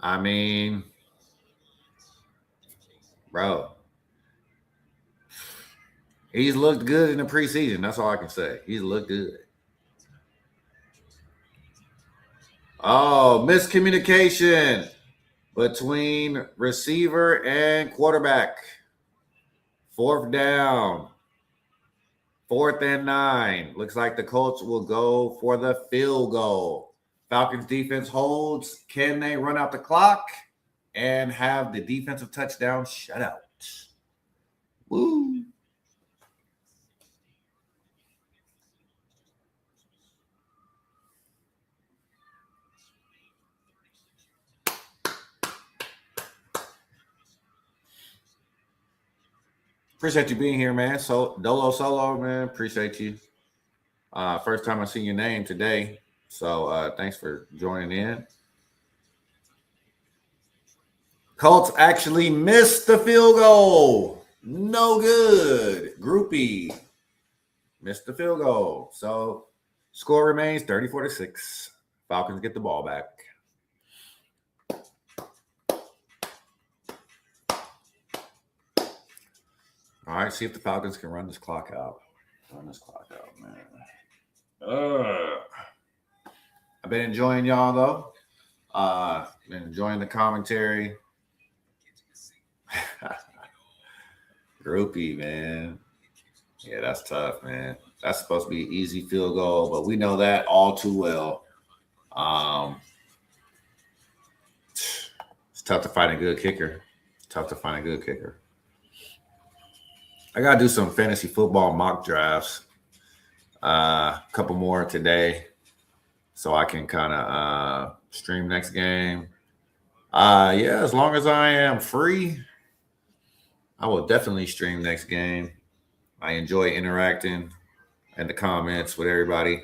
I mean, bro, he's looked good in the preseason. That's all I can say. He's looked good. Oh, miscommunication between receiver and quarterback. 4th down. 4th and 9. Looks like the Colts will go for the field goal. Falcons defense holds. Can they run out the clock and have the defensive touchdown shutout? Woo. Appreciate you being here, man. So Dolo Solo, man. Appreciate you. First time I see your name today. So thanks for joining in. Colts actually missed the field goal. No good. Groupie missed the field goal. So score remains 34-6. Falcons get the ball back. All right, see if the Falcons can run this clock out. Run this clock out, man. I've been enjoying y'all though. Been enjoying the commentary. Groupie, man. Yeah, that's tough, man. That's supposed to be an easy field goal, but we know that all too well. It's tough to find a good kicker. I gotta do some fantasy football mock drafts. A couple more today, so I can kind of stream next game. Yeah, as long as I am free, I will definitely stream next game. I enjoy interacting in the comments with everybody.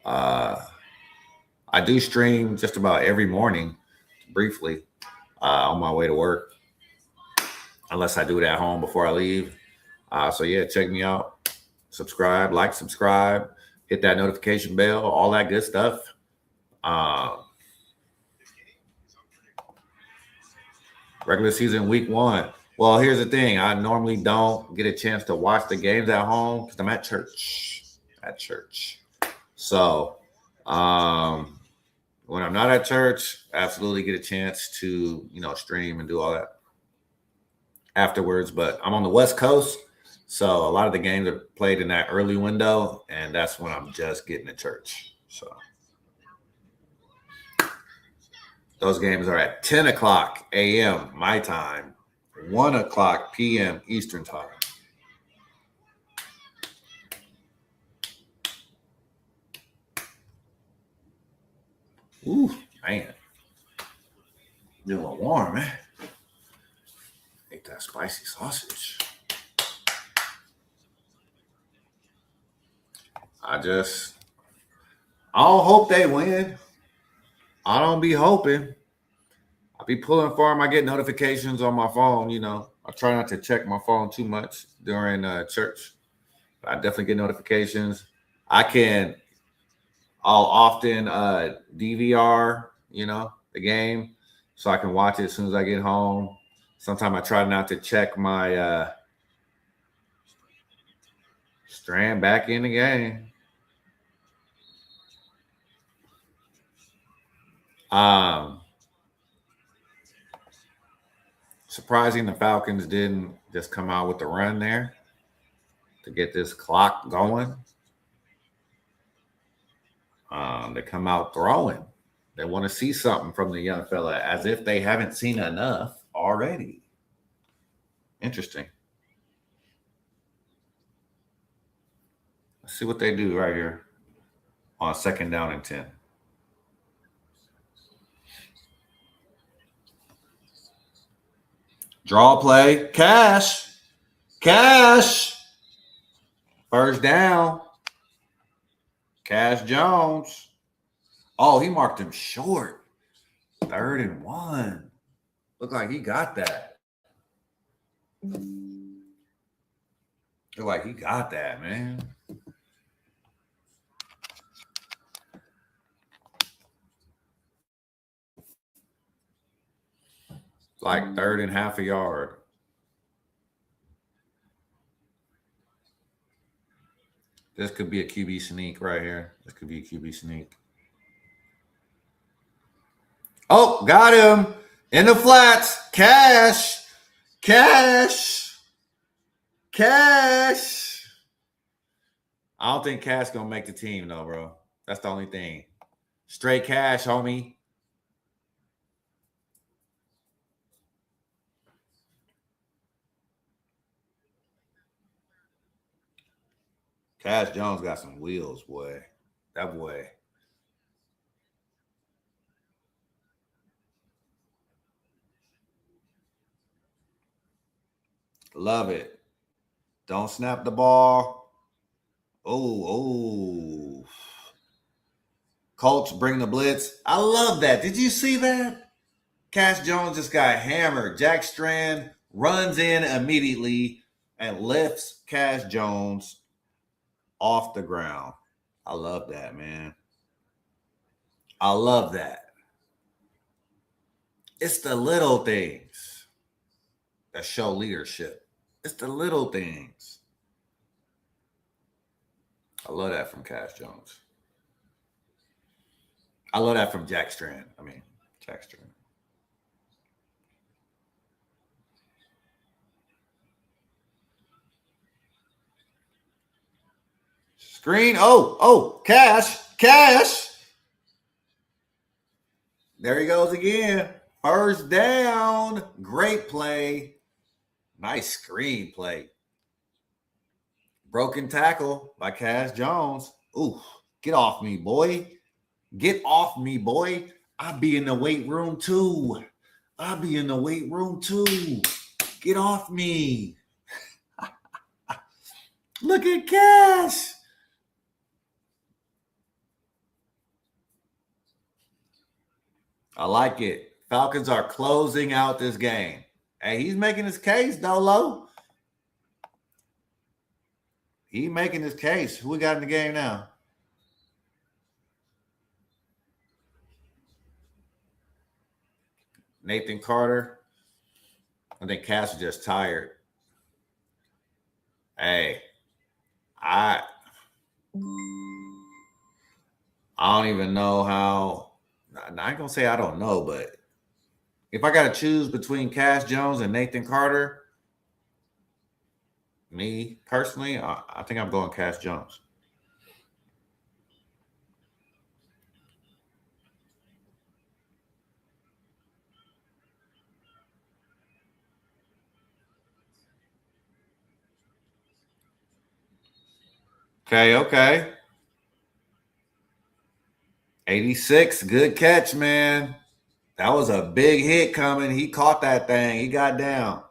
I do stream just about every morning, briefly, on my way to work, unless I do it at home before I leave. So yeah, check me out. Subscribe, hit that notification bell, all that good stuff. Regular season week 1. Well, here's the thing. I normally don't get a chance to watch the games at home because I'm at church. So when I'm not at church, I absolutely get a chance to, stream and do all that afterwards. But I'm on the West Coast, so a lot of the games are played in that early window, and that's when I'm just getting to church. So those games are at 10 o'clock a.m. my time, 1 o'clock p.m. Eastern time. Ooh, man. It's a little warm, man. Ate that spicy sausage. I don't hope they win. I don't be hoping. I be pulling for them. I get notifications on my phone, I try not to check my phone too much during church. But I definitely get notifications. I'll often DVR, the game so I can watch it as soon as I get home. Sometimes I try not to check my strand back in the game. Surprising the Falcons didn't just come out with the run there to get this clock going. They come out throwing. They want to see something from the young fella as if they haven't seen enough already. Interesting. Let's see what they do right here on 2nd down and 10. Draw play. Cash. 1st down. Cash Jones. Oh, he marked him short. 3rd and 1. Look like he got that. Look like he got that, man. Like 3rd and half a yard. This could be a QB sneak right here. Oh, got him in the flats. Cash. I don't think Cash gonna make the team though, bro. That's the only thing. Straight cash, homie. Cash Jones got some wheels, boy. That boy. Love it. Don't snap the ball. Oh. Colts bring the blitz. I love that. Did you see that? Cash Jones just got hammered. Jack Strand runs in immediately and lifts Cash Jones off the ground. I love that, man. I love that. It's the little things that show leadership. It's the little things. I love that from Cash Jones. I love that from Jack Strand. Jack Strand. Screen. Oh, Cash. There he goes again. First down. Great play. Nice screen play. Broken tackle by Cash Jones. Ooh, get off me, boy. Get off me, boy. I'll be in the weight room too. Get off me. Look at Cash. I like it. Falcons are closing out this game. Hey, he's making his case, Dolo. He's making his case. Who we got in the game now? Nathan Carter. I think Cash is just tired. Hey, I don't even know how. I ain't gonna say I don't know, but if I got to choose between Cash Jones and Nathan Carter, me personally, I think I'm going Cash Jones. Okay. 86, good catch, man. That was a big hit coming. He caught that thing. He got down.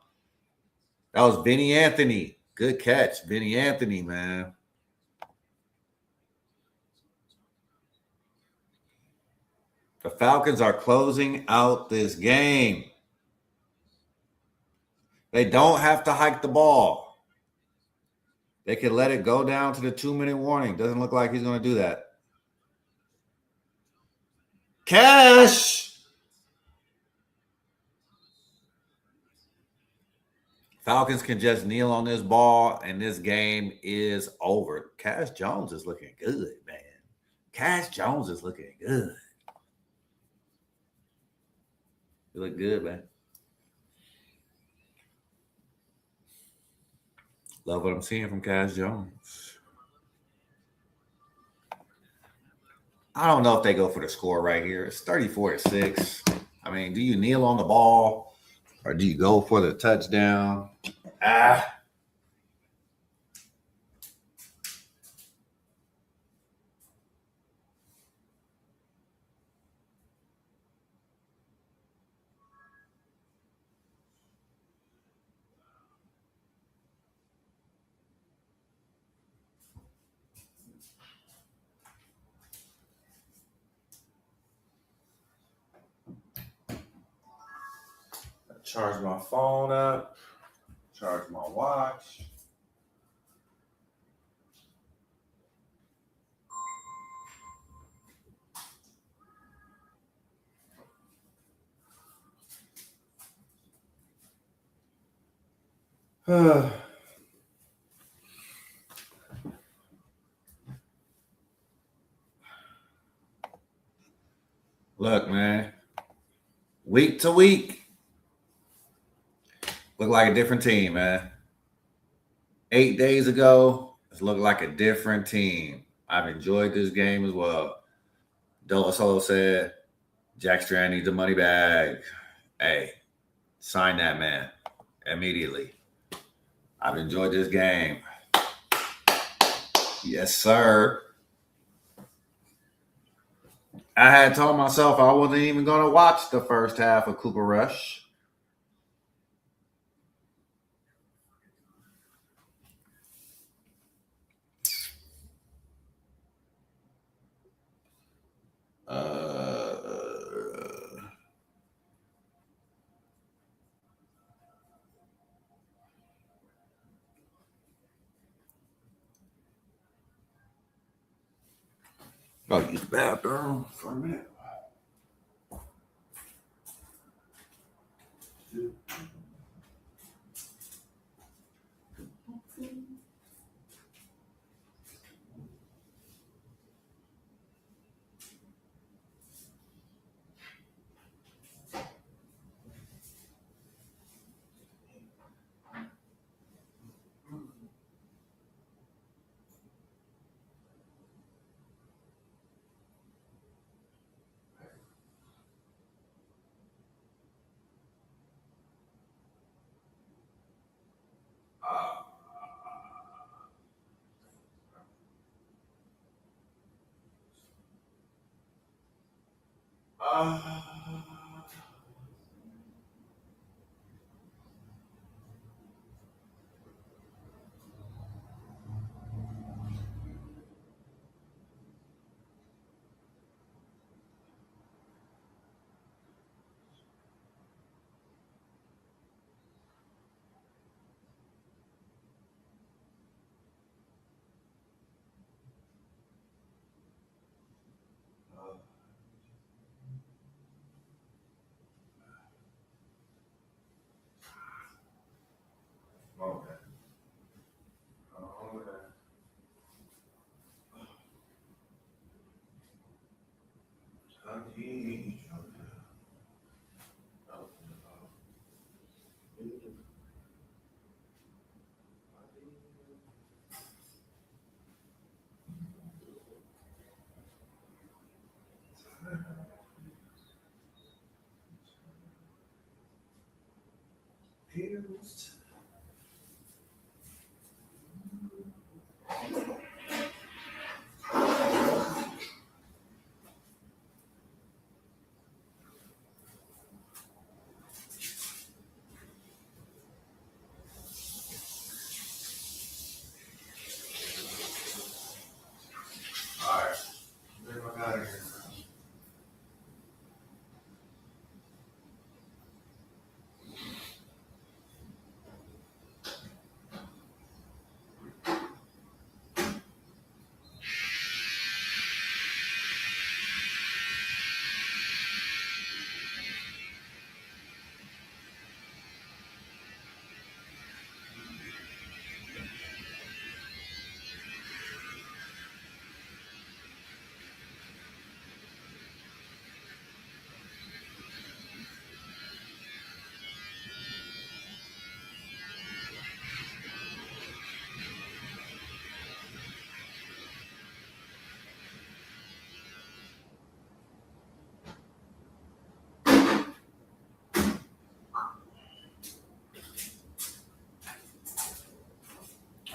That was Vinny Anthony. Good catch, Vinny Anthony, man. The Falcons are closing out this game. They don't have to hike the ball. They can let it go down to the 2-minute warning. Doesn't look like he's going to do that. Cash! Falcons can just kneel on this ball, and this game is over. Cash Jones is looking good, man. Cash Jones is looking good. You look good, man. Love what I'm seeing from Cash Jones. I don't know if they go for the score right here. It's 34-6. Do you kneel on the ball or do you go for the touchdown? Charge my phone up. Charge my watch. Look, man. Week to week. Look like a different team, man. 8 days ago, it's looked like a different team. I've enjoyed this game as well. Dolo Solo said, Jack Strand needs a money bag. Hey, sign that man immediately. I've enjoyed this game. Yes, sir. I had told myself I wasn't even going to watch the first half of Cooper Rush. I'll use the bathroom for a minute.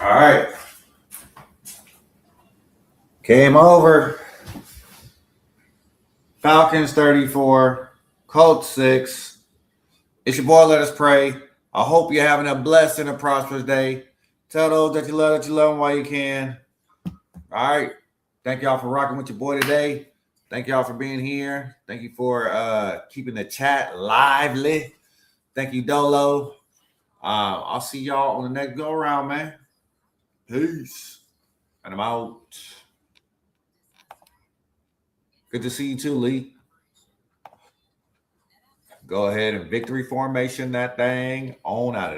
All right. Came over. Falcons 34, Colts 6. It's your boy, Let Us Pray. I hope you're having a blessed and a prosperous day. Tell those that you love them while you can. All right. Thank y'all for rocking with your boy today. Thank y'all for being here. Thank you for keeping the chat lively. Thank you, Dolo. I'll see y'all on the next go around, man. Peace. And I'm out. Good to see you too, Lee. Go ahead and victory formation that thing on out of there.